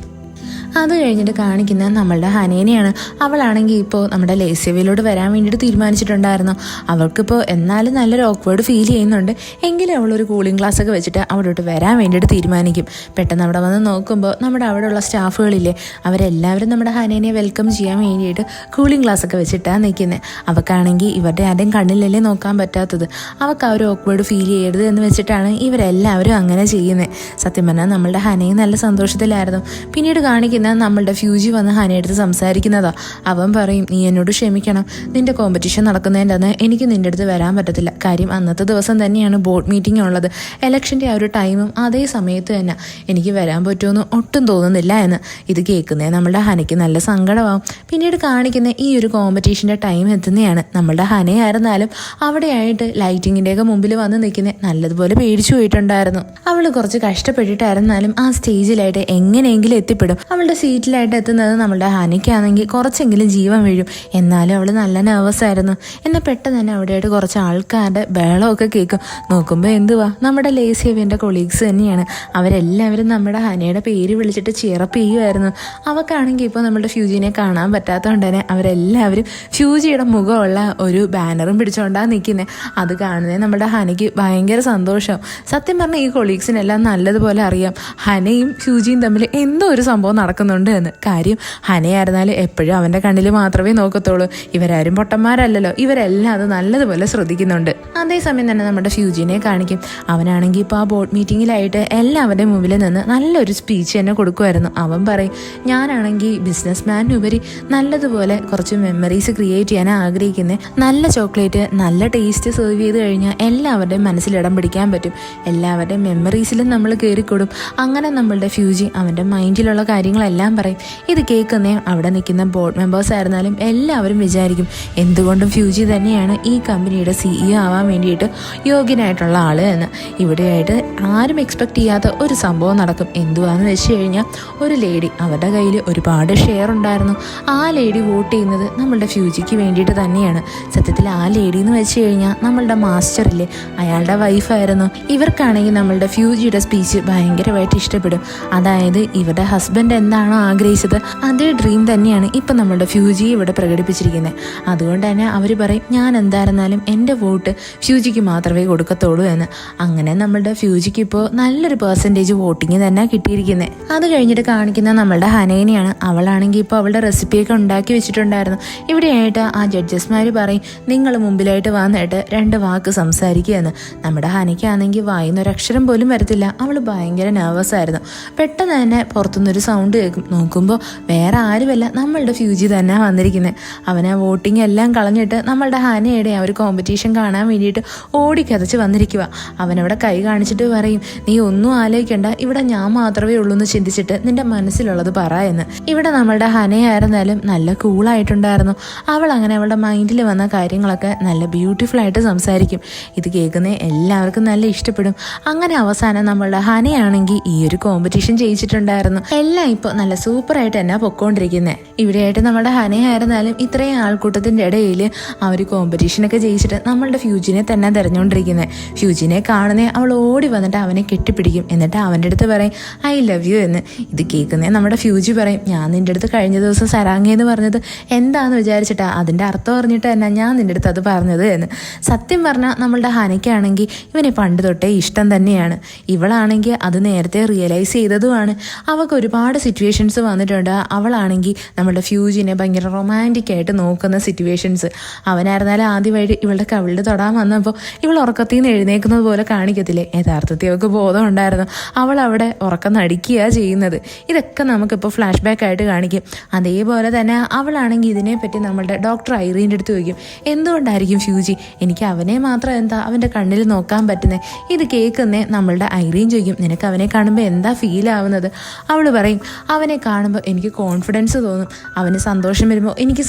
അത് കഴിഞ്ഞിട്ട് കാണിക്കുന്ന നമ്മളുടെ ഹനേനെയാണ്. അവളാണെങ്കിൽ ഇപ്പോൾ നമ്മുടെ ലേസ്യവയിലോട്ട് വരാൻ വേണ്ടിയിട്ട് തീരുമാനിച്ചിട്ടുണ്ടായിരുന്നു. അവൾക്കിപ്പോൾ എന്നാലും നല്ലൊരു ഓക്വേർഡ് ഫീൽ ചെയ്യുന്നുണ്ട്. എങ്കിലും അവളൊരു കൂളിംഗ് ഗ്ലാസ് ഒക്കെ വെച്ചിട്ട് അവിടോട്ട് വരാൻ വേണ്ടിയിട്ട് തീരുമാനിക്കും. പെട്ടെന്ന് അവിടെ വന്ന് നോക്കുമ്പോൾ നമ്മുടെ അവിടെയുള്ള സ്റ്റാഫുകളില്ലേ, അവരെല്ലാവരും നമ്മുടെ ഹനേനെ വെൽക്കം ചെയ്യാൻ വേണ്ടിയിട്ട് കൂളിംഗ് ഗ്ലാസ് ഒക്കെ വെച്ചിട്ടാണ് നിൽക്കുന്നത്. അവൾക്കാണെങ്കിൽ ഇവരുടെ ആരുടെയും കണ്ണിലല്ലേ നോക്കാൻ പറ്റാത്തത്. അവൾക്ക് ആ ഒരു ഓക്വേർഡ് ഫീൽ ചെയ്യരുത് എന്ന് വെച്ചിട്ടാണ് ഇവരെല്ലാവരും അങ്ങനെ ചെയ്യുന്നത്. സത്യം പറഞ്ഞാൽ നമ്മളുടെ ഹനയും നല്ല സന്തോഷത്തിലായിരുന്നു. പിന്നീട് കാണിക്കുന്ന നമ്മളുടെ ഫ്യൂജി വന്ന് ഹനയെടുത്ത് സംസാരിക്കുന്നതാ. അവൻ പറയും, നീ എന്നോട് ക്ഷമിക്കണം, നിന്റെ കോമ്പറ്റീഷൻ നടക്കുന്നതിൻ്റെ അന്ന് എനിക്ക് നിൻ്റെ അടുത്ത് വരാൻ പറ്റത്തില്ല. കാര്യം അന്നത്തെ ദിവസം തന്നെയാണ് ബോർഡ് മീറ്റിംഗ് ഉള്ളത്. ഇലക്ഷൻ്റെ ആ ഒരു ടൈമും അതേ സമയത്ത് തന്നെ എനിക്ക് വരാൻ പറ്റുമെന്ന് ഒട്ടും തോന്നുന്നില്ല എന്ന്. ഇത് കേൾക്കുന്നേ നമ്മളുടെ ഹനയ്ക്ക് നല്ല സങ്കടമാവും. പിന്നീട് കാണിക്കുന്ന ഈ ഒരു കോമ്പറ്റീഷൻ്റെ ടൈം എത്തുന്നതാണ്. നമ്മളുടെ ഹനയായിരുന്നാലും അവിടെയായിട്ട് ലൈറ്റിങ്ങിൻ്റെയൊക്കെ മുമ്പിൽ വന്ന് നിൽക്കുന്നത് നല്ലതുപോലെ പേടിച്ചു പോയിട്ടുണ്ടായിരുന്നു. അവൾ കുറച്ച് കഷ്ടപ്പെട്ടിട്ടായിരുന്നാലും ആ സ്റ്റേജിലായിട്ട് എങ്ങനെയെങ്കിലും എത്തിപ്പെടും. അവളുടെ സീറ്റിലായിട്ട് എത്തുന്നത് നമ്മളുടെ ഹനയ്ക്കാണെങ്കിൽ കുറച്ചെങ്കിലും ജീവൻ വീഴും. എന്നാലും അവൾ നല്ല നെർവസ് ആയിരുന്നു. എന്നാൽ പെട്ടെന്ന് തന്നെ അവിടെയായിട്ട് കുറച്ച് ആൾക്കാരുടെ ബഹളമൊക്കെ കേൾക്കും. നോക്കുമ്പോൾ എന്തുവാ, നമ്മുടെ ലേസ്യവിൻ്റെ കൊളീഗ്സ് തന്നെയാണ്. അവരെല്ലാവരും നമ്മുടെ ഹനയുടെ പേര് വിളിച്ചിട്ട് ചിയറപ്പ് ചെയ്യുമായിരുന്നു. അവൾക്കാണെങ്കിൽ ഇപ്പോൾ നമ്മുടെ ഫ്യൂജിനെ കാണാൻ പറ്റാത്തതുകൊണ്ട് തന്നെ അവരെല്ലാവരും ഫ്യൂജിയുടെ മുഖമുള്ള ഒരു ബാനറും പിടിച്ചുകൊണ്ടാണ് നിൽക്കുന്നത്. അത് കാണുന്നത് നമ്മുടെ ഹനയ്ക്ക് ഭയങ്കര സന്തോഷം. സത്യം പറഞ്ഞാൽ ഈ കൊളീഗ്സിനെല്ലാം നല്ലതുപോലെ അറിയാം ഹനയും ഫ്യൂജിയും തമ്മിൽ എന്തോ ഒരു സംഭവം നടക്കുന്നുണ്ട് എന്ന്. കാര്യം ഹനയായിരുന്നാലും എപ്പോഴും അവൻ്റെ കണ്ണിൽ മാത്രമേ നോക്കത്തുള്ളൂ. ഇവരാരും പൊട്ടന്മാരല്ലല്ലോ, ഇവരെല്ലാം അത് നല്ലതുപോലെ ശ്രദ്ധിക്കുന്നുണ്ട്. അതേസമയം തന്നെ നമ്മുടെ ഫ്യൂജിനെ കാണിക്കും. അവനാണെങ്കിൽ ഇപ്പോൾ ആ ബോർഡ് മീറ്റിങ്ങിലായിട്ട് എല്ലാവരുടെയും മുമ്പിൽ നിന്ന് നല്ലൊരു സ്പീച്ച് തന്നെ കൊടുക്കുമായിരുന്നു. അവൻ പറയും, ഞാനാണെങ്കിൽ ബിസിനസ് മാനിനുപരി നല്ലതുപോലെ കുറച്ച് മെമ്മറീസ് ക്രിയേറ്റ് ചെയ്യാൻ ആഗ്രഹിക്കുന്നത്. നല്ല ചോക്ലേറ്റ് നല്ല ടേസ്റ്റ് സെർവ് ചെയ്ത് കഴിഞ്ഞാൽ എല്ലാവരുടെയും മനസ്സിലിടം പിടിക്കാൻ പറ്റും. എല്ലാവരുടെയും മെമ്മറീസിലും നമ്മൾ കയറിക്കൊടും. അങ്ങനെ നമ്മളുടെ ഫ്യൂജി അവൻ്റെ മൈൻഡിലുള്ള കാര്യങ്ങളെല്ലാം പറയും. ഇത് കേൾക്കുന്നേ അവിടെ നിൽക്കുന്ന ബോർഡ് മെമ്പേഴ്സ് ആയിരുന്നാലും എല്ലാവരും വിചാരിക്കും, എന്തുകൊണ്ടും ഫ്യൂജി തന്നെയാണ് ഈ കമ്പനിയുടെ CEO ആവാൻ വേണ്ടിയിട്ട് യോഗ്യനായിട്ടുള്ള ആൾ എന്ന്. ഇവിടെയായിട്ട് ആരും എക്സ്പെക്ട് ചെയ്യാത്ത ഒരു സംഭവം നടക്കും. എന്തുവാന്ന് വെച്ച് കഴിഞ്ഞാൽ ഒരു ലേഡി, അവരുടെ കയ്യിൽ ഒരുപാട് ഷെയർ ഉണ്ടായിരുന്നു. ആ ലേഡി വോട്ട് ചെയ്യുന്നത് നമ്മളുടെ ഫ്യൂജിക്ക് വേണ്ടിയിട്ട് തന്നെയാണ്. സത്യത്തിൽ ആ ലേഡി എന്ന് വെച്ച് കഴിഞ്ഞാൽ നമ്മളുടെ മാസ്റ്ററില്ലേ, അയാളുടെ വൈഫായിരുന്നു. ഇവർക്കാണെങ്കിൽ നമ്മളുടെ ഫ്യൂജിയുടെ സ്പീച്ച് ഭയങ്കരമായിട്ട് ഇഷ്ടപ്പെടും. അതായത് ഇവരുടെ ഹസ്ബൻഡ് എന്താണോ ആഗ്രഹിച്ചത് അതേ ഡ്രീം തന്നെയാണ് ഇപ്പം നമ്മളുടെ ഫ്യൂജി ഇവിടെ പ്രകടിപ്പിച്ചിരിക്കുന്നത്. അതുകൊണ്ട് തന്നെ അവർ പറയും, ഞാൻ എന്തായിരുന്നാലും എൻ്റെ വോട്ട് ഫ്യൂജിക്ക് മാത്രമേ കൊടുക്കത്തുള്ളൂ എന്ന്. അങ്ങനെ നമ്മളുടെ ഫ്യൂജിക്ക് ഇപ്പോൾ നല്ലൊരു പെർസെൻറ്റേജ് വോട്ടിങ് തന്നെ കിട്ടിയിരിക്കുന്നത്. അത് കഴിഞ്ഞിട്ട് കാണിക്കുന്ന നമ്മളുടെ ഹനേനെയാണ്. അവളാണെങ്കിൽ ഇപ്പോൾ അവളുടെ റെസിപ്പിയൊക്കെ ഉണ്ടാക്കി വെച്ചിട്ടുണ്ടായിരുന്നു. ഇവിടെയായിട്ട് ആ ജഡ്ജസ്മാർ പറയും, നിങ്ങൾ മുമ്പിലായിട്ട് വന്നിട്ട് 2 വാക്ക് സംസാരിക്കുകയെന്ന്. നമ്മുടെ ഹനയ്ക്കാണെങ്കിൽ വായിന്നൊരക്ഷരം പോലും വരത്തില്ല. അവൾ ഭയങ്കര നെർവസ് ആയിരുന്നു. പെട്ടെന്ന് തന്നെ പുറത്തുനിന്നൊരു സൗണ്ട് കേൾക്കും. നോക്കുമ്പോൾ വേറെ ആരുമല്ല, നമ്മളുടെ ഫ്യൂജി തന്നെ വന്നിരിക്കുന്നത്. അവനെ വോട്ടിംഗ് എല്ലാം കളഞ്ഞിട്ട് നമ്മളുടെ ഹനയുടെ ആ ഒരു കോമ്പറ്റീഷൻ കാണാൻ വേണ്ടിയിട്ട് ഓടിക്കതച്ച് വന്നിരിക്കുക. അവനവിടെ കൈ കാണിച്ചിട്ട് പറയും, നീ ഒന്നും ആലോചിക്കണ്ട, ഇവിടെ ഞാൻ മാത്രമേ ഉള്ളൂ എന്ന് ചിന്തിച്ചിട്ട് നിന്റെ മനസ്സിലുള്ളത് പറ എന്ന്. ഇവിടെ നമ്മളുടെ ഹനയായിരുന്നാലും നല്ല കൂളായിട്ടുണ്ടായിരുന്നു. അവൾ അങ്ങനെ അവളുടെ മൈൻഡിൽ വന്ന കാര്യങ്ങളൊക്കെ നല്ല ബ്യൂട്ടിഫുൾ ആയിട്ട് സംസാരിക്കും. ഇത് കേൾക്കുന്ന എല്ലാവർക്കും നല്ല ഇഷ്ടപ്പെടും. അങ്ങനെ അവസാനം നമ്മളുടെ ഹനയാണെങ്കിൽ ഈ ഒരു കോമ്പറ്റീഷൻ ജയിച്ചിട്ടുണ്ടായിരുന്നു. എല്ലാം ഇപ്പോൾ നല്ല സൂപ്പറായിട്ട് തന്നെ പൊക്കോണ്ടിരിക്കുന്നത്. ഇവിടെയായിട്ട് നമ്മുടെ ഹനയായിരുന്നാലും ഇത്രയും ആൾക്കൂട്ടത്തിൻ്റെ ഇടയിൽ ആ ഒരു കോമ്പറ്റീഷനൊക്കെ ജയിച്ചിട്ട് നമ്മളുടെ ഫ്യൂജിനെ തന്നെ തിരഞ്ഞുകൊണ്ടിരിക്കുന്നത്. ഫ്യൂജിനെ കാണുന്നേ അവൾ ഓടി വന്നിട്ട് അവനെ കെട്ടിപ്പിടിക്കും. എന്നിട്ട് അവൻ്റെ അടുത്ത് പറയും, ഐ ലവ് യു എന്ന്. ഇത് കേൾക്കുന്നേ നമ്മുടെ ഫ്യൂജി പറയും, ഞാൻ നിൻ്റെ അടുത്ത് കഴിഞ്ഞ ദിവസം സരാങ്ങയെന്ന് പറഞ്ഞത് എന്താണെന്ന് വിചാരിച്ചിട്ടാ, അതിൻ്റെ അർത്ഥം പറഞ്ഞിട്ട് തന്നെ ഞാൻ നിൻ്റെ അടുത്ത് അത് പറഞ്ഞത് എന്ന്. സത്യം പറഞ്ഞാൽ നമ്മളുടെ ഹനയ്ക്കാണെങ്കിൽ ഇവനെ പണ്ട് തൊട്ടേ ഇഷ്ടം തന്നെയാണ്. ഇവളാണെങ്കിൽ അത് നേരത്തെ റിയലൈസ് ചെയ്തതുമാണ്. അവൾക്ക് ഒരുപാട് സിറ്റുവേഷൻസ് വന്നിട്ടുണ്ട്. അവളാണെങ്കിൽ നമ്മളുടെ ഫ്യൂജിനെ ഭയങ്കര റൊമാൻറ്റിക് ആയിട്ട് നോക്കുന്ന സിറ്റുവേഷൻസ്. അവനായിരുന്നാലും ആദ്യമായിട്ട് ഇവളുടെ കവിളിൽ തൊടാൻ വന്നപ്പോൾ ഇവൾ ഉറക്കത്തിൽ നിന്ന് എഴുന്നേക്കുന്നത് പോലെ കാണിക്കത്തില്ലേ, യഥാർത്ഥത്തിൽ അവൾക്ക് ബോധം ഉണ്ടായിരുന്നു. അവൾ അവിടെ ഉറക്കം നടിക്കുകയാണ് ചെയ്യുന്നത്. ഇതൊക്കെ നമുക്കിപ്പോൾ ഫ്ലാഷ് ബാക്ക് ആയിട്ട് കാണിക്കും. അതേപോലെ തന്നെ അവളാണെങ്കിൽ ഇതിനെപ്പറ്റി നമ്മളുടെ ഡോക്ടർ ഐറീൻ്റെ അടുത്ത് ചോദിക്കും, എന്തുകൊണ്ടായിരിക്കും ഫ്യൂജി എനിക്ക് അവനെ മാത്രം എന്താ അവൻ്റെ കണ്ണിൽ നോക്കാൻ പറ്റുന്നത്? ഇത് കേൾക്കുന്നേ നമ്മളുടെ ഐറീൻ ചോദിക്കും, നിനക്ക് അവനെ കാണുമ്പോൾ എന്താ ഫീൽ ആവുന്നത്? അവൾ പറയും, അവനെ കാണുമ്പോൾ എനിക്ക് കോൺഫിഡൻസ് തോന്നും. അവന് സന്തോഷം വരുമ്പോൾ എനിക്ക്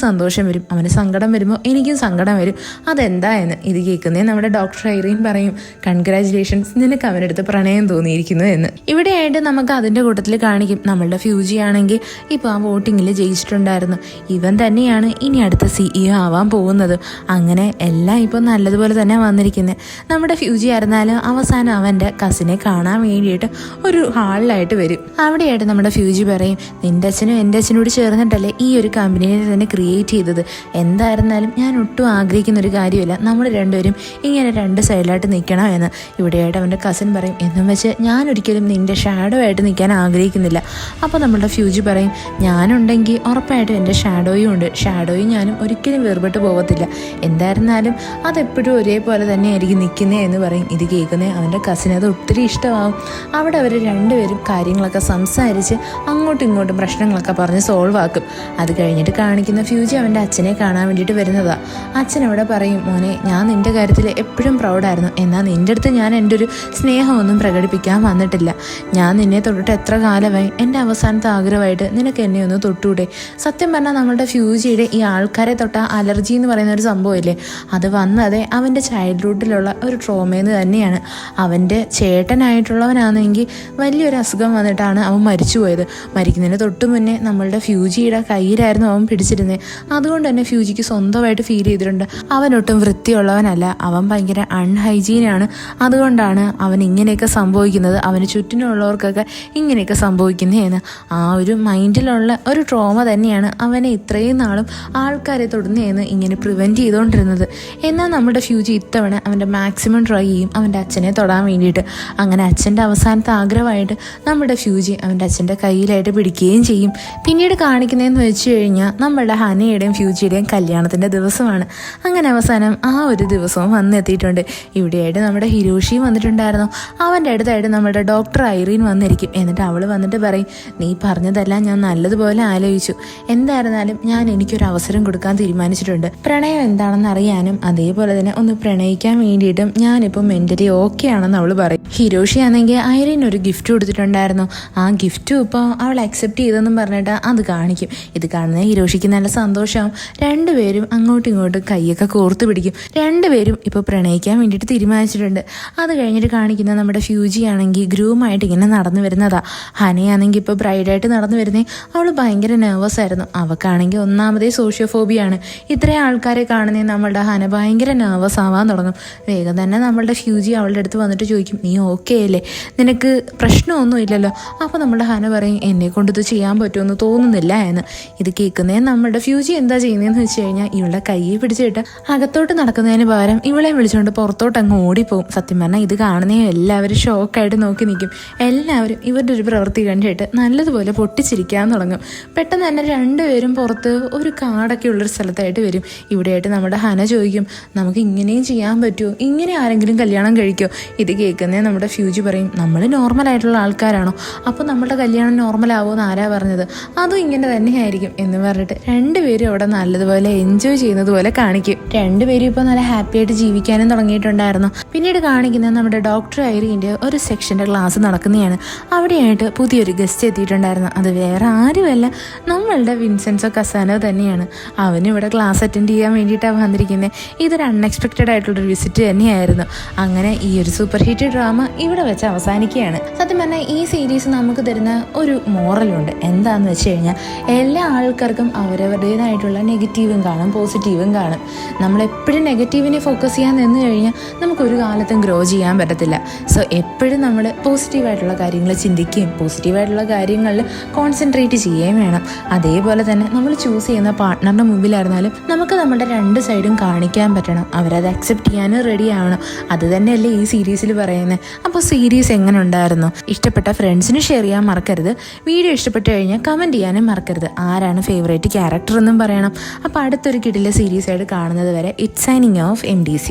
സന്തോഷം വരും, അവന് സങ്കടം വരുമ്പോൾ എനിക്കും സങ്കടം വരും. അതെന്താ എന്ന്. ഇത് കേൾക്കുന്നേ നമ്മുടെ ഡോക്ടർ ഐറീൻ പറയും, കൺഗ്രാജുലേഷൻസ്, നിനക്ക് അവൻ്റെ അടുത്ത് പ്രണയം തോന്നിയിരിക്കുന്നു എന്ന്. ഇവിടെയായിട്ട് നമുക്ക് അതിൻ്റെ കൂട്ടത്തിൽ കാണിക്കും നമ്മളുടെ ഫ്യൂജി ആണെങ്കിൽ ഇപ്പോൾ ആ വോട്ടിങ്ങിൽ ജയിച്ചിട്ടുണ്ടായിരുന്നു. ഇവൻ തന്നെയാണ് ഇനി അടുത്ത CEO ആവാൻ പോകുന്നത്. അങ്ങനെ എല്ലാം ഇപ്പോൾ നല്ലതുപോലെ തന്നെ വന്നിരിക്കുന്നത്. നമ്മുടെ ഫ്യൂജി ആയിരുന്നാലും അവസാനം അവൻ്റെ കസിനെ കാണാൻ വേണ്ടിയിട്ട് ഒരു ഹാളിലായിട്ട് വരും. അവിടെയായിട്ട് നമ്മുടെ ഫ്യൂജി പറയും, നിൻ്റെ അച്ഛനും എൻ്റെ അച്ഛനോട് ചേർന്നിട്ടല്ലേ ഈ ഒരു കമ്പനിയെ തന്നെ ക്രിയേറ്റ് ചെയ്തത്. എന്തായിരുന്നാലും ഞാൻ ഒട്ടും ആഗ്രഹിക്കുന്ന ഒരു കാര്യമില്ല നമ്മൾ രണ്ടുപേരും ഇങ്ങനെ രണ്ട് സൈഡിലായിട്ട് നിൽക്കണം എന്ന്. ഇവിടെയായിട്ട് അവൻ്റെ കസിൻ പറയും, എന്നും വെച്ച് ഞാൻ ഒരിക്കലും നിൻ്റെ ഷാഡോ ആയിട്ട് നിൽക്കാൻ ആഗ്രഹിക്കുന്നില്ല. അപ്പോൾ നമ്മളുടെ ഫ്യൂജി പറയും, ഞാനുണ്ടെങ്കിൽ ഉറപ്പായിട്ടും എൻ്റെ ഷാഡോയും ഉണ്ട്, ഷാഡോയും ഞാനും ഒരിക്കലും വേർപെട്ട് പോകത്തില്ല. എന്തായിരുന്നാലും അതെപ്പോഴും ഒരേപോലെ തന്നെ ആയിരിക്കും നിൽക്കുന്നത് എന്ന് പറയും. ഇത് കേൾക്കുന്നത് അവൻ്റെ കസിന് അത് ഒത്തിരി ഇഷ്ടമാവും. അവിടെ അവർ രണ്ടുപേരും കാര്യങ്ങളൊക്കെ സംസാരിച്ച് അങ്ങോട്ടും ഇങ്ങോട്ടും പ്രശ്നങ്ങളൊക്കെ പറഞ്ഞ് സോൾവ് ആക്കും. അത് കഴിഞ്ഞിട്ട് കാണിക്കുന്ന ഫ്യൂജി അവൻ്റെ അച്ഛനെ കാണാൻ വേണ്ടിയിട്ട് വരുന്നതാണ്. അച്ഛൻ അവിടെ പറയും, മോനെ ഞാൻ നിൻ്റെ കാര്യത്തിൽ എപ്പോഴും പ്രൗഡായിരുന്നു, എന്നാൽ നിൻ്റെ അടുത്ത് ഞാൻ എൻ്റെ ഒരു സ്നേഹമൊന്നും പ്രകടിപ്പിക്കാൻ വന്നിട്ടില്ല. ഞാൻ നിന്നെ തൊട്ടിട്ട് എത്ര കാലമായി, എൻ്റെ അവസാനത്തെ ആഗ്രഹമായിട്ട് നിനക്ക് എന്നെ ഒന്ന് തൊട്ടൂടെ. സത്യം പറഞ്ഞാൽ നമ്മളുടെ ഫ്യൂജിയുടെ ഈ ആൾക്കാരെ തൊട്ട അലർജി എന്ന് പറയുന്ന ഒരു സംഭവമില്ലേ, അത് വന്നത് അവൻ്റെ ചൈൽഡ്ഹുഡിലുള്ള ഒരു ട്രോമയെന്ന് തന്നെയാണ്. അവൻ്റെ ചേട്ടനായിട്ടുള്ളവനാണെങ്കിൽ വലിയൊരു അസുഖം വന്നിട്ടാണ് അവൻ മരിച്ചുപോയത്. മരിക്കുന്നതിന് തൊട്ട് മുന്നേ നമ്മളുടെ ഫ്യൂജിയുടെ കയ്യിലായിരുന്നു അവൻ പിടിച്ചിരുന്നത്. അതുകൊണ്ട് തന്നെ ഫ്യൂജിക്ക് സ്വന്തമായിട്ട് ഫീൽ ചെയ്തിട്ടുണ്ട് അവനൊട്ടും വൃത്തിയുള്ളവനല്ല, അവൻ ഭയങ്കര അൺഹൈജീനാണ്. അതുകൊണ്ടാണ് അവൻ ഇങ്ങനെയൊക്കെ സംഭവിക്കുന്നത്, അവന് ചുറ്റിനുള്ളവർക്കൊക്കെ ഇങ്ങനെയൊക്കെ സംഭവിക്കുന്നതെന്ന്. ആ ഒരു മൈൻഡിലുള്ള ഒരു ട്രോമ തന്നെയാണ് അവനെ ഇത്രയും നാളും ആൾക്കാരെ തൊടുന്നതെന്ന് ഇങ്ങനെ പ്രിവെൻറ്റ് ചെയ്തുകൊണ്ടിരുന്നത്. എന്നാൽ നമ്മുടെ ഫ്യൂജി ഇത്തവണ അവൻ്റെ മാക്സിമം ട്രൈ ചെയ്യും അവൻ്റെ അച്ഛനെ തൊടാൻ വേണ്ടിയിട്ട്. അങ്ങനെ അച്ഛൻ്റെ അവസാനത്തെ ആഗ്രഹമായിട്ട് നമ്മുടെ ഫ്യൂജി അവൻ്റെ അച്ഛൻ്റെ കയ്യിലായിട്ട് പിടിക്കുകയും ചെയ്യും. പിന്നീട് കാണിക്കുന്നതെന്ന് വെച്ച് കഴിഞ്ഞാൽ നമ്മളുടെ ഹനയുടെയും ഫ്യൂജിയുടെയും കല്യാണത്തിൻ്റെ ദിവസമാണ്. അങ്ങനെ അവസാനം ആ ഒരു ദിവസവും വന്നെത്തിയിട്ടുണ്ട്. ഇവിടെയായിട്ട് നമ്മുടെ ഹിരോഷിയും വന്നിട്ടുണ്ടായിരുന്നു. അവൻ്റെ അടുത്തായിട്ട് നമ്മുടെ ഡോക്ടർ ഐറീൻ വന്നിരിക്കും. എന്നിട്ട് അവൾ വന്നിട്ട് പറയും, നീ പറഞ്ഞതെല്ലാം ഞാൻ നല്ലതുപോലെ ആലോചിച്ചു, എന്തായിരുന്നാലും ഞാൻ എനിക്കൊരു അവസരം കൊടുക്കാൻ തീരുമാനിച്ചിട്ടുണ്ട്. പ്രണയം എന്താണെന്ന് അറിയാനും അതേപോലെ തന്നെ ഒന്ന് പ്രണയിക്കാൻ വേണ്ടിയിട്ടും ഞാനിപ്പോൾ മെൻ്റലി ഓക്കെ ആണെന്ന് അവൾ പറയും. ഹിരോഷി ആണെങ്കിൽ ഐറീൻ ഒരു ഗിഫ്റ്റ് കൊടുത്തിട്ടുണ്ടായിരുന്നു. ആ ഗിഫ്റ്റും ഇപ്പോൾ അവൾ അക്സെപ്റ്റ് ചെയ്തെന്നും പറഞ്ഞിട്ട് അത് കാണിക്കും. ഇത് കാണുന്ന ഹിരോഷിക്ക് നല്ല സന്തോഷമാവും. രണ്ടുപേരും അങ്ങോട്ടും ഇങ്ങോട്ടും കൈയൊക്കെ കോർത്ത് പിടിക്കും. രണ്ടുപേരും ഇപ്പോൾ പ്രണയിക്കാൻ വേണ്ടിയിട്ട് തീരുമാനിച്ചിട്ടുണ്ട്. അത് കഴിഞ്ഞിട്ട് കാണിക്കുന്ന നമ്മുടെ ഫ്യൂജി ആണെങ്കിൽ ഗ്രൂമായിട്ട് ഇങ്ങനെ നടന്നു വരുന്നതാ. ഹനയാണെങ്കിൽ ഇപ്പോൾ ബ്രൈഡായിട്ട് നടന്നു വരുന്നേ. അവൾ ഭയങ്കര നെർവസ് ആയിരുന്നു. അവൾക്കാണെങ്കിൽ ഒന്നാമതേ സോഷ്യോഫോബിയാണ്. ഇത്രയും ആൾക്കാരെ കാണുന്നേ നമ്മളുടെ ഹന ഭയങ്കര നെർവസ് ആവാൻ തുടങ്ങും. വേഗം തന്നെ നമ്മളുടെ ഫ്യൂജി അവളുടെ അടുത്ത് വന്നിട്ട് ചോദിക്കും, നീ ഓക്കെ അല്ലേ, നിനക്ക് പ്രശ്നമൊന്നും ഇല്ലല്ലോ. അപ്പോൾ നമ്മുടെ ഹന പറയും, എന്നെ കൊണ്ട് ഇത് ചെയ്യാൻ പറ്റുമെന്ന് തോന്നുന്നില്ല എന്ന്. ഇത് കേൾക്കുന്നേ നമ്മളുടെ ഫ്യൂജി എന്താ ചെയ്യുന്നതെന്ന് വെച്ച് കഴിഞ്ഞാൽ ഇവളുടെ കയ്യെ പിടിച്ചിട്ട് അകത്തോട്ട് നടക്കുന്നതിന് പകരം ഇവളെ വിളിച്ചുകൊണ്ട് പുറത്തോട്ട് അങ്ങ് ഓടിപ്പോവും. സത്യം പറഞ്ഞാൽ ഇത് കാണുന്നേ എല്ലാവരും ഷോക്കായിട്ട് നോക്കി നിൽക്കും. എല്ലാവരും ഇവരുടെ ഒരു പ്രവൃത്തി കണ്ടിട്ട് നല്ലതുപോലെ പൊട്ടിച്ചിരിക്കാൻ തുടങ്ങും. പെട്ടെന്ന് തന്നെ രണ്ടുപേരും പുറത്ത് ഒരു കാടൊക്കെ ഉള്ളൊരു സ്ഥലത്തായിട്ട് വരും. ഇവിടെയായിട്ട് നമ്മുടെ ഹന ചോദിക്കും, നമുക്ക് ഇങ്ങനെയും ചെയ്യാൻ പറ്റുമോ, ഇങ്ങനെ ആരെങ്കിലും കല്യാണം കഴിക്കുമോ? ഇത് കേൾക്കുന്നേ നമ്മുടെ ഫ്യൂജി പറയും, നമ്മൾ നോർമലായിട്ടുള്ള ആൾക്കാരാണോ, അപ്പോൾ നമ്മുടെ കല്യാണം നോർമലാവുമോ എന്ന് ആരാ പറഞ്ഞത്, അതും ഇങ്ങനെ തന്നെയായിരിക്കും എന്ന് പറഞ്ഞിട്ട് രണ്ടുപേരും അവിടെ നല്ലതുപോലെ എൻജോയ് ചെയ്യുന്നത് പോലെ കാണിക്കും. രണ്ടുപേരും ഇപ്പോൾ നല്ല ഹാപ്പി ആയിട്ട് ജീവിക്കാനും തുടങ്ങിയിട്ടുണ്ടായിരുന്നു. പിന്നീട് കാണിക്കുന്നത് നമ്മുടെ ഡോക്ടർ ഐറീൻ്റെ ഒരു സെക്ഷൻ്റെ ക്ലാസ് നടക്കുന്നതാണ്. അവിടെയായിട്ട് പുതിയൊരു ഗസ്റ്റ് എത്തിയിട്ടുണ്ടായിരുന്നു. അത് വേറെ ആരുമല്ല, നമ്മളുടെ വിൻസെൻസോ കസാനോ തന്നെയാണ്. അവനും ഇവിടെ ക്ലാസ് അറ്റൻഡ് ചെയ്യാൻ വേണ്ടിയിട്ടാണ് വന്നിരിക്കുന്നത്. ഇതൊരു അൺഎക്സ്പെക്റ്റഡ് ആയിട്ടുള്ളൊരു വിസിറ്റ് തന്നെയായിരുന്നു. അങ്ങനെ ഈ ഒരു സൂപ്പർ ഹിറ്റ് ഡ്രാമ ഇവിടെ വെച്ച് അവസാനിക്കുകയാണ്. സത്യം പറഞ്ഞാൽ ഈ സീരീസ് നമുക്ക് തരുന്ന ഒരു മോറലുണ്ട്. എന്താണെന്ന് വെച്ച് കഴിഞ്ഞാൽ എല്ലാ ആൾക്കാർക്കും അവരവരുടേതായിട്ടുള്ള നെഗറ്റീവും കാണും, പോസിറ്റീവും കാണും. നമ്മളെപ്പോഴും നെഗറ്റീവിനെ ഫോക്കസ് ചെയ്യാൻ നിന്ന് കഴിഞ്ഞാൽ നമുക്കൊരു കാലത്തും ഗ്രോ ചെയ്യാൻ പറ്റത്തില്ല. സോ എപ്പോഴും നമ്മൾ പോസിറ്റീവായിട്ടുള്ള കാര്യങ്ങൾ ചിന്തിക്കുകയും പോസിറ്റീവായിട്ടുള്ള കാര്യങ്ങളിൽ കോൺസെൻട്രേറ്റ് ചെയ്യുകയും വേണം. അതേപോലെ തന്നെ നമ്മൾ ചൂസ് ചെയ്യുന്ന പാർട്ട്ണറിൻ്റെ മുമ്പിലായിരുന്നാലും നമുക്ക് നമ്മുടെ രണ്ട് സൈഡും കാണിക്കാൻ പറ്റണം. അവരത് അക്സെപ്റ്റ് ചെയ്യാനും റെഡി ആവണം. അത് തന്നെയല്ലേ ഈ സീരീസിൽ പറയുന്നത്. അപ്പോൾ സീരീസ് എങ്ങനെ ഉണ്ടായിരുന്നു? ഇഷ്ടപ്പെട്ട ഫ്രണ്ട്സിന് ഷെയർ ചെയ്യാൻ മറക്കരുത്. വീഡിയോ ഇഷ്ടപ്പെട്ട് കഴിഞ്ഞാൽ കമൻറ്റ് ചെയ്യാനും മറക്കരുത്. ആരാണ് ഫേവറേറ്റ് ക്യാരക്ടർ എന്നും പറയണം. അപ്പോൾ അടുത്തൊരു കിടില സീരീസായിട്ട് കാണുന്നത് വരെ ഇറ്റ്സ് സൈനിങ് ഓഫ് MDC.